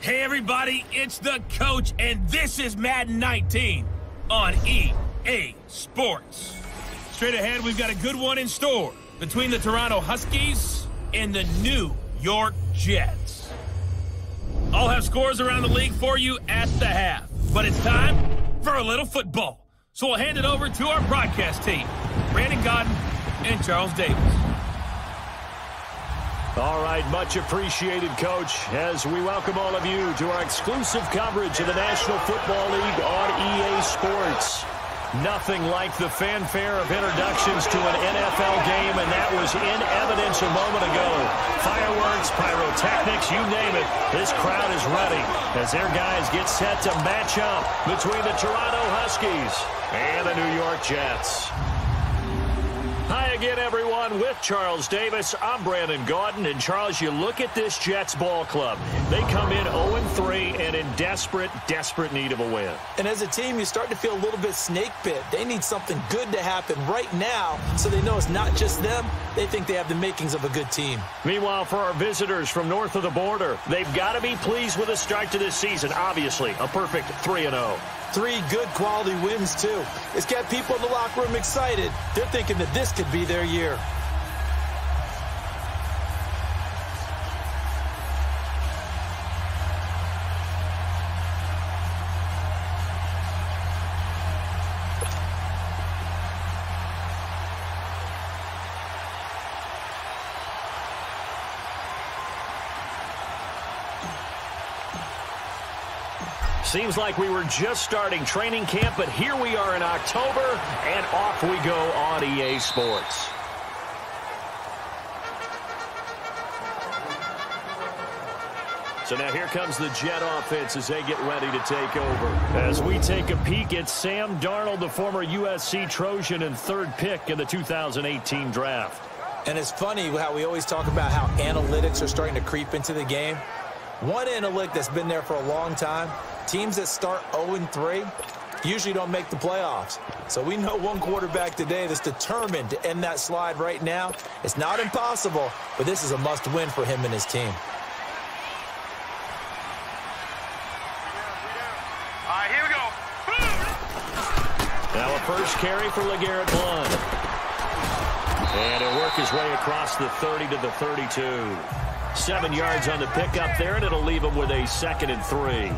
Hey everybody, it's the coach, and this is Madden 19 on EA Sports. Straight ahead, we've got a good one in store between the Toronto Huskies and the New York Jets. I'll have scores around the league for you at the half, but it's time for a little football. So we'll hand it over to our broadcast team, Brandon Godden and Charles Davis. All right, much appreciated, Coach, as we welcome all of you to our exclusive coverage of the National Football League on EA Sports. Nothing like the fanfare of introductions to an NFL game, and that was in evidence a moment ago. Fireworks, pyrotechnics, you name it, this crowd is ready as their guys get set to match up between the Toronto Huskies and the New York Jets. Hi again, everyone. With Charles Davis, I'm Brandon Gaudin. And, Charles, you look at this Jets ball club. They come in 0-3 and in desperate need of a win. And as a team, you start to feel a little bit snake bit. They need something good to happen right now so they know it's not just them. They think they have the makings of a good team. Meanwhile, for our visitors from north of the border, they've got to be pleased with the start to this season. Obviously, a perfect 3-0. 3 good quality wins, too. It's got people in the locker room excited. They're thinking that this could be their year. Seems like we were just starting training camp, but here we are in October, and off we go on EA Sports. So now here comes the Jet offense as they get ready to take over. As we take a peek at Sam Darnold, the former USC Trojan and 3rd pick in the 2018 draft. And it's funny how we always talk about how analytics are starting to creep into the game. One analytic that's been there for a long time, teams that start 0-3 usually don't make the playoffs. So we know one quarterback today that's determined to end that slide right now. It's not impossible, but this is a must-win for him and his team. All right, here we go. Now a first carry for LeGarrette Blount. And he'll work his way across the 30 to the 32. 7 yards on the pickup there, and it'll leave him with a 2nd and 3.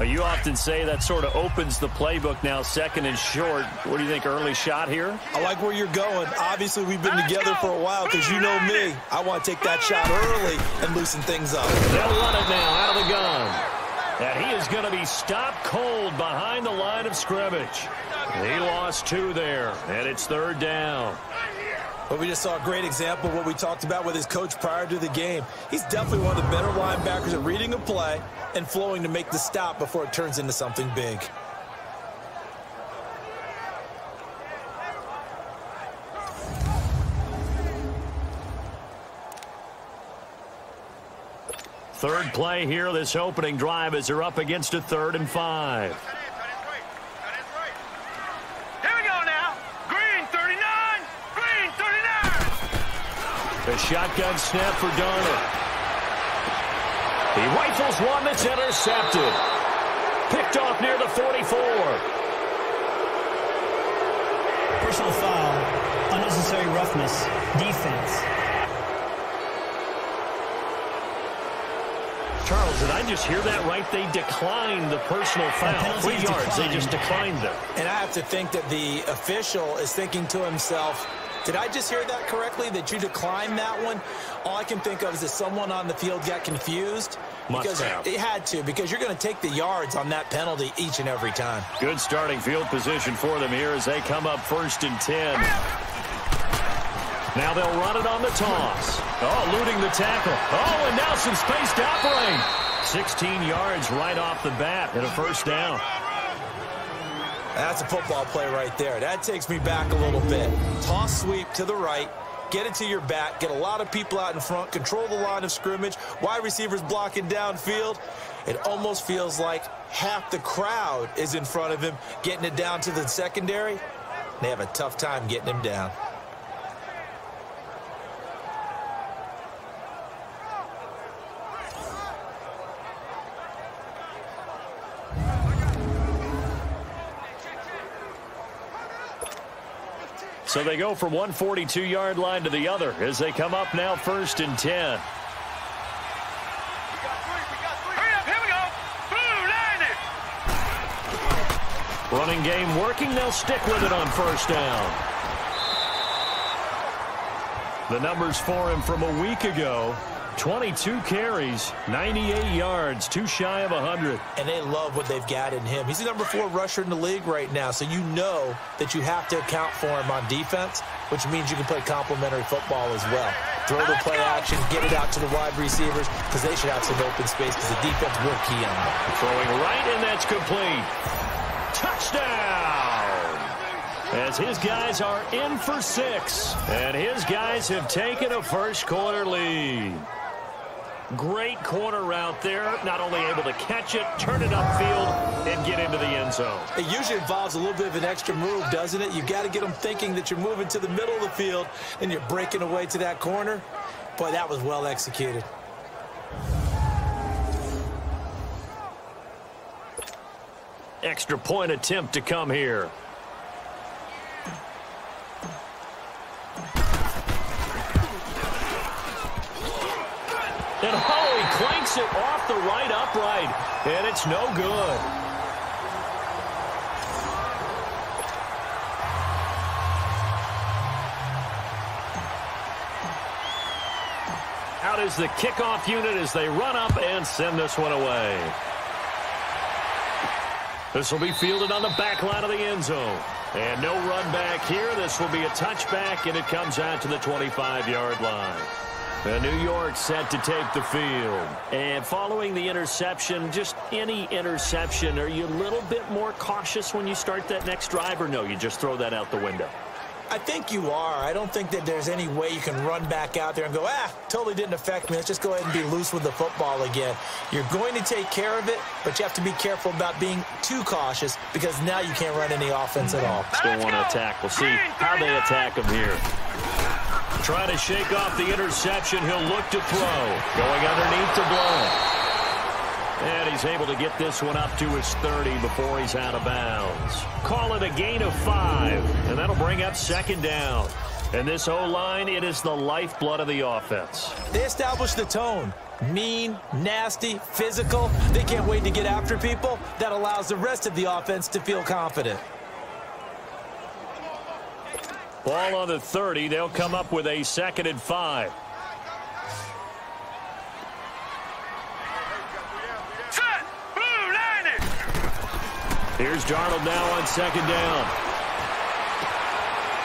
You often say that sort of opens the playbook now, 2nd and short. What do you think, early shot here? I like where you're going. Obviously, we've been together for a while because you know me. I want to take that shot early and loosen things up. They'll run it now out of the gun. And he is going to be stopped cold behind the line of scrimmage. He lost 2 there, and it's 3rd down. But we just saw a great example of what we talked about with his coach prior to the game. He's definitely one of the better linebackers at reading a play and flowing to make the stop before it turns into something big. Third play here, this opening drive, as they're up against a 3rd and 5. A shotgun snap for Darnold. He rifles one that's intercepted. Picked off near the 44. Personal foul, unnecessary roughness, defense. Charles, did I just hear that right? They declined the personal foul. 3 yards, they just declined them. And I have to think that the official is thinking to himself, did I just hear that correctly, that you declined that one? All I can think of is that someone on the field got confused. Because it had to, because you're going to take the yards on that penalty each and every time. Good starting field position for them here as they come up 1st and 10. Now they'll run it on the toss. Oh, eluding the tackle. Oh, and now some space to operate. 16 yards right off the bat and a 1st down. That's a football play right there. That takes me back a little bit. Toss sweep to the right. Get it to your back. Get a lot of people out in front. Control the line of scrimmage. Wide receivers blocking downfield. It almost feels like half the crowd is in front of him, getting it down to the secondary. They have a tough time getting him down. So they go from one 42-yard line to the other as they come up now 1st and 10. Running game working. They'll stick with it on 1st down. The numbers for him from a week ago. 22 carries, 98 yards, too shy of 100. And they love what they've got in him. He's the number 4 rusher in the league right now, so you know that you have to account for him on defense, which means you can play complementary football as well. Throw the play action, get it out to the wide receivers, because they should have some open space, because the defense will key on them. Throwing right, and that's complete. Touchdown! As his guys are in for 6, and his guys have taken a first-quarter lead. Great corner route there, not only able to catch it, turn it upfield, and get into the end zone. It usually involves a little bit of an extra move, doesn't it? You've got to get them thinking that you're moving to the middle of the field and you're breaking away to that corner. Boy, that was well executed. Extra point attempt to come here. And he clanks it off the right upright, and it's no good. Out is the kickoff unit as they run up and send this one away. This will be fielded on the back line of the end zone. And no run back here. This will be a touchback, and it comes out to the 25-yard line. And New York set to take the field. And following the interception, just any interception, are you a little bit more cautious when you start that next drive, or no, you just throw that out the window? I think you are. I don't think that there's any way you can run back out there and go, totally didn't affect me. Let's just go ahead and be loose with the football again. You're going to take care of it, but you have to be careful about being too cautious because now you can't run any offense at all. Still want to attack. We'll see how they attack him here. Trying to shake off the interception. He'll look to throw. Going underneath to blow. And he's able to get this one up to his 30 before he's out of bounds. Call it a gain of 5, and that'll bring up 2nd down. And this O-line, it is the lifeblood of the offense. They established the tone. Mean, nasty, physical. They can't wait to get after people. That allows the rest of the offense to feel confident. Ball on the 30. They'll come up with a 2nd and 5. Here's Darnold now on 2nd down.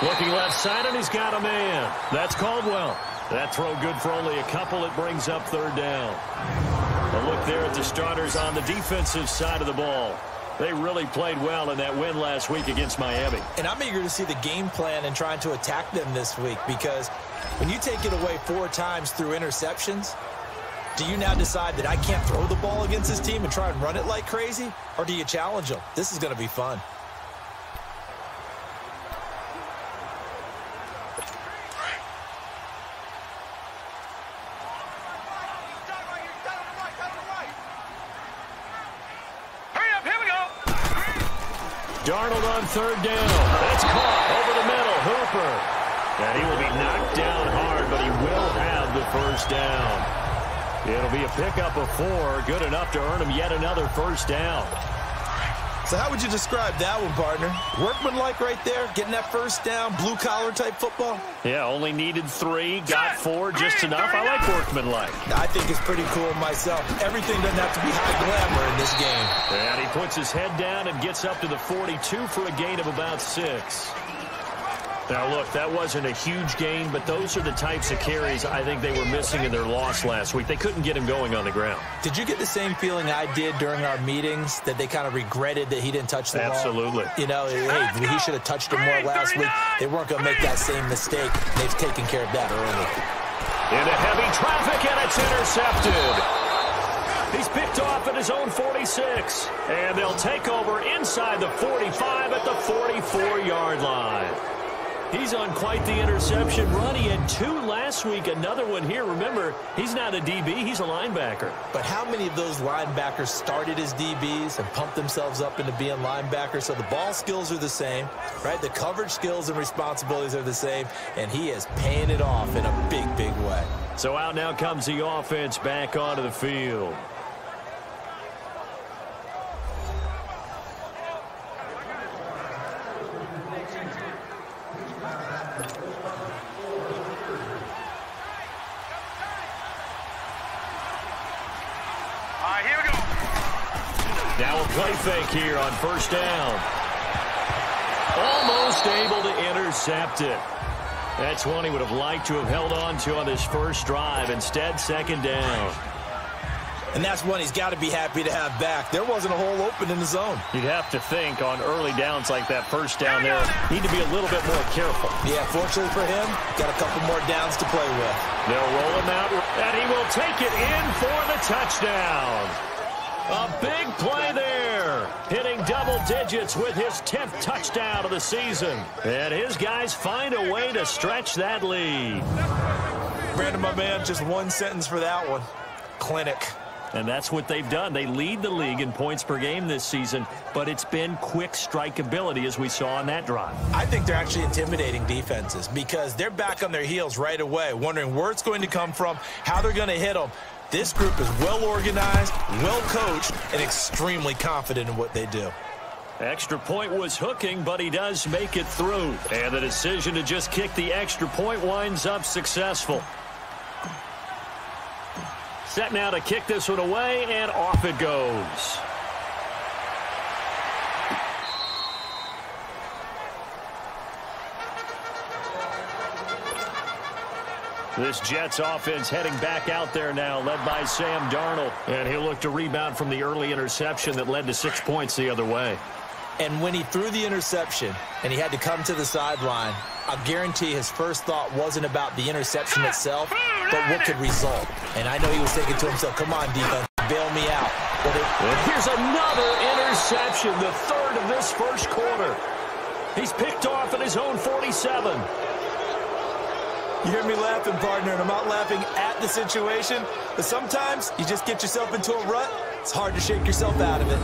Looking left side, and he's got a man. That's Caldwell. That throw good for only a couple. It brings up 3rd down. A look there at the starters on the defensive side of the ball. They really played well in that win last week against Miami. And I'm eager to see the game plan and trying to attack them this week because when you take it away 4 times through interceptions, do you now decide that I can't throw the ball against this team and try and run it like crazy? Or do you challenge them? This is going to be fun. Darnold on 3rd down. That's caught over the middle. Hooper. And he will be knocked down hard, but he will have the 1st down. It'll be a pickup of 4, good enough to earn him yet another 1st down. So how would you describe that one, partner? Workmanlike right there, getting that 1st down, blue-collar type football? Yeah, only needed 3, got 4, just enough. I like workmanlike. I think it's pretty cool myself. Everything doesn't have to be high glamour in this game. And he puts his head down and gets up to the 42 for a gain of about 6. Now, look, that wasn't a huge gain, but those are the types of carries I think they were missing in their loss last week. They couldn't get him going on the ground. Did you get the same feeling I did during our meetings, that they kind of regretted that he didn't touch the ball? Absolutely. You know, hey, he should have touched him more last week. They weren't going to make that same mistake. They've taken care of that early. Into heavy traffic, and it's intercepted. He's picked off at his own 46. And they'll take over inside the 45 at the 44-yard line. He's on quite the interception run. He had 2 last week, another one here. Remember, he's not a DB, he's a linebacker. But how many of those linebackers started as DBs and pumped themselves up into being linebackers? So the ball skills are the same, right? The coverage skills and responsibilities are the same, and he is paying it off in a big, big way. So out now comes the offense back onto the field. Here we go. Now a play fake here on first down. Almost able to intercept it. That's one he would have liked to have held on to on his first drive. Instead, second down. And that's one he's got to be happy to have back. There wasn't a hole open in the zone. You'd have to think on early downs like that first down there, need to be a little bit more careful. Yeah, fortunately for him, got a couple more downs to play with. They'll roll him out, and he will take it in for the touchdown. A big play there, hitting double digits with his 10th touchdown of the season. And his guys find a way to stretch that lead. Brandon, my man, just one sentence for that one. Clinic. And that's what they've done. They lead the league in points per game this season, but it's been quick strikeability as we saw on that drive. I think they're actually intimidating defenses because they're back on their heels right away, wondering where it's going to come from, how they're going to hit them. This group is well organized, well coached, and extremely confident in what they do. Extra point was hooking, but he does make it through. And the decision to just kick the extra point winds up successful. Set now to kick this one away, and off it goes. This Jets offense heading back out there now, led by Sam Darnold. And he'll look to rebound from the early interception that led to 6 points the other way. And when he threw the interception and he had to come to the sideline, I guarantee his first thought wasn't about the interception itself, but what could result. And I know he was thinking to himself, come on, defense, bail me out. And here's another interception, the third of this first quarter. He's picked off at his own 47. You hear me laughing, partner, and I'm not laughing at the situation, but sometimes you just get yourself into a rut. It's hard to shake yourself out of it.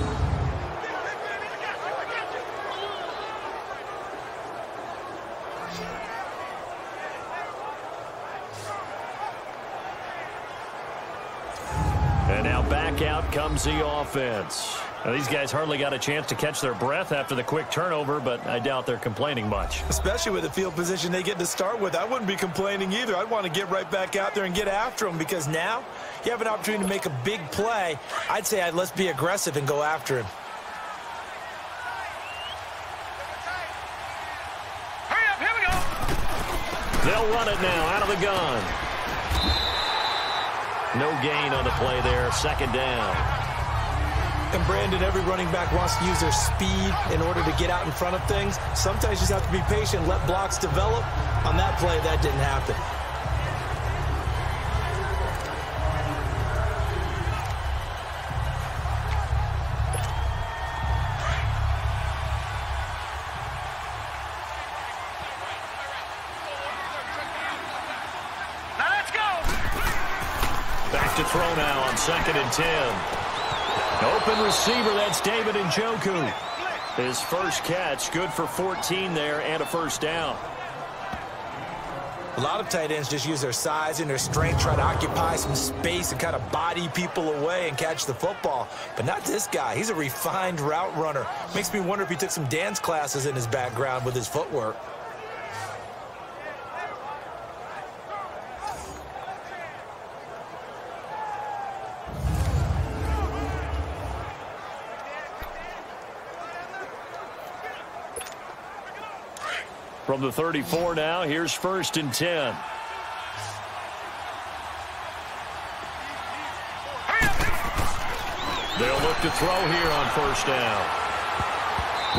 And now back out comes the offense. Now, these guys hardly got a chance to catch their breath after the quick turnover, but I doubt they're complaining much. Especially with the field position they get to start with. I wouldn't be complaining either. I'd want to get right back out there and get after them because now you have an opportunity to make a big play. I'd say let's be aggressive and go after him. Hurry up, here we go. They'll run it now out of the gun. No gain on the play there, second down. And Brandon, every running back wants to use their speed in order to get out in front of things. Sometimes you just have to be patient, let blocks develop. On that play, that didn't happen. Now let's go. Back to throw now on 2nd and 10. Open receiver, that's David Njoku. His first catch, good for 14 there and a first down. A lot of tight ends just use their size and their strength, try to occupy some space and kind of body people away and catch the football. But not this guy. He's a refined route runner. Makes me wonder if he took some dance classes in his background with his footwork. From the 34 now, here's 1st and 10. They'll look to throw here on 1st down.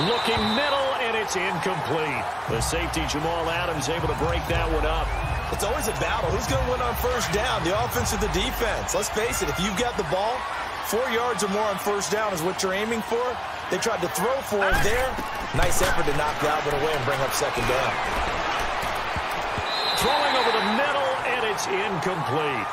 Looking middle, and it's incomplete. The safety, Jamal Adams, able to break that one up. It's always a battle. Who's going to win on 1st down, the offense or the defense? Let's face it, if you've got the ball, 4 yards or more on 1st down is what you're aiming for. They tried to throw for it there. Nice effort to knock that one away and bring up 2nd down. throwing over the middle, and it's incomplete.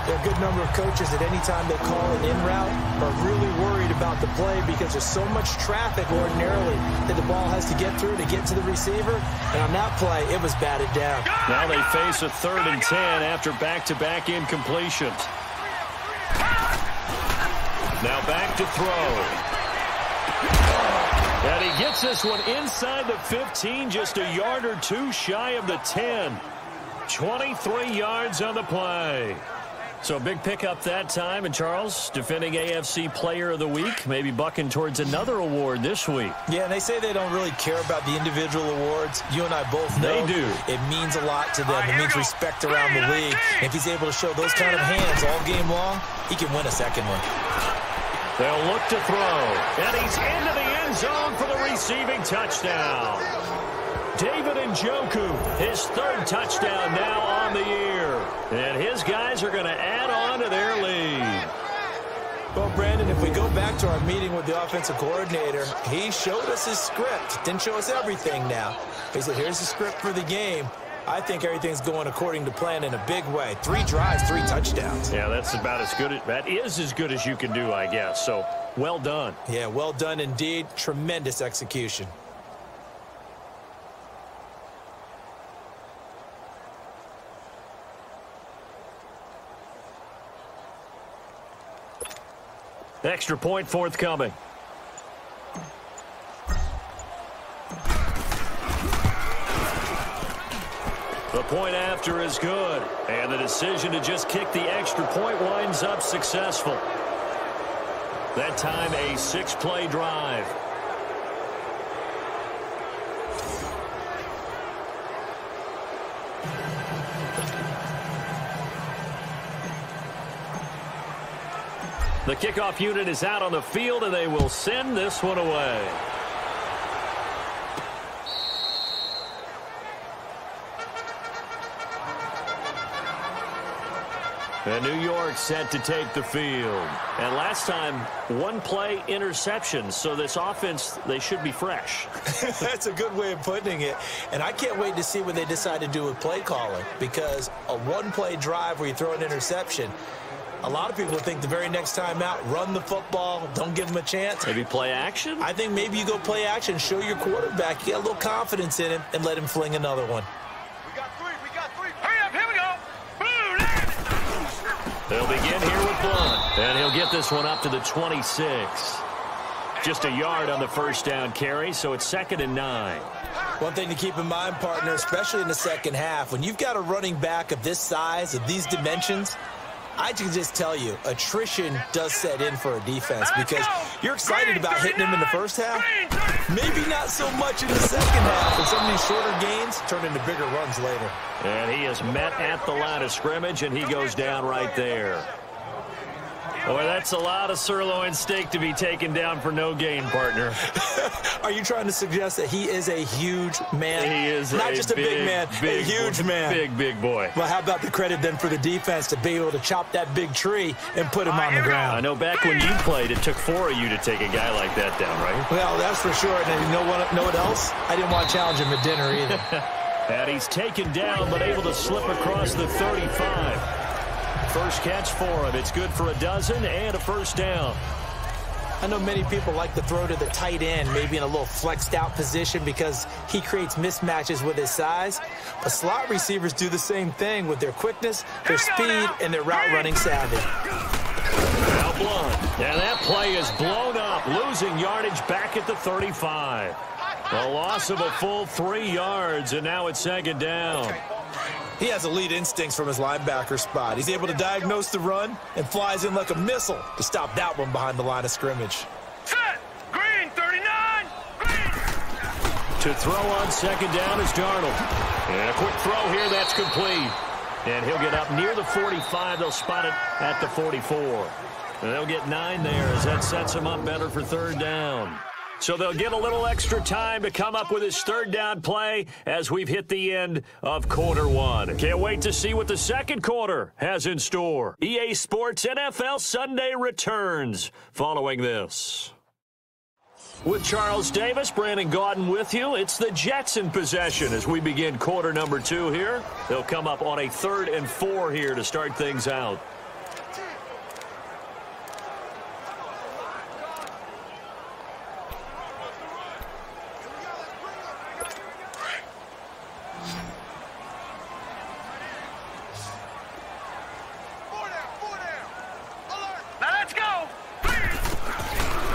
There are a good number of coaches that any time they call an in route are really worried about the play because there's so much traffic ordinarily that the ball has to get through to get to the receiver. And on that play, it was batted down. Now they face a 3rd and 10 after back-to-back incompletions. Now back to throw. And he gets this one inside the 15, just a yard or two shy of the 10. 23 yards on the play. So big pickup that time. And Charles, defending AFC Player of the Week, maybe bucking towards another award this week. Yeah, and they say they don't really care about the individual awards. You and I both know they do. It means a lot to them. It means respect around the league. If he's able to show those kind of hands all game long, he can win a second one. They'll look to throw. And he's into the end zone for the receiving touchdown. David Njoku, his 3rd touchdown now on the year. And his guys are going to add on to their lead. Well, Brandon, if we go back to our meeting with the offensive coordinator, he showed us his script. Didn't show us everything now. He said, here's the script for the game. I think everything's going according to plan in a big way. 3 drives, 3 touchdowns. Yeah, that's about as good. That is as good as you can do, I guess. So, well done. Yeah, well done indeed. Tremendous execution. Extra point forthcoming. The point after is good. And the decision to just kick the extra point winds up successful. That time a 6-play drive. The kickoff unit is out on the field, and they will send this one away. And New York set to take the field. And last time, 1-play interception. So this offense, they should be fresh. That's a good way of putting it. And I can't wait to see what they decide to do with play calling. Because a 1-play drive where you throw an interception, a lot of people think the very next time out, run the football, don't give them a chance. Maybe play action? I think maybe you go play action, show your quarterback, you got a little confidence in him, and let him fling another one. We got 3. Hurry up, here we go. They'll begin here with Blunt. And he'll get this one up to the 26. Just a yard on the first down carry, so it's 2nd and 9. One thing to keep in mind, partner, especially in the second half, when you've got a running back of this size, of these dimensions, I can just tell you, attrition does set in for a defense because you're excited about hitting him in the first half. Maybe not so much in the second half, and some of these shorter gains turn into bigger runs later. And he is met at the line of scrimmage, and he goes down right there. Boy, that's a lot of sirloin steak to be taken down for no gain, partner. Are you trying to suggest that he is a huge man? He is not just a big man, a huge man. Big boy. Well, how about the credit then for the defense to be able to chop that big tree and put him on the ground? I know back when you played, it took 4 of you to take a guy like that down, right? Well, that's for sure. And you know what else? I didn't want to challenge him at dinner either. And he's taken down, but able to slip across the 35. First catch for him. It's good for a dozen and a first down. I know many people like to throw to the tight end, maybe in a little flexed out position because he creates mismatches with his size. But slot receivers do the same thing with their quickness, their speed, and their route running savvy. Now Blunt. And that play is blown up, losing yardage back at the 35. A loss of a full 3 yards, and now it's 2nd down. He has elite instincts from his linebacker spot. He's able to diagnose the run and flies in like a missile to stop that one behind the line of scrimmage. Set. Green, 39. Green. To throw on 2nd down is Darnold. And a quick throw here, that's complete. And he'll get up near the 45. They'll spot it at the 44. And they'll get 9 there as that sets him up better for 3rd down. So they'll get a little extra time to come up with his 3rd down play as we've hit the end of quarter 1. Can't wait to see what the 2nd quarter has in store. EA Sports NFL Sunday returns following this. With Charles Davis, Brandon Gaudin with you. It's the Jets in possession as we begin quarter number 2 here. They'll come up on a 3rd and 4 here to start things out.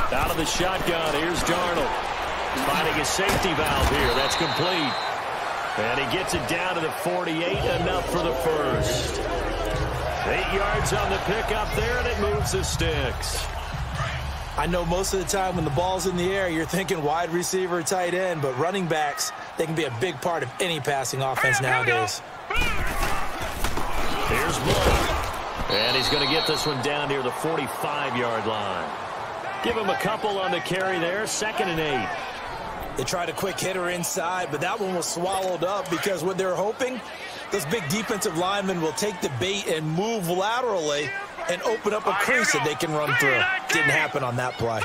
Out of the shotgun, here's Darnold. Finding a safety valve here. That's complete. And he gets it down to the 48, enough for the first. 8 yards on the pickup there, and it moves the sticks. I know most of the time when the ball's in the air, you're thinking wide receiver, tight end, but running backs, they can be a big part of any passing offense nowadays. Here's Blood. And he's going to get this one down near the 45-yard line. Give him a couple on the carry there, 2nd and 8. They tried a quick hitter inside, but that one was swallowed up because what they're hoping, those big defensive linemen will take the bait and move laterally and open up a crease that they can run through. Didn't happen on that play.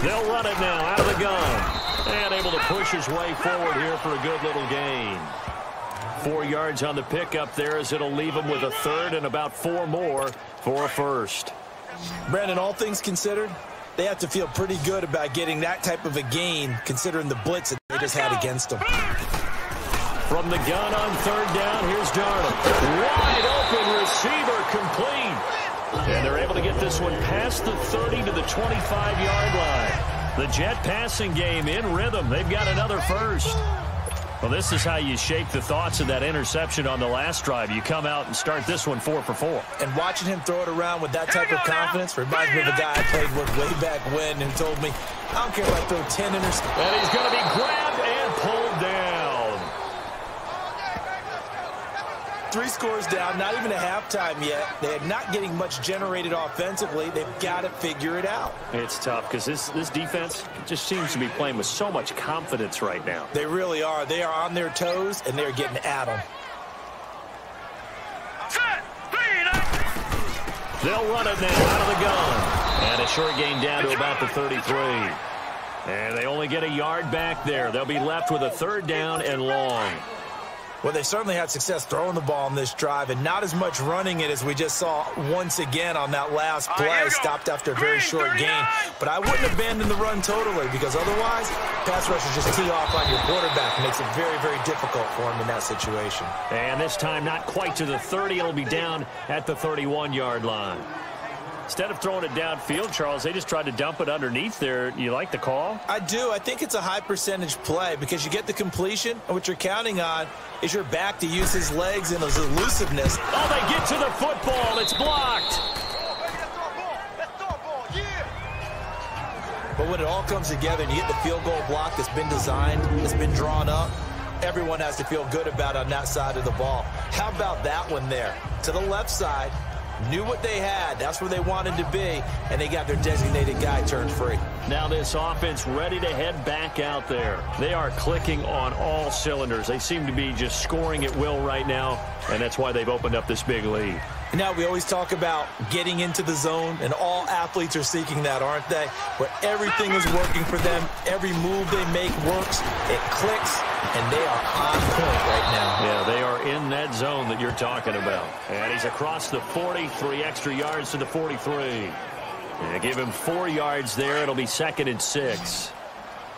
They'll run it now out of the gun. And able to push his way forward here for a good little gain. 4 yards on the pickup there as it'll leave him with a 3rd and about 4 more for a first. Brandon, all things considered, they have to feel pretty good about getting that type of a gain considering the blitz that they just had against them. From the gun on 3rd down, here's Darnold. Wide open receiver, complete. And they're able to get this one past the 30 to the 25-yard line. The Jet passing game in rhythm. They've got another first. Well, this is how you shake the thoughts of that interception on the last drive. You come out and start this one 4 for 4. And watching him throw it around with that type of confidence reminds me of a guy I played with way back when and told me, I don't care if I throw 10 interceptions. And he's going to be grabbed and pulled down. 3 scores down, not even a halftime yet. They're not getting much generated offensively. They've got to figure it out. It's tough because this defense just seems to be playing with so much confidence right now. They really are. They are on their toes, and they're getting at them. They'll run it now out of the gun. And a short gain down to about the 33. And they only get a yard back there. They'll be left with a 3rd down and long. Well, they certainly had success throwing the ball in this drive and not as much running it as we just saw once again on that last play. Stopped after a very short gain. But I wouldn't abandon the run totally because otherwise, pass rushers just tee off on your quarterback. Makes it very, very difficult for him in that situation. And this time not quite to the 30. It'll be down at the 31-yard line. Instead of throwing it downfield, Charles, they just tried to dump it underneath there. You like the call? I do. I think it's a high percentage play because you get the completion, and what you're counting on is your back to use his legs and his elusiveness. Oh, they get to the football. It's blocked. But when it all comes together and you get the field goal block that's been designed, that's been drawn up, everyone has to feel good about it on that side of the ball. How about that one there? To the left side. Knew what they had. That's where they wanted to be, and they got their designated guy turned free. Now this offense ready to head back out there. They are clicking on all cylinders. They seem to be just scoring at will right now, and that's why they've opened up this big lead. Now, we always talk about getting into the zone, and all athletes are seeking that, aren't they? Where everything is working for them. Every move they make works. It clicks, and they are on point right now. Yeah, they are in that zone that you're talking about. And he's across the 40, 3 extra yards to the 43. And give him 4 yards there. It'll be 2nd and 6.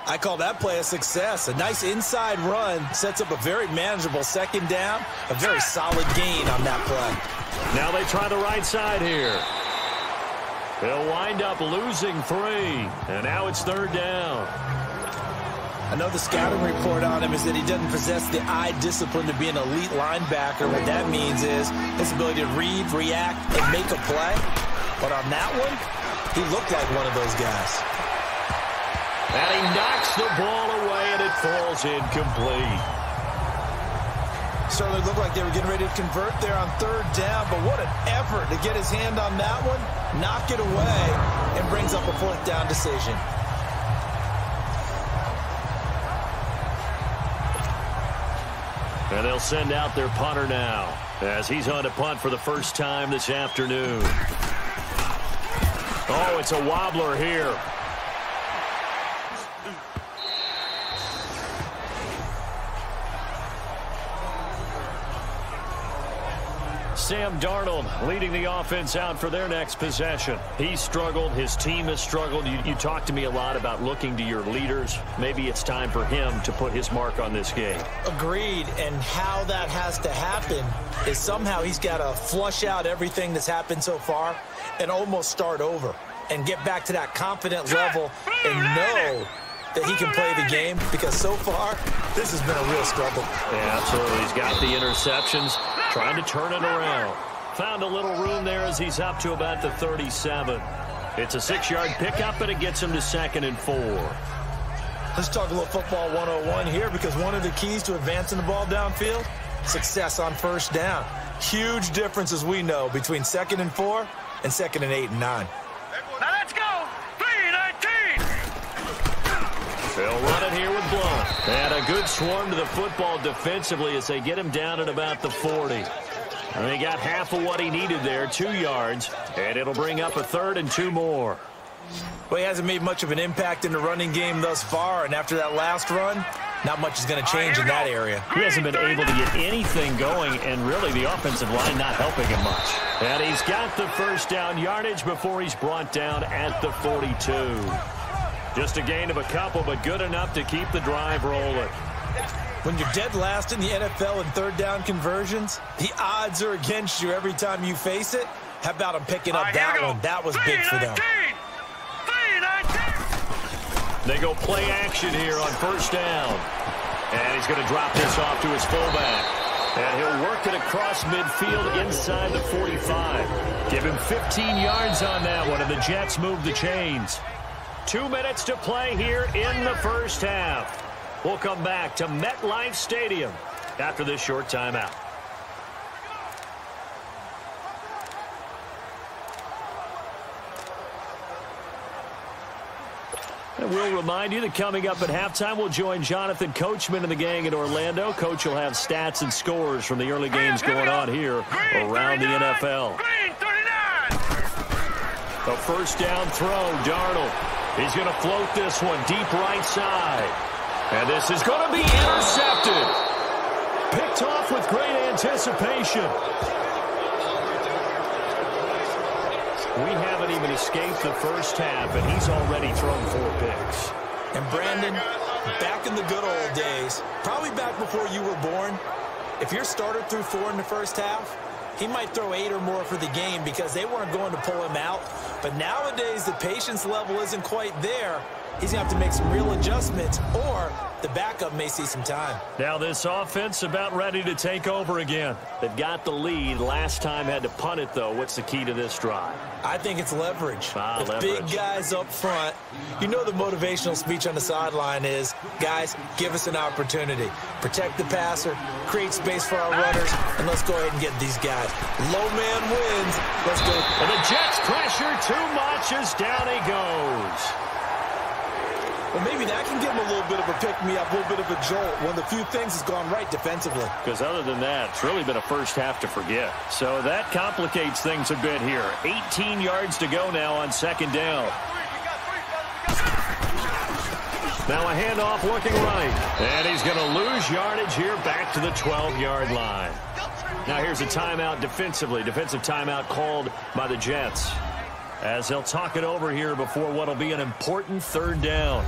I call that play a success. A nice inside run sets up a very manageable 2nd down. A very solid gain on that play. Now they try the right side here. They'll wind up losing 3. And now it's 3rd down. I know the scouting report on him is that he doesn't possess the eye discipline to be an elite linebacker. What that means is his ability to read, react, and make a play. But on that one, he looked like one of those guys. And he knocks the ball away, and it falls incomplete. Certainly looked like they were getting ready to convert there on 3rd down, but what an effort to get his hand on that one, knock it away, and brings up a 4th down decision. And they'll send out their punter now as he's on to punt for the first time this afternoon. Oh, it's a wobbler here. Sam Darnold leading the offense out for their next possession. He struggled. His team has struggled. You talk to me a lot about looking to your leaders. Maybe it's time for him to put his mark on this game. Agreed. And how that has to happen is somehow he's got to flush out everything that's happened so far and almost start over and get back to that confident level and know that he can play the game, because so far this has been a real struggle. Yeah, absolutely. He's got the interceptions, trying to turn it around. Found a little room there as he's up to about the 37. It's a 6-yard pickup, and it gets him to 2nd and 4. Let's talk a little football 101 here, because one of the keys to advancing the ball downfield, success on first down. Huge difference, as we know, between 2nd and 4 and 2nd and 8 and 9. Now let's go! 3-19! They'll run it here with Blunt. And a good swarm to the football defensively as they get him down at about the 40. And they got half of what he needed there, 2 yards. And it'll bring up a 3rd and 2 more. Well, he hasn't made much of an impact in the running game thus far, and after that last run, not much is going to change in that area. He hasn't been able to get anything going, and really the offensive line not helping him much. And he's got the first down yardage before he's brought down at the 42. Just a gain of a couple, but good enough to keep the drive rolling. When you're dead last in the NFL in third down conversions, the odds are against you every time you face it. How about them picking up that one? That was big for them. They go play action here on first down. And he's going to drop this off to his fullback. And he'll work it across midfield inside the 45. Give him 15 yards on that one, and the Jets move the chains. 2 minutes to play here in the first half. We'll come back to MetLife Stadium after this short timeout. And we'll remind you that coming up at halftime, we'll join Jonathan Coachman and the gang in Orlando. Coach will have stats and scores from the early games going on here around the NFL. A first down throw, Darnold. He's going to float this one deep right side. And this is going to be intercepted. Picked off with great anticipation. We haven't even escaped the first half, and he's already thrown 4 picks. And Brandon, back in the good old days, probably back before you were born, if your starter threw 4 in the first half, he might throw 8 or more for the game because they weren't going to pull him out. But nowadays, the patience level isn't quite there. He's going to have to make some real adjustments, or the backup may see some time. Now this offense about ready to take over again. They've got the lead. Last time had to punt it, though. What's the key to this drive? I think it's leverage. With leverage. Big guys up front, you know the motivational speech on the sideline is, guys, give us an opportunity. Protect the passer, create space for our runners, and let's go ahead and get these guys. Low man wins. Let's go. And the Jets pressure too much as down he goes. Well, maybe that can give him a little bit of a pick-me-up, a little bit of a jolt. One of the few things that's gone right defensively. Because other than that, it's really been a first half to forget. So that complicates things a bit here. 18 yards to go now on second down. Now a handoff looking right. And he's going to lose yardage here back to the 12-yard line. Now here's a timeout defensively. Defensive timeout called by the Jets, as they'll talk it over here before what will be an important third down.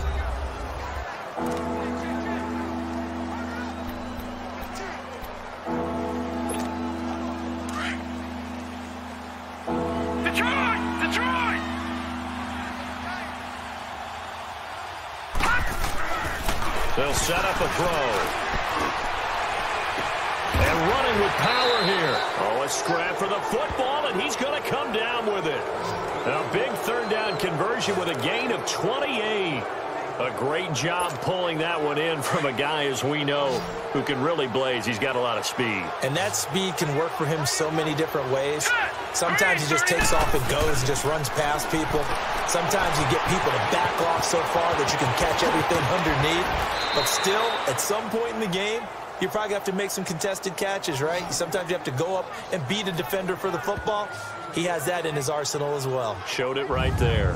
Detroit! They'll set up a throw. And running with power here. Oh, a scrap for the football, and he's going to come down with it. A big third down conversion with a gain of 28. A great job pulling that one in from a guy, as we know, who can really blaze. He's got a lot of speed. And that speed can work for him so many different ways. Sometimes he just takes off and goes and just runs past people. Sometimes you get people to back off so far that you can catch everything underneath. But still, at some point in the game, you probably have to make some contested catches, right? Sometimes you have to go up and beat a defender for the football. He has that in his arsenal as well. Showed it right there.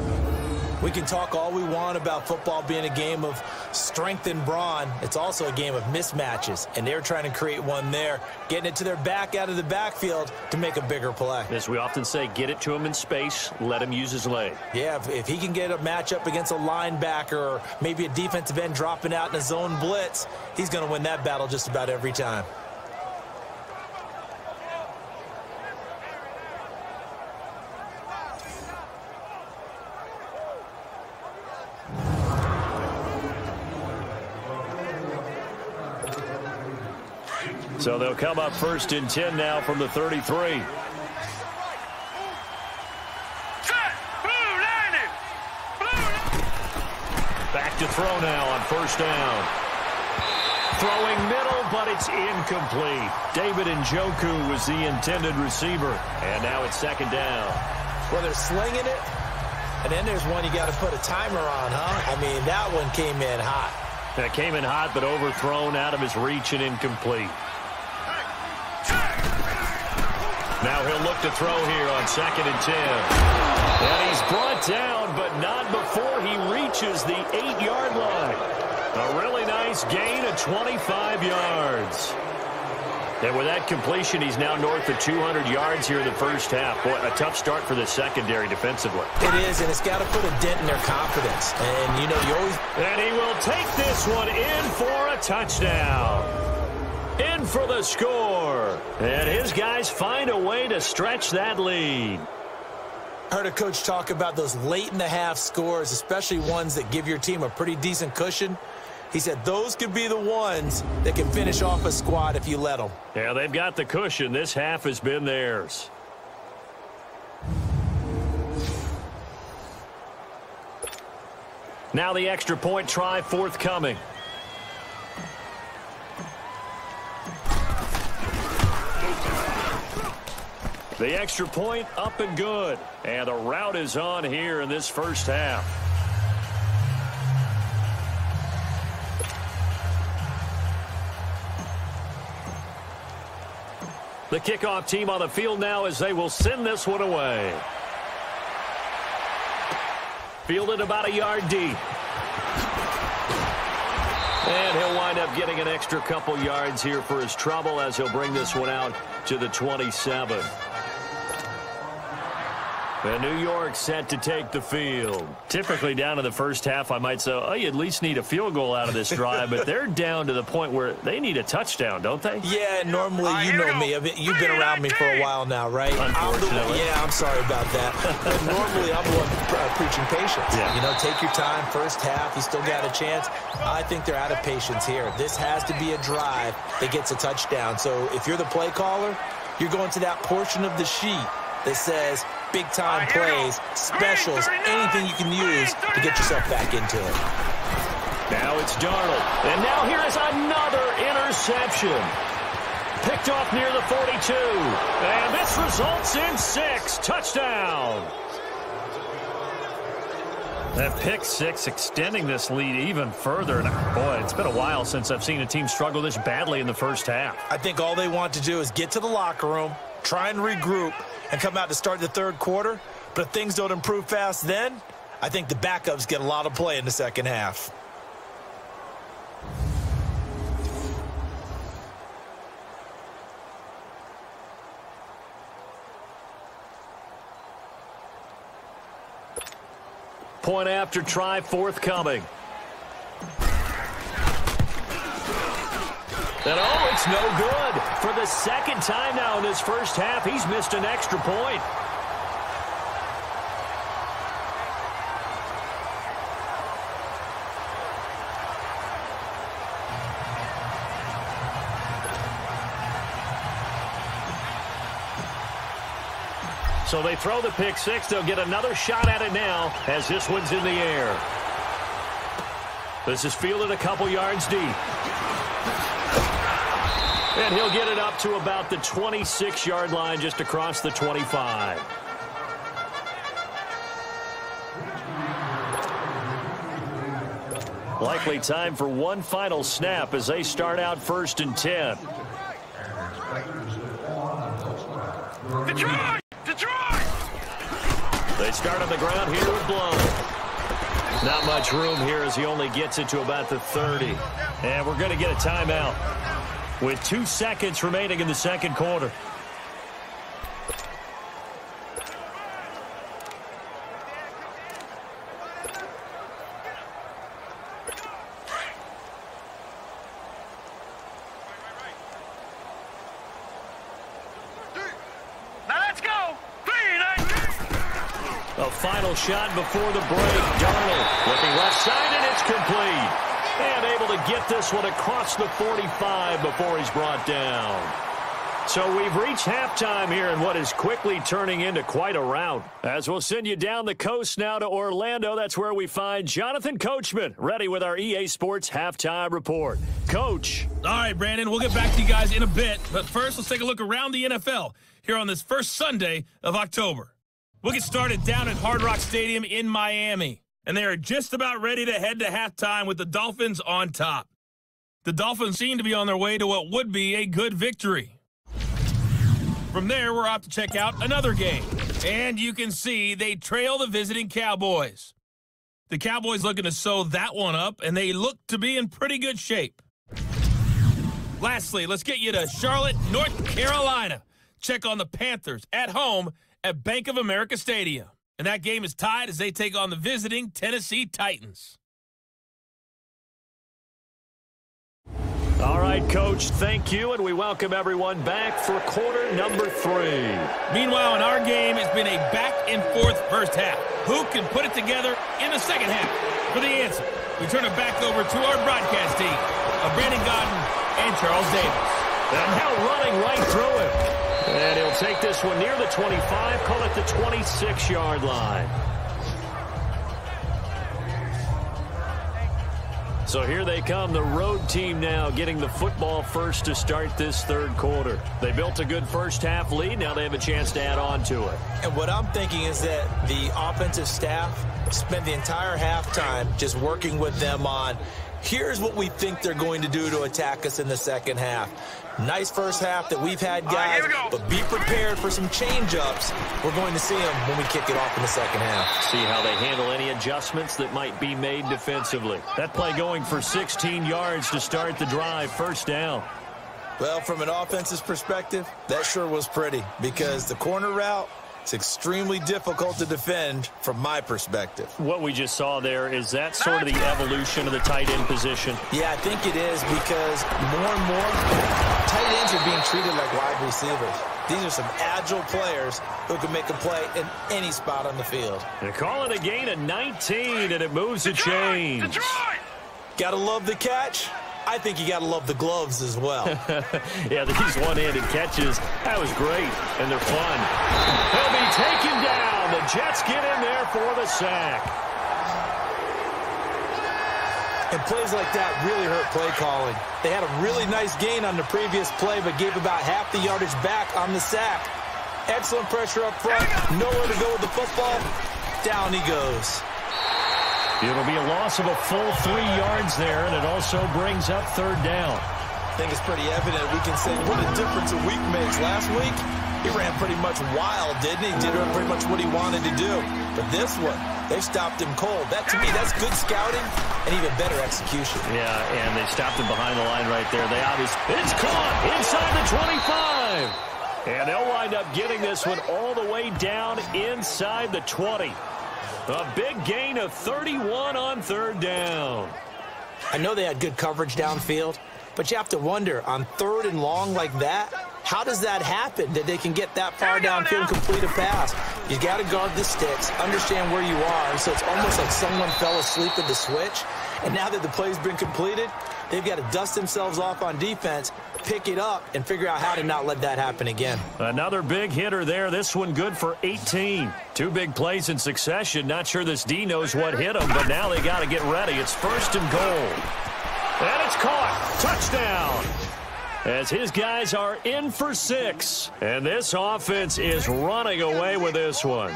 We can talk all we want about football being a game of strength and brawn. It's also a game of mismatches, and they're trying to create one there, getting it to their back out of the backfield to make a bigger play. As we often say, get it to him in space, let him use his leg. Yeah, if he can get a matchup against a linebacker or maybe a defensive end dropping out in a zone blitz, he's going to win that battle just about every time. So they'll come up 1st and 10 now from the 33. Set. Blue landing. Back to throw now on 1st down. Throwing middle, but it's incomplete. David Njoku was the intended receiver. And now it's 2nd down. Well, they're slinging it, and then there's one you got to put a timer on, huh? I mean, that one came in hot. That came in hot, but overthrown out of his reach and incomplete. Now he'll look to throw here on 2nd and 10. And he's brought down, but not before he reaches the 8-yard line. A really nice gain of 25 yards. And with that completion, he's now north of 200 yards here in the first half. Boy, a tough start for the secondary defensively. It is, and it's got to put a dent in their confidence. And, you know, you always... And he will take this one in for a touchdown. In for the score. And his guys find a way to stretch that lead. Heard a coach talk about those late-in-the-half scores, especially ones that give your team a pretty decent cushion. He said those could be the ones that can finish off a squad if you let them. Yeah, they've got the cushion. This half has been theirs. Now the extra point try forthcoming. The extra point up and good. And the route is on here in this first half. The kickoff team on the field now as they will send this one away. Fielded about a yard deep. And he'll wind up getting an extra couple yards here for his trouble as he'll bring this one out to the 27. And New York set to take the field. Typically down in the first half, I might say, oh, you at least need a field goal out of this drive, but they're down to the point where they need a touchdown, don't they? Yeah, normally, you know me. You've been around me for a while now, right? Unfortunately. I'm sorry about that. But normally, I'm the one preaching patience. Yeah. You know, take your time, first half, you still got a chance. I think they're out of patience here. This has to be a drive that gets a touchdown. So if you're the play caller, you're going to that portion of the sheet that says big-time plays, specials, anything you can use to get yourself back into it. Now it's Darnold. And now here is another interception. Picked off near the 42. And this results in 6. Touchdown. That pick 6 extending this lead even further. And boy, it's been a while since I've seen a team struggle this badly in the first half. I think all they want to do is get to the locker room, try and regroup, and come out to start the third quarter. But if things don't improve fast then, I think the backups get a lot of play in the second half. Point after try forthcoming. And oh, it's no good. For the second time now in this first half, he's missed an extra point. So they throw the pick 6. They'll get another shot at it now as this one's in the air. This is fielded a couple yards deep. And he'll get it up to about the 26-yard line just across the 25. Likely time for one final snap as they start out 1st and 10. Detroit! Detroit! They start on the ground here with Blown. Not much room here as he only gets it to about the 30. And we're going to get a timeout with 2 seconds remaining in the second quarter. Final shot before the break. Darnold looking left side, and it's complete. And able to get this one across the 45 before he's brought down. So we've reached halftime here in what is quickly turning into quite a rout. As we'll send you down the coast now to Orlando, that's where we find Jonathan Coachman, ready with our EA Sports Halftime Report. Coach. All right, Brandon, we'll get back to you guys in a bit. But first, let's take a look around the NFL here on this first Sunday of October. We'll get started down at Hard Rock Stadium in Miami, and they are just about ready to head to halftime with the Dolphins on top. The Dolphins seem to be on their way to what would be a good victory. From there, we're off to check out another game, and you can see they trail the visiting Cowboys. The Cowboys looking to sew that one up, and they look to be in pretty good shape. Lastly, let's get you to Charlotte, North Carolina. Check on the Panthers at home at Bank of America Stadium. And that game is tied as they take on the visiting Tennessee Titans. All right, Coach, thank you, and we welcome everyone back for quarter number 3. Meanwhile, in our game, it's been a back-and-forth first half. Who can put it together in the second half? For the answer, we turn it back over to our broadcast team of Brandon Godden and Charles Davis. And now running right through him. And he'll take this one near the 25, call it the 26-yard line. So here they come, the road team now getting the football first to start this third quarter. They built a good first half lead. Now they have a chance to add on to it. And what I'm thinking is that the offensive staff spent the entire halftime just working with them on, here's what we think they're going to do to attack us in the second half. Nice first half that we've had, guys, but be prepared for some change-ups. We're going to see them when we kick it off in the second half. See how they handle any adjustments that might be made defensively. That play going for 16 yards to start the drive, first down. Well, from an offensive perspective, that sure was pretty because the corner route, it's extremely difficult to defend from my perspective. What we just saw there, is that sort of the evolution of the tight end position? Yeah, I think it is because more and more tight ends are being treated like wide receivers. These are some agile players who can make a play in any spot on the field. They call it a gain of 19, and it moves the chains. Gotta love the catch. I think you got to love the gloves as well. Yeah, these one-handed catches, that was great, and they're fun. He'll be taken down. The Jets get in there for the sack. And plays like that really hurt play calling. They had a really nice gain on the previous play, but gave about half the yardage back on the sack. Excellent pressure up front. Nowhere to go with the football. Down he goes. It'll be a loss of a full 3 yards there, and it also brings up third down. I think it's pretty evident. We can say what a difference a week makes. Last week, he ran pretty much wild, didn't he? Did pretty much what he wanted to do. But this one, they stopped him cold. That, to me, that's good scouting and even better execution. Yeah, and they stopped him behind the line right there. They obviously, it's caught inside the 25. And they'll wind up getting this one all the way down inside the 20. A big gain of 31 on third down. I know they had good coverage downfield, but you have to wonder, on third and long like that, how does that happen that they can get that far downfield and complete a pass? You got to guard the sticks, understand where you are, and so it's almost like someone fell asleep at the switch, and now that the play's been completed, they've got to dust themselves off on defense, pick it up, and figure out how to not let that happen again. Another big hitter there. This one good for 18. 2 big plays in succession. Not sure this D knows what hit him, but now they got to get ready. It's first and goal. And it's caught. Touchdown. As his guys are in for 6. And this offense is running away with this one.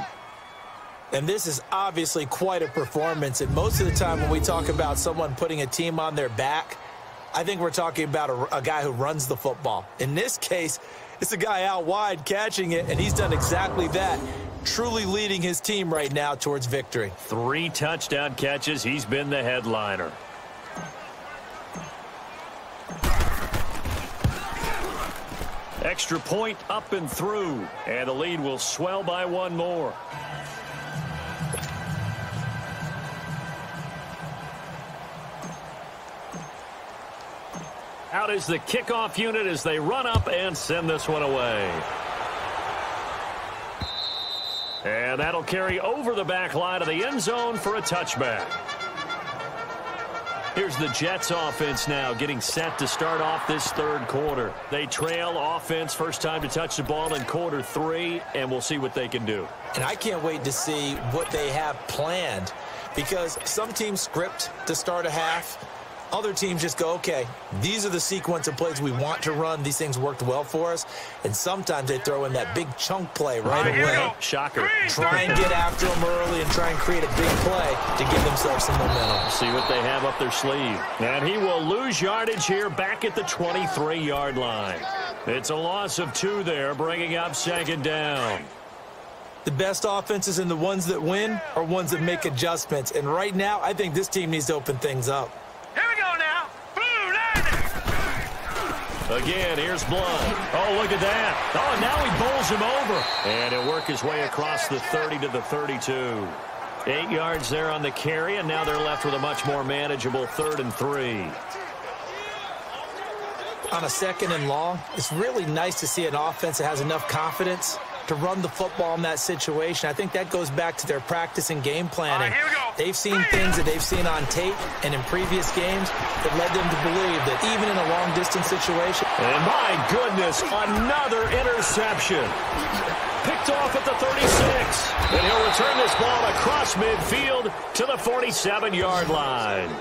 And this is obviously quite a performance. And most of the time when we talk about someone putting a team on their back, I think we're talking about a guy who runs the football. In this case, it's a guy out wide catching it, and he's done exactly that. truly leading his team right now towards victory. 3 touchdown catches. He's been the headliner. Extra point up and through, and the lead will swell by 1 more. Out is the kickoff unit as they run up and send this one away. And that'll carry over the back line of the end zone for a touchback. Here's the Jets offense now getting set to start off this 3rd quarter. They trail offense, first time to touch the ball in quarter 3, and we'll see what they can do. And I can't wait to see what they have planned, because some teams script to start a half. Other teams just go, okay, these are the sequence of plays we want to run. These things worked well for us. And sometimes they throw in that big chunk play right away. Shocker. Try and get after them early and try and create a big play to give themselves some momentum. See what they have up their sleeve. And he will lose yardage here back at the 23-yard line. It's a loss of 2 there, bringing up 2nd down. The best offenses and the ones that win are ones that make adjustments. And right now, I think this team needs to open things up. Here we go now. Blue line. Again, here's Blunt. Oh, look at that. Oh, and now he bowls him over. And he'll work his way across the 30 to the 32. 8 yards there on the carry, and now they're left with a much more manageable 3rd and 3. On a 2nd and long, it's really nice to see an offense that has enough confidence to run the football in that situation. I think that goes back to their practice and game planning. Here we go. They've seen things that they've seen on tape and in previous games that led them to believe that even in a long-distance situation. And my goodness, another interception. Picked off at the 36. And he'll return this ball across midfield to the 47-yard line.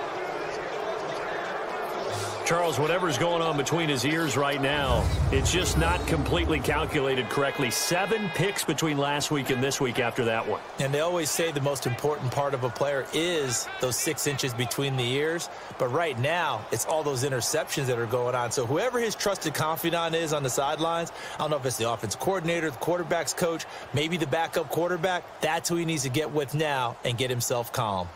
Charles, whatever's going on between his ears right now, it's just not completely calculated correctly. 7 picks between last week and this week after that one. And they always say the most important part of a player is those 6 inches between the ears. But right now, it's all those interceptions that are going on. So whoever his trusted confidant is on the sidelines, I don't know if it's the offensive coordinator, the quarterback's coach, maybe the backup quarterback, that's who he needs to get with now and get himself calm.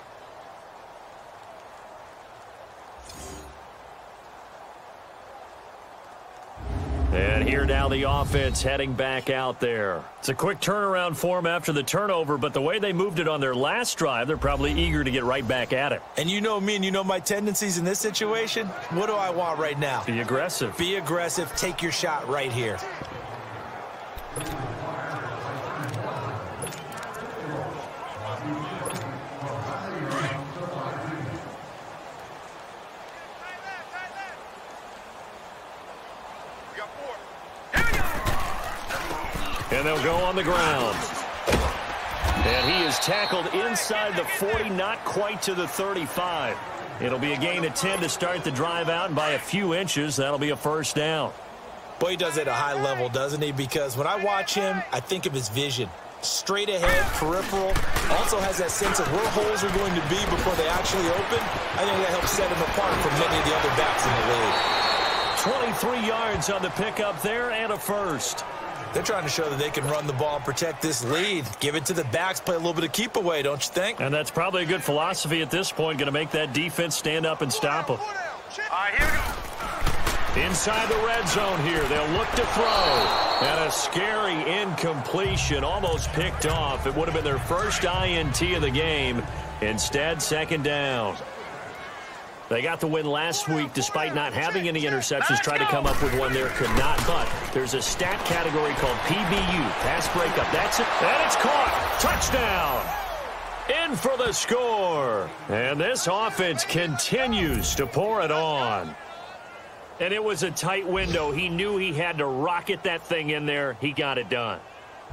And here now the offense heading back out there. It's a quick turnaround for them after the turnover, but the way they moved it on their last drive, they're probably eager to get right back at it. And you know me and you know my tendencies in this situation. What do I want right now? Be aggressive. Be aggressive. Take your shot right here. And they'll go on the ground. And he is tackled inside the 40, not quite to the 35. It'll be a gain of 10 to start the drive out, and by a few inches, that'll be a 1st down. Boy, he does it at a high level, doesn't he? Because when I watch him, I think of his vision. Straight ahead, peripheral. Also has that sense of where holes are going to be before they actually open. I think that helps set him apart from many of the other backs in the league. 23 yards on the pickup there and a 1st. They're trying to show that they can run the ball and protect this lead. Give it to the backs, play a little bit of keep away, don't you think? And that's probably a good philosophy at this point, going to make that defense stand up and stop them. Here we go. Inside the red zone here, they'll look to throw. And a scary incompletion, almost picked off. It would have been their first INT of the game. Instead, 2nd down. They got the win last week despite not having any interceptions. Tried to come up with one there, could not. But there's a stat category called PBU, pass breakup. That's it. And it's caught. Touchdown. In for the score. And this offense continues to pour it on. And it was a tight window. He knew he had to rocket that thing in there. He got it done.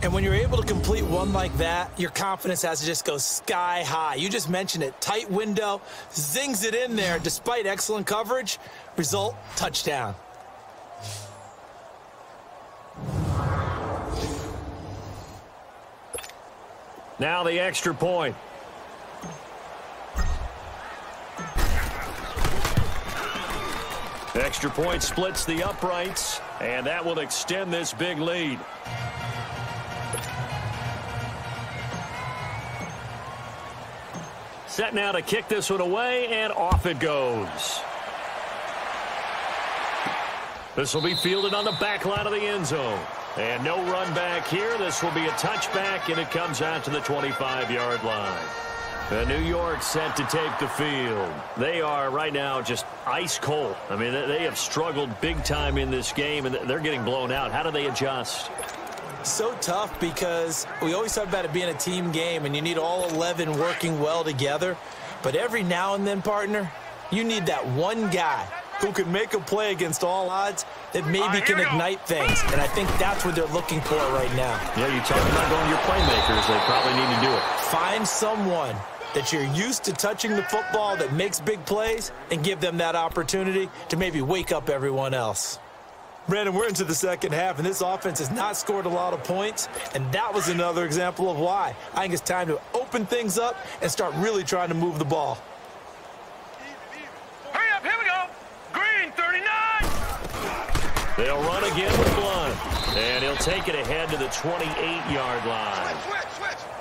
And when you're able to complete one like that, your confidence has to just go sky high. You just mentioned it. Tight window, zings it in there despite excellent coverage. Result, touchdown. Now the extra point. Extra point splits the uprights, and that will extend this big lead. Set now to kick this one away, and off it goes. This will be fielded on the back line of the end zone. And no run back here. This will be a touchback, and it comes out to the 25-yard line. New York set to take the field. They are right now just ice cold. I mean, they have struggled big time in this game, and they're getting blown out. How do they adjust? So tough because we always talk about it being a team game, and you need all 11 working well together. But every now and then, partner, you need that one guy who can make a play against all odds that maybe can ignite things. And I think that's what they're looking for right now. Yeah, you're talking about going to your playmakers. They probably need to do it. Find someone that you're used to touching the football that makes big plays and give them that opportunity to maybe wake up everyone else. Brandon, we're into the second half, and this offense has not scored a lot of points, and that was another example of why. I think it's time to open things up and start really trying to move the ball. Hurry up, here we go. Green, 39. They'll run again with Blunt, and he'll take it ahead to the 28-yard line.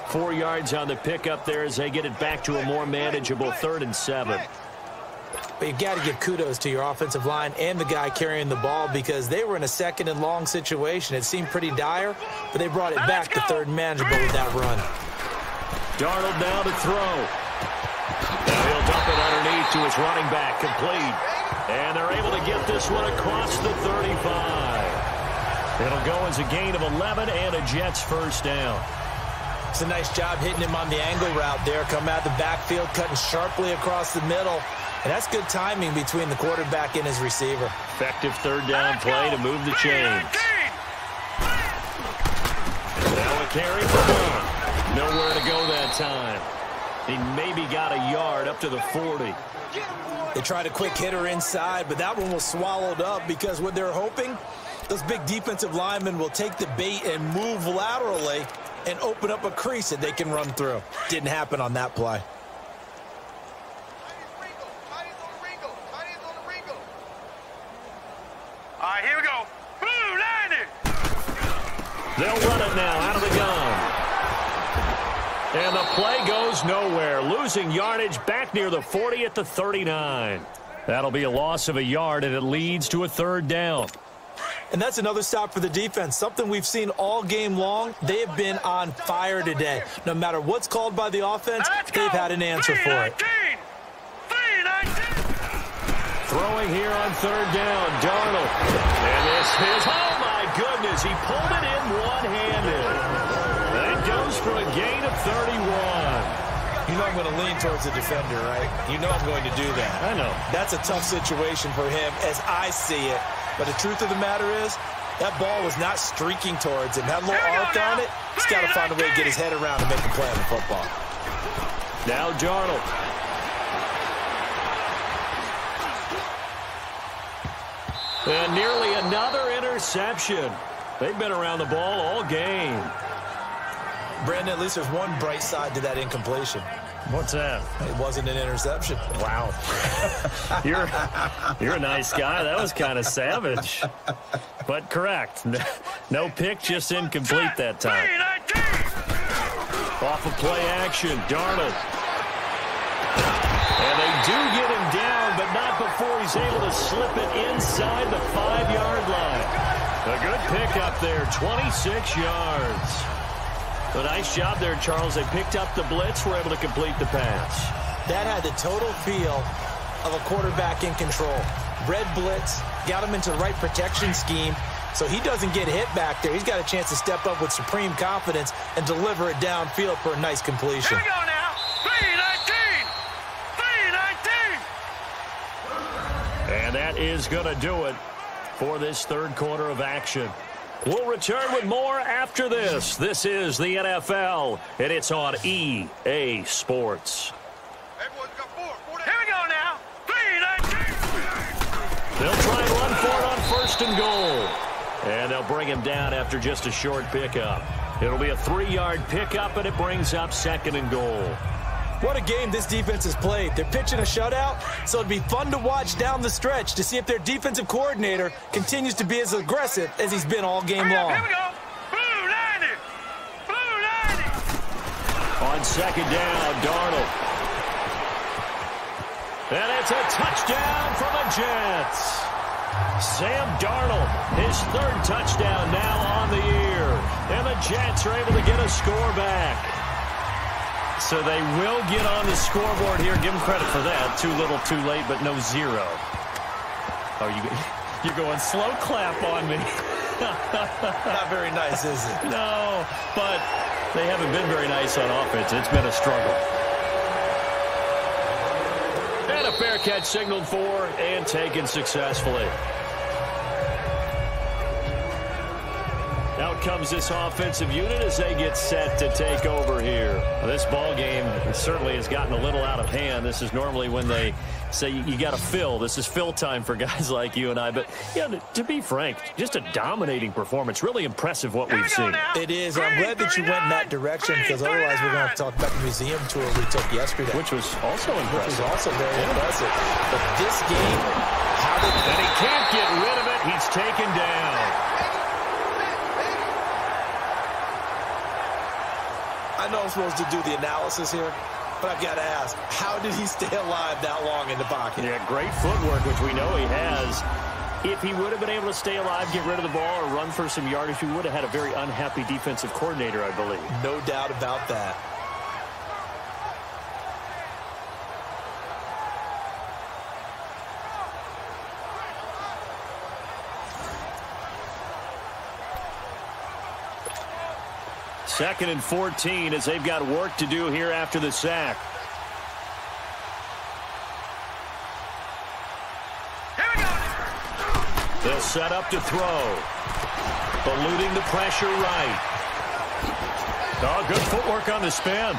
4 yards on the pickup there as they get it back to a more manageable 3rd and 7. But you got to give kudos to your offensive line and the guy carrying the ball because they were in a 2nd and long situation. It seemed pretty dire, but they brought it back to 3rd and manageable with that run. Darnold now to throw. Now he'll dump it underneath to his running back, complete. And they're able to get this one across the 35. It'll go as a gain of 11 and a Jets first down. It's a nice job hitting him on the angle route there. Come out of the backfield, cutting sharply across the middle. And that's good timing between the quarterback and his receiver. Effective 3rd down play to move the chains. Now a carry for Blunt. Nowhere to go that time. He maybe got a yard up to the 40. They tried a quick hitter inside, but that one was swallowed up because what they're hoping, those big defensive linemen will take the bait and move laterally and open up a crease that they can run through. Didn't happen on that play. All right, here we go. Blue, 90. They'll run it now out of the gun. And the play goes nowhere. Losing yardage back near the 40 at the 39. That'll be a loss of a yard, and it leads to a 3rd down. And that's another stop for the defense, something we've seen all game long. They have been on fire today. No matter what's called by the offense, they've had an answer for it. Throwing here on 3rd down, Darnold. And this is, oh my goodness, he pulled it in one-handed. That goes for a gain of 31. You know I'm going to lean towards the defender, right? You know I'm going to do that. I know. That's a tough situation for him as I see it. But the truth of the matter is, that ball was not streaking towards him. That little arc on it, he's got to find a way to get his head around and make a play on the football. Now Darnold. And nearly another interception. They've been around the ball all game. Brandon, at least there's one bright side to that incompletion. What's that? It wasn't an interception. Wow. You're a nice guy. That was kind of savage. But correct. No pick, just incomplete that time. Off of play action, Darnold. And they do get him down, but not before he's able to slip it inside the 5-yard line. A good pickup there, 26 yards. A nice job there, Charles. They picked up the blitz, were able to complete the pass. That had the total feel of a quarterback in control. Red blitz, got him into the right protection scheme, so he doesn't get hit back there. He's got a chance to step up with supreme confidence and deliver it downfield for a nice completion. Here we go now. 319. 319. And that is going to do it for this 3rd quarter of action. We'll return with more after this. This is the NFL, and it's on EA Sports. Here we go now. 319. They'll try and run for it on 1st and goal. And they'll bring him down after just a short pickup. It'll be a 3-yard pickup, and it brings up 2nd and goal. What a game this defense has played. They're pitching a shutout, so it'd be fun to watch down the stretch to see if their defensive coordinator continues to be as aggressive as he's been all game long. Here we go. Blue 90. Blue 90. On 2nd down, Darnold. And it's a touchdown for the Jets. Sam Darnold, his third touchdown now on the year. And the Jets are able to get a score back. So they will get on the scoreboard here. Give them credit for that. Too little, too late, but no zero. Oh, you're going slow clap on me. Not very nice, is it? No, but they haven't been very nice on offense. It's been a struggle. And a fair catch signaled for and taken successfully. Out comes this offensive unit as they get set to take over here. This ball game certainly has gotten a little out of hand. This is normally when they say you got to fill. This is fill time for guys like you and I. But, yeah, to be frank, just a dominating performance. Really impressive what we've seen. It is. I'm glad that you went in that direction because otherwise we're going to have to talk about the museum tour we took yesterday. Which was also impressive. Which was also very impressive. But this game, and he can't get rid of it. He's taken down. I know I'm supposed to do the analysis here, but I've got to ask, how did he stay alive that long in the pocket? Yeah, great footwork, which we know he has. If he would have been able to stay alive, get rid of the ball, or run for some yardage, he would have had a very unhappy defensive coordinator, I believe. No doubt about that. Second and 14 as they've got work to do here after the sack. They'll set up to throw. Eluding the pressure right. Oh, good footwork on the spin.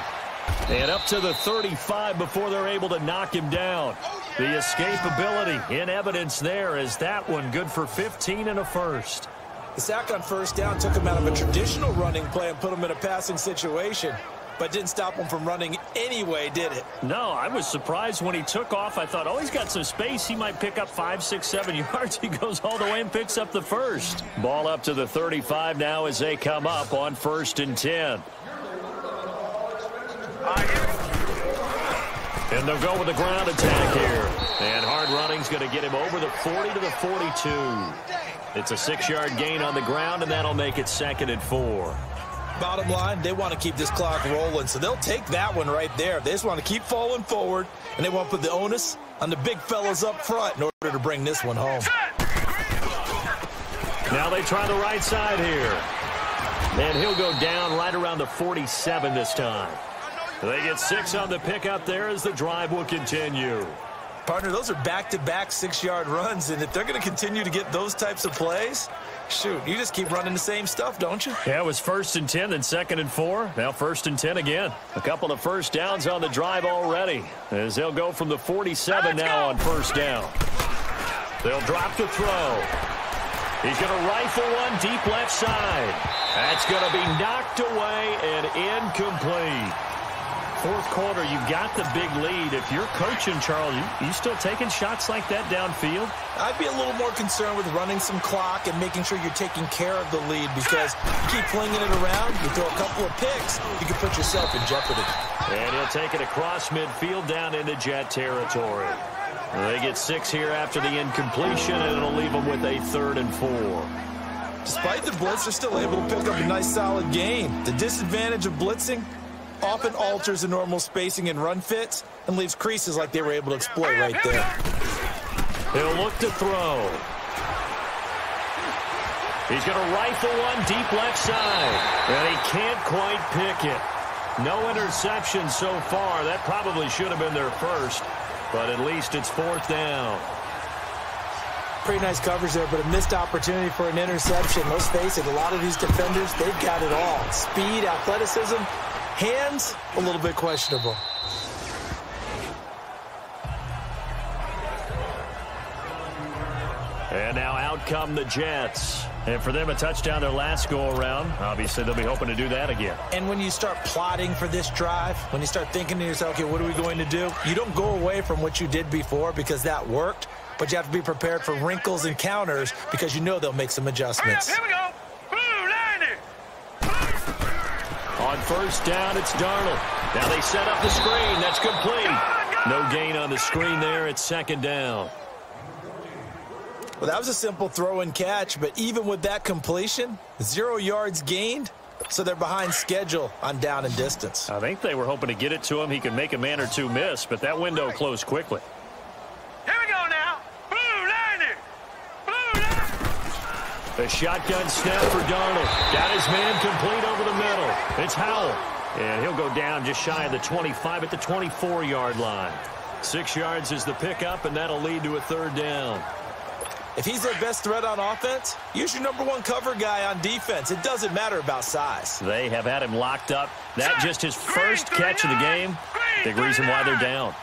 And up to the 35 before they're able to knock him down. The escapability in evidence there as that one good for 15 and a first. The sack on first down took him out of a traditional running play and put him in a passing situation, but didn't stop him from running anyway, did it? No, I was surprised when he took off. I thought, oh, he's got some space. He might pick up 5, 6, 7 yards. He goes all the way and picks up the first. Ball up to the 35 now as they come up on 1st and 10. And they'll go with the ground attack here. And hard running's going to get him over the 40 to the 42. It's a 6-yard gain on the ground, and that'll make it 2nd and 4. Bottom line, they want to keep this clock rolling, so they'll take that one right there. They just want to keep falling forward, and they want to put the onus on the big fellas up front in order to bring this one home. Now they try the right side here. And he'll go down right around the 47 this time. They get 6 on the pickup there as the drive will continue. Partner, those are back-to-back 6-yard runs, and if they're going to continue to get those types of plays, shoot, you just keep running the same stuff, don't you? Yeah, it was 1st and 10, then 2nd and 4. Now 1st and 10 again. A couple of first downs on the drive already as they'll go from the 47 now on 1st down. They'll drop the throw. He's going to rifle one deep left side. That's going to be knocked away and incomplete. 4th quarter, you've got the big lead. If you're coaching, Charles, you still taking shots like that downfield? I'd be a little more concerned with running some clock and making sure you're taking care of the lead because you keep flinging it around, you throw a couple of picks, you can put yourself in jeopardy. And he'll take it across midfield down into Jet territory. They get 6 here after the incompletion, and it'll leave them with a 3rd and 4. Despite the blitz, they're still able to pick up a nice solid gain. The disadvantage of blitzing often alters the normal spacing and run fits and leaves creases like they were able to exploit right there. He'll look to throw. He's going to rifle one deep left side, and he can't quite pick it. No interception so far. That probably should have been their first, but at least it's 4th down. Pretty nice coverage there, but a missed opportunity for an interception. Let's face it, a lot of these defenders, they've got it all. Speed, athleticism, hands, a little bit questionable. And now out come the Jets. And for them, a touchdown their last go-around. Obviously, they'll be hoping to do that again. And when you start plotting for this drive, when you start thinking to yourself, okay, what are we going to do? You don't go away from what you did before because that worked, but you have to be prepared for wrinkles and counters because you know they'll make some adjustments. Here we go. On 1st down, it's Darnold. Now they set up the screen. That's complete. No gain on the screen there. It's second down. Well, that was a simple throw and catch, but even with that completion, 0 yards gained, so they're behind schedule on down and distance. I think they were hoping to get it to him. He could make a man or two miss, but that window closed quickly. Here we go now. Blue liner. Blue liner. A shotgun snap for Darnold. Got his man complete over the middle. It's Howell. And he'll go down just shy of the 25 at the 24-yard line. 6 yards is the pickup, and that'll lead to a third down. If he's their best threat on offense, use your #1 cover guy on defense. It doesn't matter about size. They have had him locked up. That just his first catch of the game. Big reason why they're down.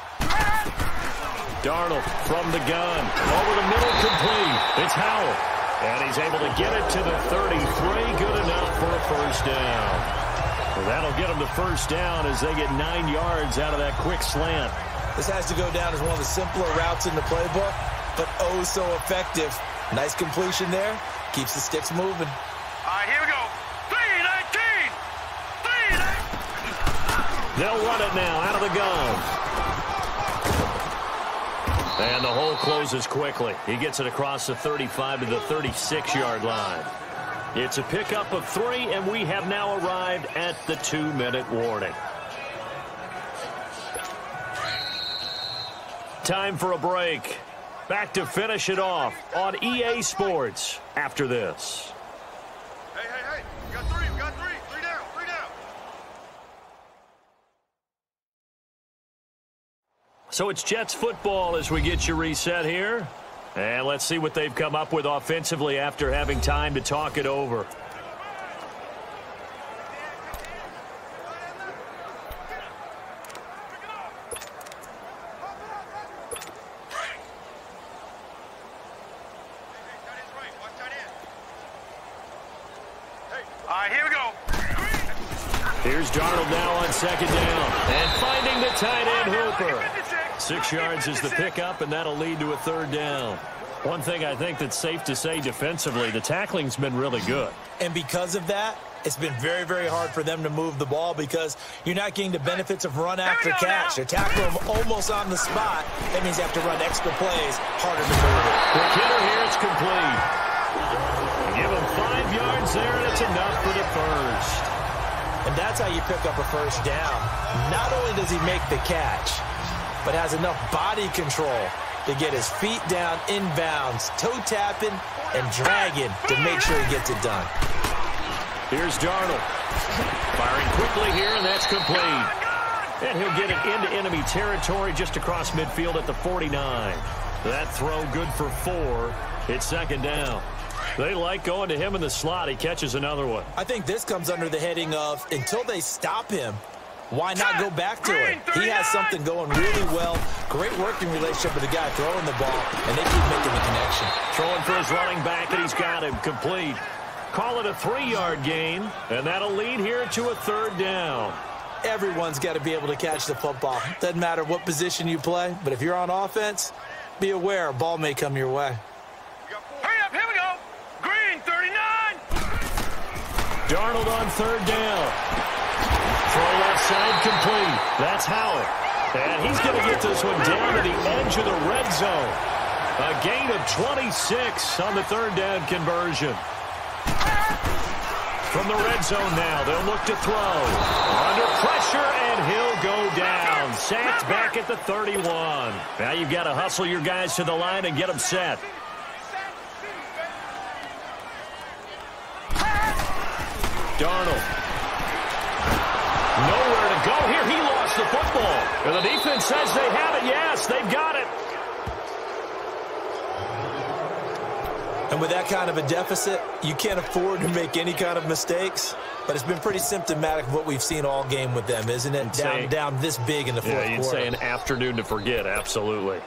Darnold from the gun. Over the middle, complete. It's Howell. And he's able to get it to the 33. Good enough for a first down. Well, that'll get them to first down as they get 9 yards out of that quick slant. This has to go down as one of the simpler routes in the playbook, but oh so effective. Nice completion there. Keeps the sticks moving. All right, here we go. 3-19. 3-19. They'll run it now out of the gun. And the hole closes quickly. He gets it across the 35 to the 36-yard line. It's a pickup of 3, and we have now arrived at the 2-minute warning. Time for a break. Back to finish it off on EA Sports after this. Hey. We got 3. We got 3. 3 down. 3 down. So it's Jets football as we get you reset here. And let's see what they've come up with offensively after having time to talk it over. All right, here we go. Here's Darnold now on second down. And finding the tight end Hooper. 6 yards is the pickup, and that'll lead to a third down. One thing I think that's safe to say defensively, the tackling's been really good. And because of that, it's been very, very hard for them to move the ball because you're not getting the benefits of run after catch. They tackle them almost on the spot. That means you have to run extra plays, harder to move it. The kidder here, it's complete. Give him 5 yards there, and it's enough for the first. And that's how you pick up a first down. Not only does he make the catch, but has enough body control to get his feet down inbounds, toe tapping and dragging to make sure he gets it done. Here's Darnold. Firing quickly here, and that's complete. And he'll get it into enemy territory just across midfield at the 49. That throw good for 4. It's second down. They like going to him in the slot. He catches another one. I think this comes under the heading of until they stop him, why not go back to it? He has something going really well. Great working relationship with the guy throwing the ball, and they keep making the connection. Throwing for his running back, and he's got him complete. Call it a 3-yard gain, and that'll lead here to a third down. Everyone's got to be able to catch the football. Doesn't matter what position you play, but if you're on offense, be aware a ball may come your way. Hurry up, here we go. Green, 39. Darnold on third down. Throw left side complete. That's Howell. And he's going to get this one down to the edge of the red zone. A gain of 26 on the third down conversion. From the red zone now, they'll look to throw. Under pressure, and he'll go down. Sacked back at the 31. Now you've got to hustle your guys to the line and get them set. Darnold. Nowhere to go here. He lost the football. And the defense says they have it. Yes, they've got it. And with that kind of a deficit, you can't afford to make any kind of mistakes. But it's been pretty symptomatic of what we've seen all game with them, isn't it? Down this big in the fourth quarter. Yeah, you'd say an afternoon to forget. Absolutely.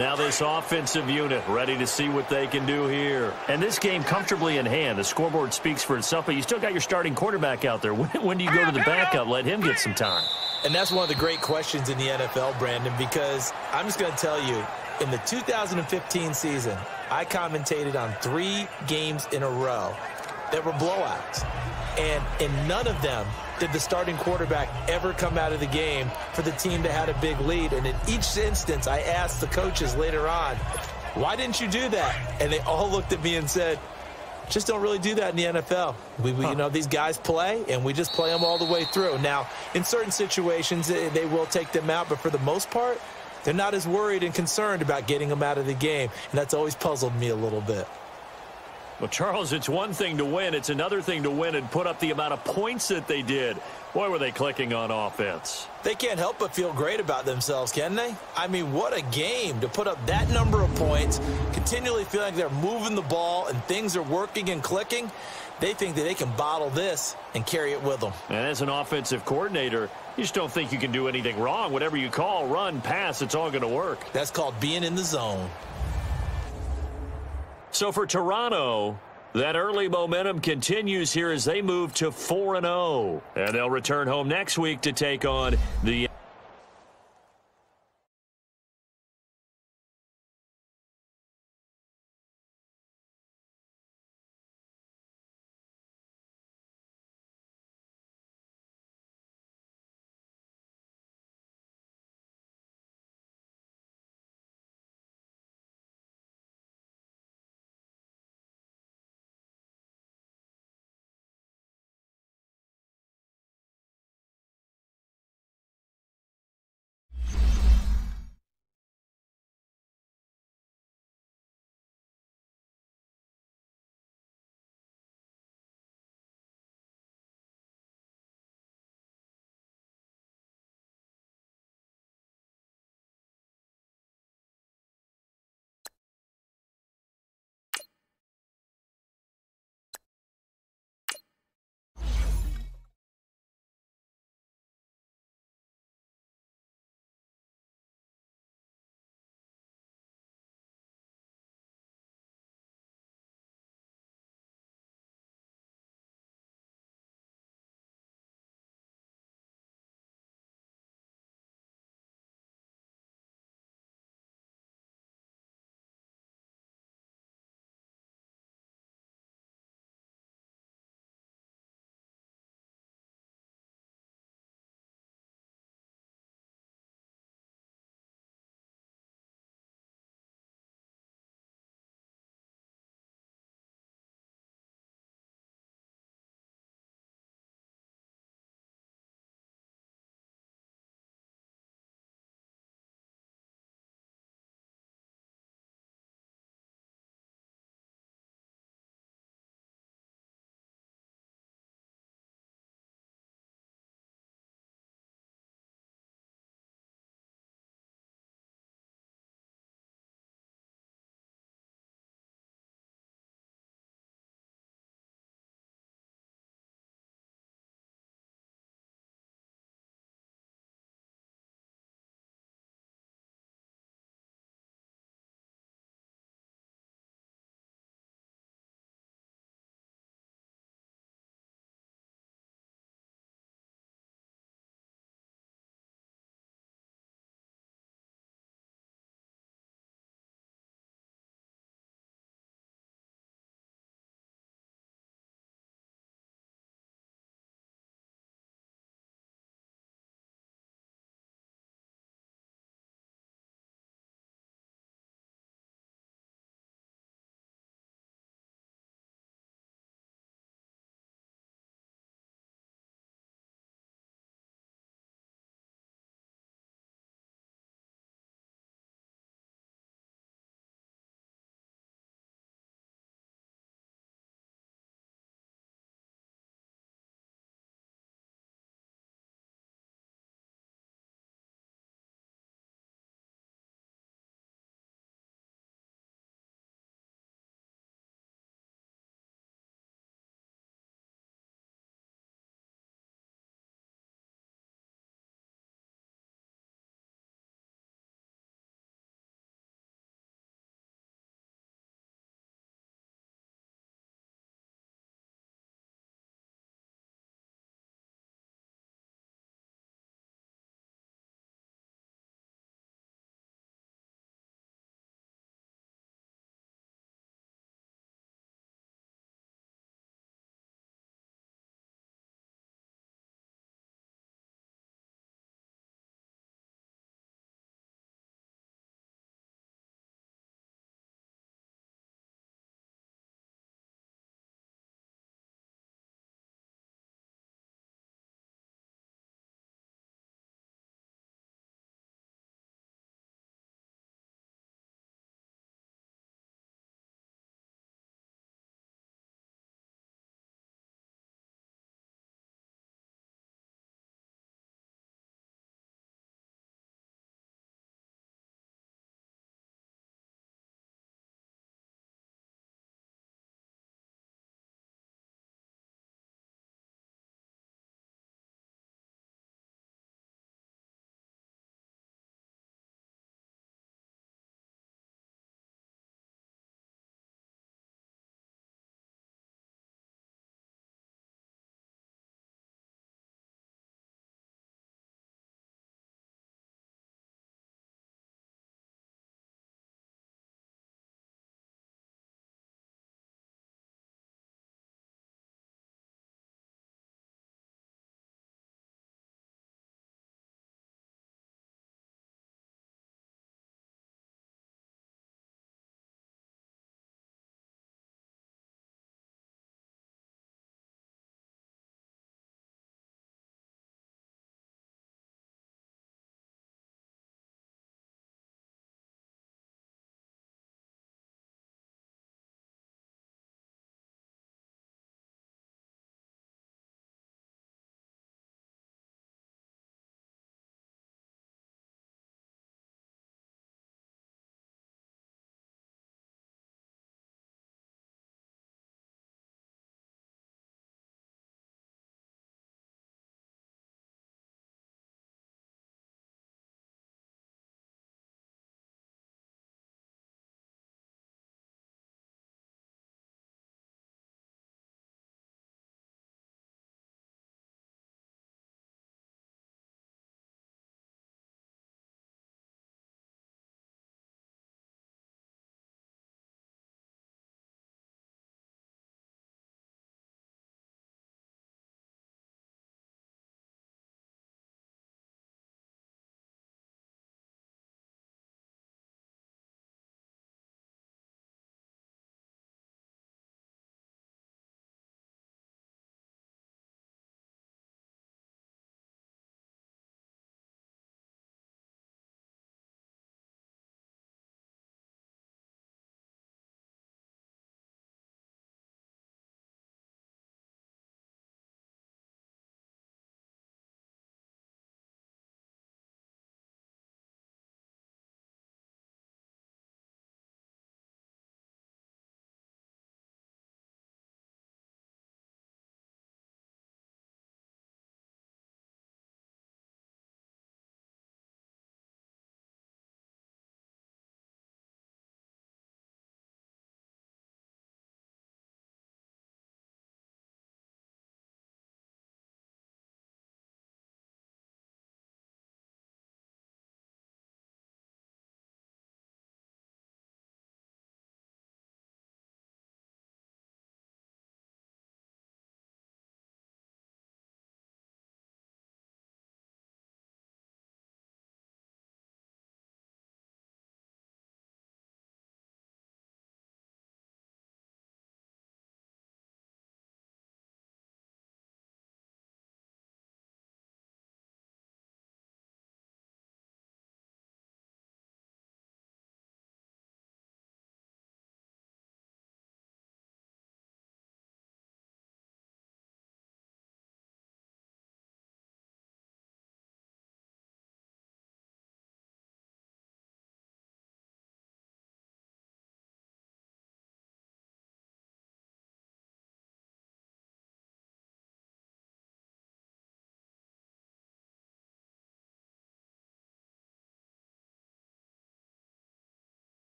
Now this offensive unit ready to see what they can do here. And this game comfortably in hand. The scoreboard speaks for itself, but you still got your starting quarterback out there. When do you go to the backup? Let him get some time. And that's one of the great questions in the NFL, Brandon, because I'm just going to tell you, in the 2015 season, I commentated on 3 games in a row that were blowouts. And in none of them did the starting quarterback ever come out of the game for the team that had a big lead. And in each instance, I asked the coaches later on, why didn't you do that? And they all looked at me and said, just don't really do that in the NFL. You know, these guys play, and we just play them all the way through. Now, in certain situations, they will take them out, but for the most part, they're not as worried and concerned about getting them out of the game, and that's always puzzled me a little bit. Well, Charles, it's one thing to win. It's another thing to win and put up the amount of points that they did. Boy, were they clicking on offense. They can't help but feel great about themselves, can they? I mean, what a game to put up that number of points, continually feeling like they're moving the ball and things are working and clicking. They think that they can bottle this and carry it with them. And as an offensive coordinator, you just don't think you can do anything wrong. Whatever you call, run, pass, it's all going to work. That's called being in the zone. So for Toronto, that early momentum continues here as they move to 4-0. And they'll return home next week to take on the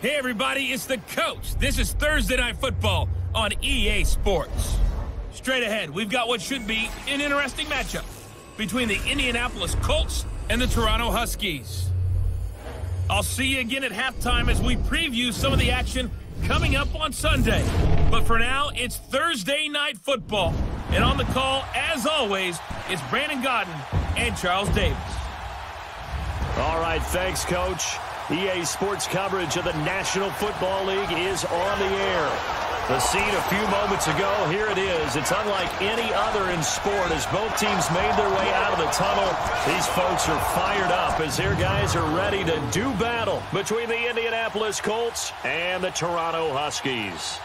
Hey everybody, it's the coach. This is Thursday Night Football on EA Sports. Straight ahead, we've got what should be an interesting matchup between the Indianapolis Colts and the Toronto Huskies. I'll see you again at halftime as we preview some of the action coming up on Sunday. But for now, it's Thursday Night Football. And on the call, as always, it's Brandon Godden and Charles Davis. All right, thanks, Coach. EA Sports coverage of the National Football League is on the air. The scene a few moments ago, here it is. It's unlike any other in sport as both teams made their way out of the tunnel. These folks are fired up as their guys are ready to do battle between the Indianapolis Colts and the Toronto Huskies.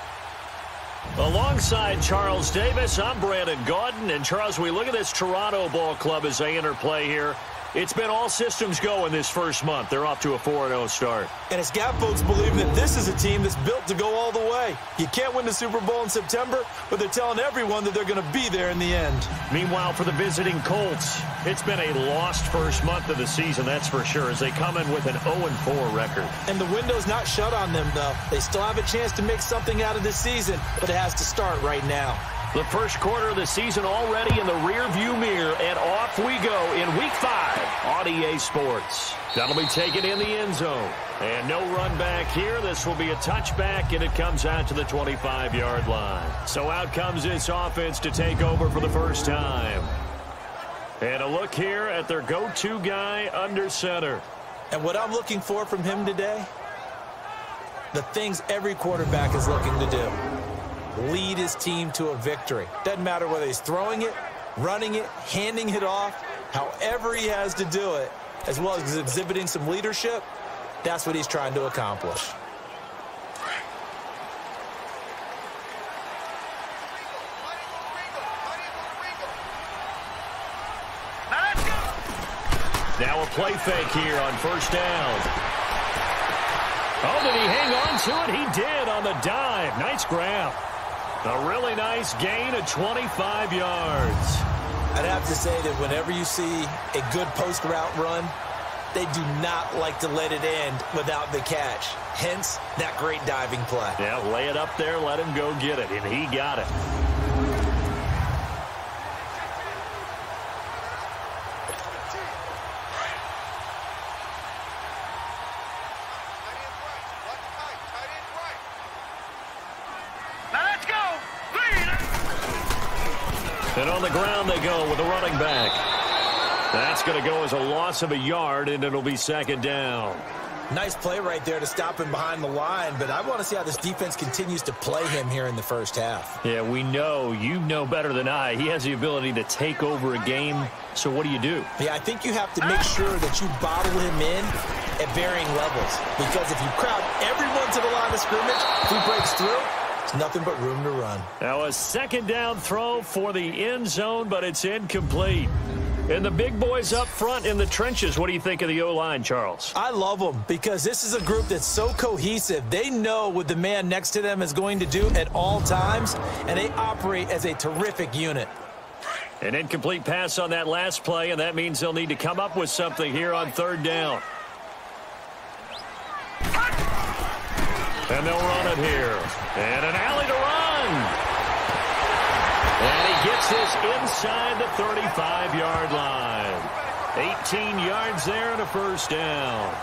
Alongside Charles Davis, I'm Brandon Gaudin. And Charles, we look at this Toronto ball club as they interplay here. It's been all systems go in this first month. They're off to a 4-0 start. And it's got folks believing that this is a team that's built to go all the way. You can't win the Super Bowl in September, but they're telling everyone that they're going to be there in the end. Meanwhile, for the visiting Colts, it's been a lost first month of the season, that's for sure, as they come in with an 0-4 record. And the window's not shut on them, though. They still have a chance to make something out of this season, but it has to start right now. The first quarter of the season already in the rear-view mirror, and off we go in Week 5 on EA Sports. That'll be taken in the end zone. And no run back here. This will be a touchback, and it comes out to the 25-yard line. So out comes this offense to take over for the first time. And a look here at their go-to guy under center. And what I'm looking for from him today, the things every quarterback is looking to do. Lead his team to a victory. Doesn't matter whether he's throwing it, running it, handing it off, however he has to do it, as well as exhibiting some leadership, that's what he's trying to accomplish. Now a play fake here on first down. Oh, did he hang on to it? He did on the dive. Nice grab. A really nice gain of 25 yards. I'd have to say that whenever you see a good post route run, they do not like to let it end without the catch. Hence, that great diving play. Yeah, lay it up there, let him go get it, and he got it. And on the ground they go with a running back. That's going to go as a loss of a yard, and it'll be second down. Nice play right there to stop him behind the line, but I want to see how this defense continues to play him here in the first half. Yeah, we know. You know better than I. He has the ability to take over a game, so what do you do? Yeah, I think you have to make sure that you bottle him in at varying levels, because if you crowd everyone to the line of scrimmage, if he breaks through, it's nothing but room to run. Now a second down throw for the end zone, but it's incomplete. And the big boys up front in the trenches, what do you think of the O-line, Charles? I love them because this is a group that's so cohesive. They know what the man next to them is going to do at all times, and they operate as a terrific unit. An incomplete pass on that last play, and that means they'll need to come up with something here on third down. And they'll run it here. And an alley to run. And he gets this inside the 35-yard line. 18 yards there and a first down.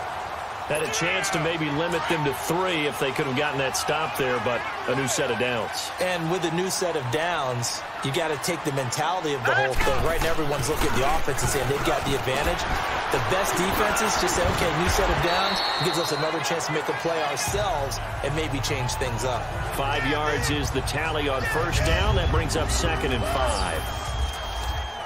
Had a chance to maybe limit them to 3 if they could have gotten that stop there, but a new set of downs. And with a new set of downs, you got to take the mentality of the whole thing. Right now, everyone's looking at the offense and saying they've got the advantage. The best defenses just say, okay, new set of downs gives us another chance to make a play ourselves and maybe change things up. 5 yards is the tally on first down. That brings up 2nd and 5.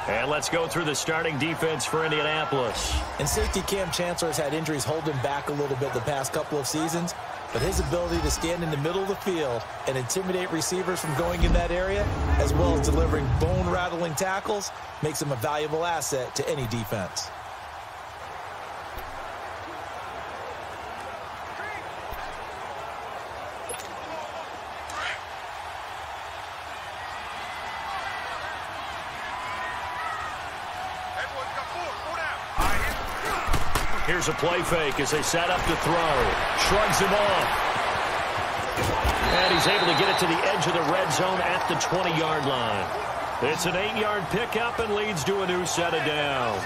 And let's go through the starting defense for Indianapolis. And safety Cam Chancellor has had injuries hold him back a little bit the past couple of seasons, but his ability to stand in the middle of the field and intimidate receivers from going in that area, as well as delivering bone-rattling tackles, makes him a valuable asset to any defense. Here's a play fake as they set up to throw. Shrugs him off. And he's able to get it to the edge of the red zone at the 20-yard line. It's an 8-yard pickup and leads to a new set of downs.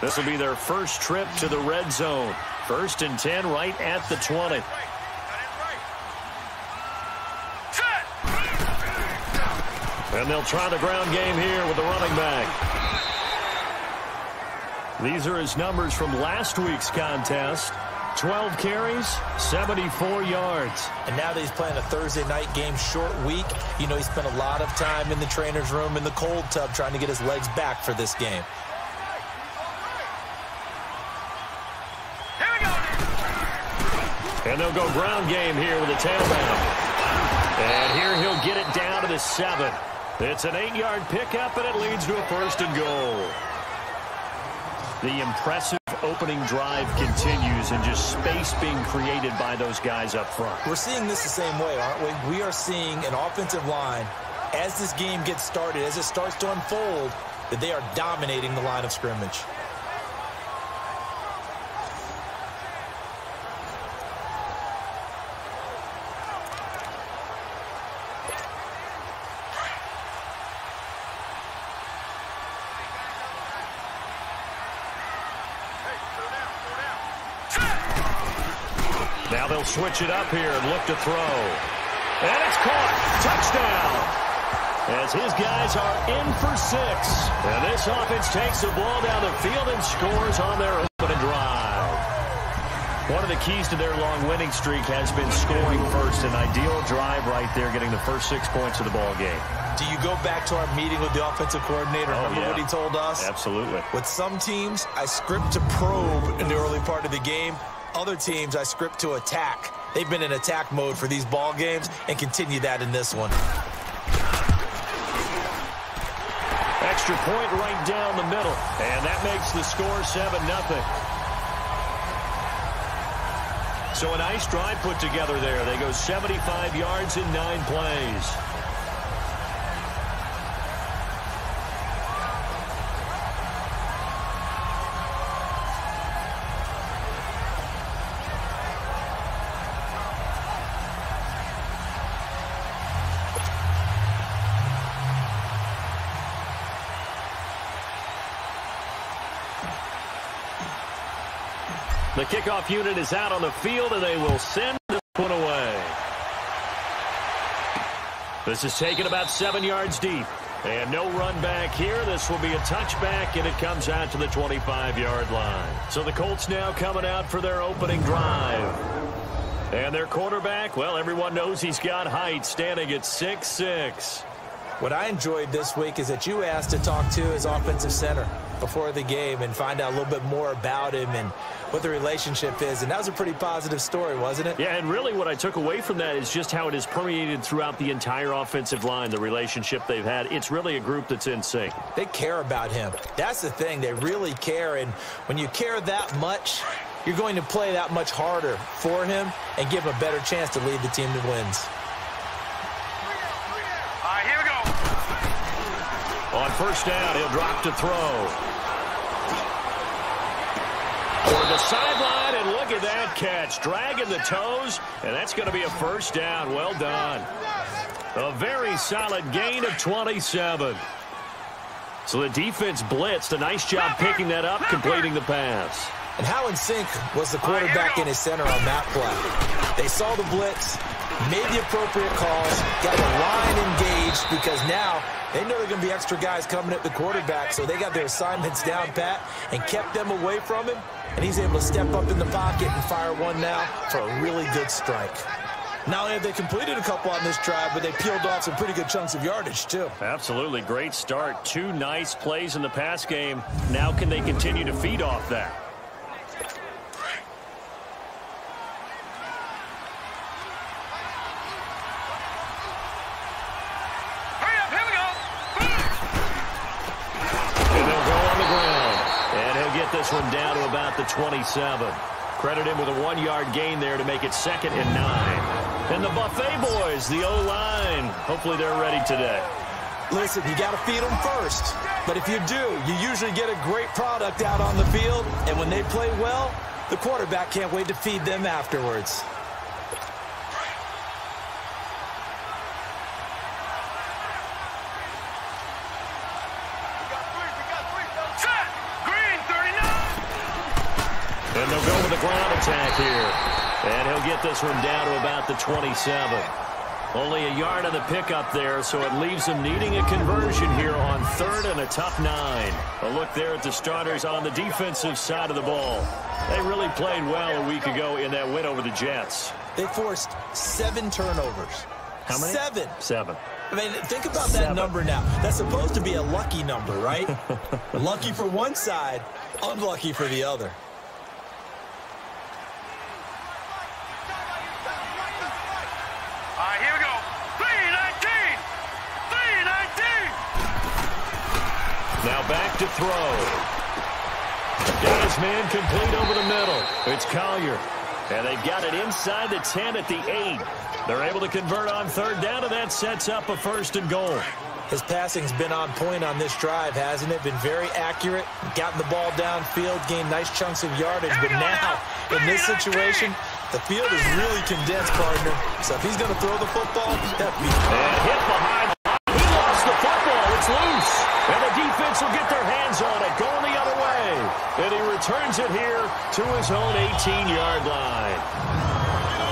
This will be their first trip to the red zone. 1st and 10 right at the 20. And they'll try the ground game here with the running back. These are his numbers from last week's contest. 12 carries, 74 yards. And now that he's playing a Thursday night game, short week, you know he spent a lot of time in the trainer's room in the cold tub trying to get his legs back for this game. And they'll go ground game here with a tailback. And here he'll get it down to the 7. It's an 8-yard pickup, and it leads to a 1st and goal. The impressive opening drive continues, and just space being created by those guys up front. We're seeing this the same way, aren't we? We are seeing an offensive line, as this game gets started, as it starts to unfold, that they are dominating the line of scrimmage. Now they'll switch it up here and look to throw. And it's caught. Touchdown. As his guys are in for 6. And this offense takes the ball down the field and scores on their opening drive. One of the keys to their long winning streak has been scoring first. An ideal drive right there, getting the first 6 points of the ball game. Do you go back to our meeting with the offensive coordinator? Remember what he told us? Absolutely. With some teams, I script to probe in the early part of the game. Other teams, I script to attack. They've been in attack mode for these ball games and continue that in this one. Extra point right down the middle. And that makes the score 7-0. So a nice drive put together there. They go 75 yards in 9 plays. The kickoff unit is out on the field, and they will send this one away. This is taken about 7 yards deep. And no run back here. This will be a touchback, and it comes out to the 25-yard line. So the Colts now coming out for their opening drive. And their quarterback, well, everyone knows he's got height, standing at 6'6". What I enjoyed this week is that you asked to talk to his offensive center before the game and find out a little bit more about him and what the relationship is. And that was a pretty positive story, wasn't it? Yeah, and really what I took away from that is just how it has permeated throughout the entire offensive line, the relationship they've had. It's really a group that's in sync. They care about him. That's the thing. They really care. And when you care that much, you're going to play that much harder for him and give him a better chance to lead the team to wins. All right, here we go. On first down, he'll drop to throw. For the sideline, and look at that catch. Dragging the toes, and that's going to be a first down. Well done. A very solid gain of 27. So the defense blitzed. A nice job picking that up, completing the pass. And how in sync was the quarterback and his center on that play? They saw the blitz, made the appropriate calls, got the line engaged, because now they know there are going to be extra guys coming at the quarterback, so they got their assignments down pat and kept them away from him, and he's able to step up in the pocket and fire one now for a really good strike. Not only have they completed a couple on this drive, but they peeled off some pretty good chunks of yardage, too. Absolutely. Great start. 2 nice plays in the pass game. Now can they continue to feed off that? this one down to about the 27. Credit him with a 1-yard gain there to make it 2nd and 9. And the Buffet boys, the O-line, hopefully they're ready today. Listen, you got to feed them first. But if you do, you usually get a great product out on the field. And when they play well, the quarterback can't wait to feed them afterwards. And they'll go with a ground attack here. And he'll get this one down to about the 27. Only a yard on the pickup there, so it leaves them needing a conversion here on 3rd and a tough 9. A look there at the starters on the defensive side of the ball. They really played well a week ago in that win over the Jets. They forced 7 turnovers. How many? 7. 7. I mean, think about that number now. That's supposed to be a lucky number, right? Lucky for one side, unlucky for the other. Here we go. 3-19. 3-19. Now back to throw. Got his man complete over the middle. It's Collier. And they've got it inside the 10 at the 8. They're able to convert on 3rd down, and that sets up a 1st and goal. His passing's been on point on this drive, hasn't it? Been very accurate, gotten the ball downfield, gained nice chunks of yardage. But now, in this situation, the field is really condensed, partner. So if he's going to throw the football, that'd be... And hit behind. He lost the football. It's loose. And the defense will get their hands on it, going the other way. And he returns it here to his own 18-yard line.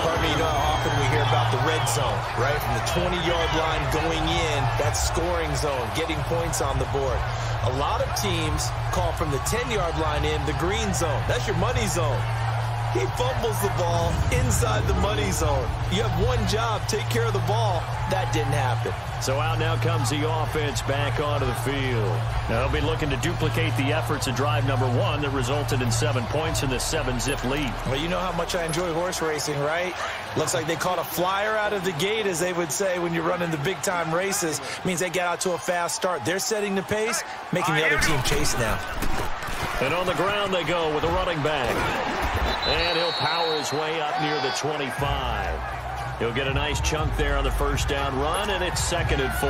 Partner, you know how often we hear about the red zone, right? From the 20-yard line going in, that's scoring zone, getting points on the board. A lot of teams call from the 10-yard line in the green zone. That's your money zone. He fumbles the ball inside the money zone. You have one job, take care of the ball. That didn't happen. So out now comes the offense back onto the field. Now they'll be looking to duplicate the efforts of drive number 1 that resulted in 7 points in the 7-zip lead. Well, you know how much I enjoy horse racing, right? Looks like they caught a flyer out of the gate, as they would say when you're running the big-time races. Means they get out to a fast start. They're setting the pace, making the other team chase now. And on the ground they go with a running back. And he'll power his way up near the 25. He'll get a nice chunk there on the 1st down run, and it's 2nd and 4.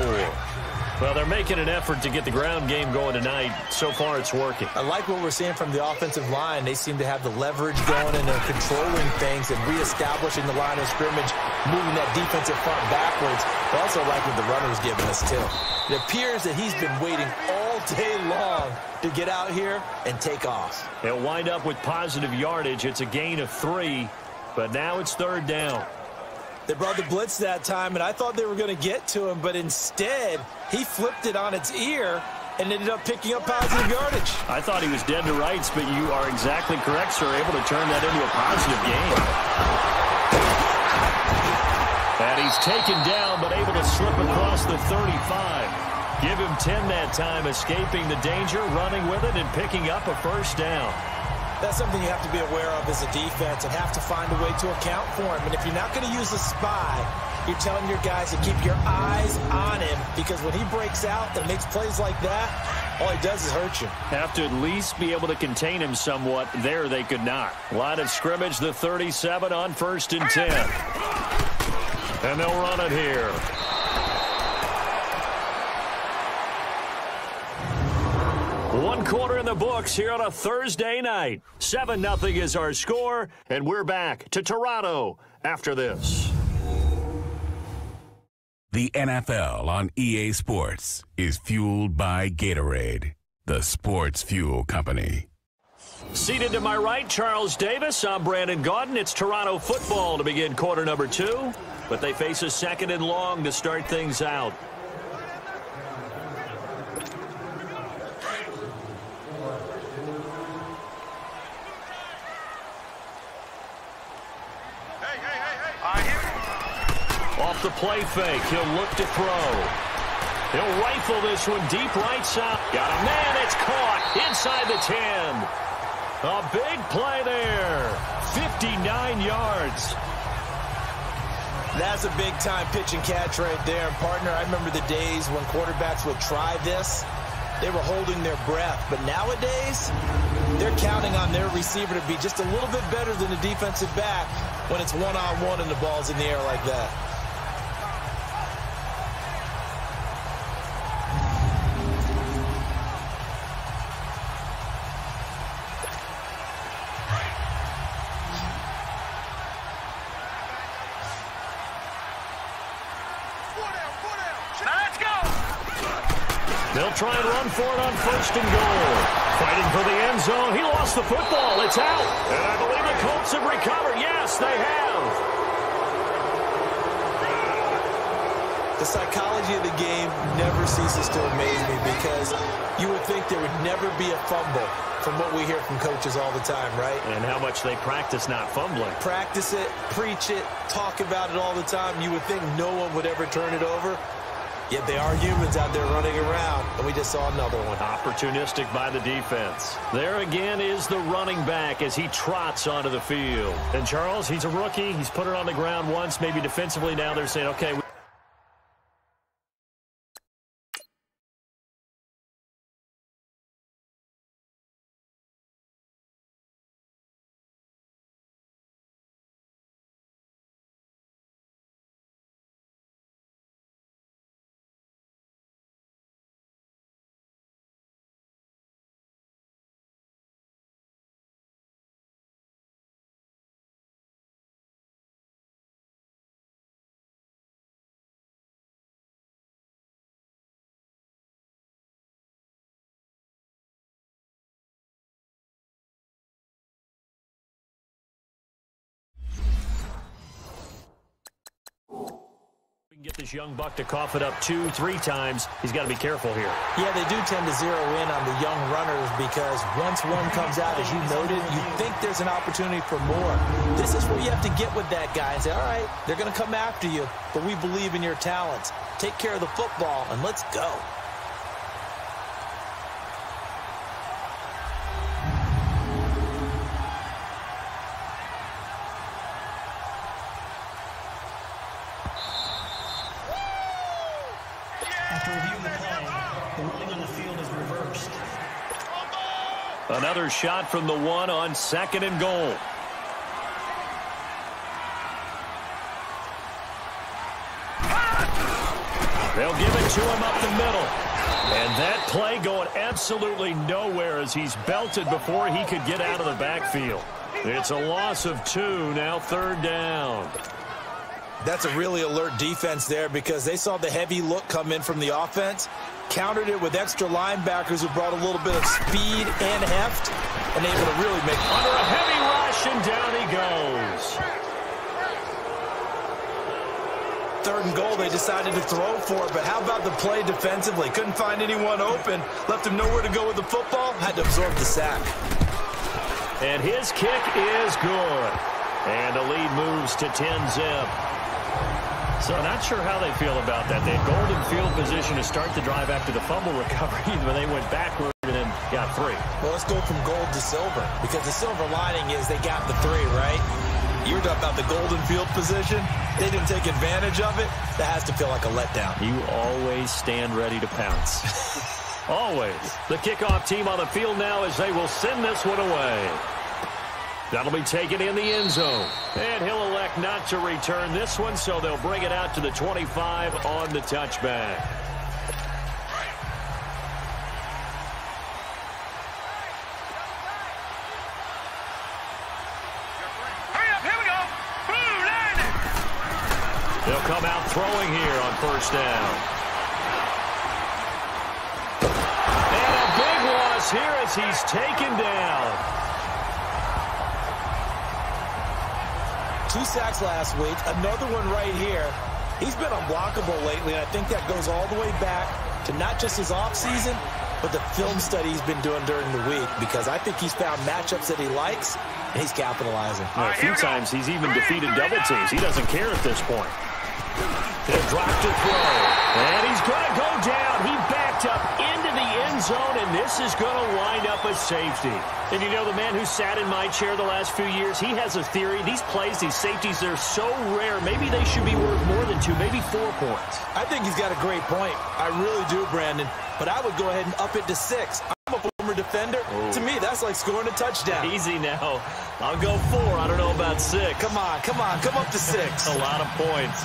Well, they're making an effort to get the ground game going tonight. So far, it's working. I like what we're seeing from the offensive line. They seem to have the leverage going, and they're controlling things and reestablishing the line of scrimmage, moving that defensive front backwards. I also like what the runner's giving us, too. It appears that he's been waiting all day long to get out here and take off. He'll wind up with positive yardage. It's a gain of 3, but now it's 3rd down. They brought the blitz that time, and I thought they were going to get to him, but instead, he flipped it on its ear and ended up picking up positive yardage. I thought he was dead to rights, but you are exactly correct, sir. Able to turn that into a positive gain. And he's taken down, but able to slip across the 35. Give him 10 that time, escaping the danger, running with it, and picking up a 1st down. That's something you have to be aware of as a defense and have to find a way to account for him. And if you're not going to use a spy, you're telling your guys to keep your eyes on him, because when he breaks out and makes plays like that, all he does is hurt you. Have to at least be able to contain him somewhat. There they could not. Line of scrimmage, the 37 on 1st and 10. And they'll run it here. One quarter in the books here on a Thursday night. 7-0 is our score, and we're back to Toronto after this. The NFL on EA Sports is fueled by Gatorade, the sports fuel company. Seated to my right, Charles Davis. I'm Brandon Gaudin. It's Toronto football to begin quarter number 2, but they face a 2nd and long to start things out. Off the play fake, he'll look to throw. He'll rifle this one deep right side. Got a man, it's caught inside the 10. A big play there. 59 yards. That's a big-time pitch and catch right there. And, partner, I remember the days when quarterbacks would try this, they were holding their breath. But nowadays, they're counting on their receiver to be just a little bit better than the defensive back when it's one-on-one and the ball's in the air like that. They'll try and run for it on 1st and goal. Fighting for the end zone. He lost the football. It's out. And I believe the Colts have recovered. Yes, they have. The psychology of the game never ceases to amaze me because you would think there would never be a fumble from what we hear from coaches all the time, right? And how much they practice not fumbling. Practice it, preach it, talk about it all the time. You would think no one would ever turn it over. Yet they are humans out there running around, and we just saw another one. Opportunistic by the defense. There again is the running back as he trots onto the field. And Charles, he's a rookie. He's put it on the ground once, maybe defensively. Now they're saying, okay, get this young buck to cough it up 2-3 times. He's got to be careful here. Yeah, they do tend to zero in on the young runners because once one comes out, as you noted, you think there's an opportunity for more. This is where you have to get with that guy and say, all right, they're going to come after you, but we believe in your talents. Take care of the football, and let's go. Another shot from the 1 on 2nd and goal. They'll give it to him up the middle. And that play going absolutely nowhere as he's belted before he could get out of the backfield. It's a loss of 2, now 3rd down. That's a really alert defense there because they saw the heavy look come in from the offense, countered it with extra linebackers who brought a little bit of speed and heft, and able to really make under a heavy rush, and down he goes. 3rd and goal, they decided to throw for it, but how about the play defensively? Couldn't find anyone open, left him nowhere to go with the football, had to absorb the sack. And his kick is good. And the lead moves to 10-zip. So not sure how they feel about that. They had golden field position to start the drive after the fumble recovery, but they went backward and then got 3. Well, let's go from gold to silver, because the silver lining is they got the 3, right? You were talking about the golden field position. They didn't take advantage of it. That has to feel like a letdown. You always stand ready to pounce. Always. The kickoff team on the field now as they will send this one away. That'll be taken in the end zone. And he'll elect not to return this one, so they'll bring it out to the 25 on the touchback. Hurry up, here we go. Blue line. They'll come out throwing here on 1st down. And a big loss here as he's taken down. 2 sacks last week, another one right here. He's been unblockable lately, and I think that goes all the way back to not just his offseason, but the film study he's been doing during the week, because I think he's found matchups that he likes, and he's capitalizing. A few times he's even defeated double teams. He doesn't care at this point. They'll drop to throw, and he's going to go down. He backed up into the end end zone, and this is going to wind up a safety. And you know, the man who sat in my chair the last few years, he has a theory. These plays, these safeties, they're so rare. Maybe they should be worth more than 2, maybe 4 points. I think he's got a great point. I really do, Brandon. But I would go ahead and up it to 6. I'm a former defender. Oh. To me, that's like scoring a touchdown. Easy now. I'll go 4. I don't know about 6. Come on. Come up to 6. A lot of points.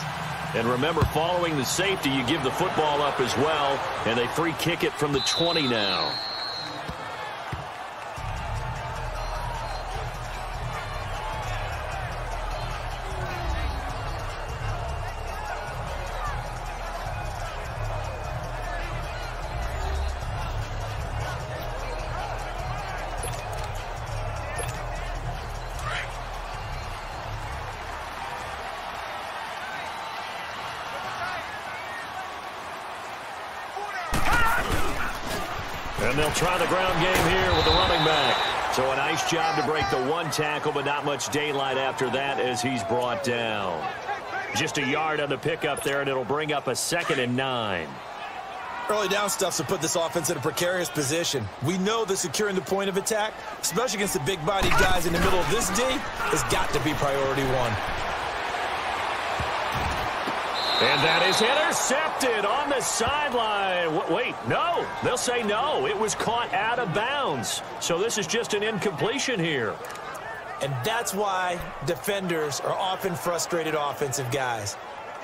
And remember, following the safety, you give the football up as well, and they free kick it from the 20 now. And they'll try the ground game here with the running back. So a nice job to break the 1 tackle, but not much daylight after that as he's brought down. Just a yard on the pickup there, and it'll bring up a 2nd and 9. Early down stuff to put this offense in a precarious position. We know that securing the point of attack, especially against the big-bodied guys in the middle of this D, has got to be priority 1. And that is intercepted on the sideline. Wait, no. They'll say no. It was caught out of bounds. So this is just an incompletion here. And that's why defenders are often frustrated offensive guys.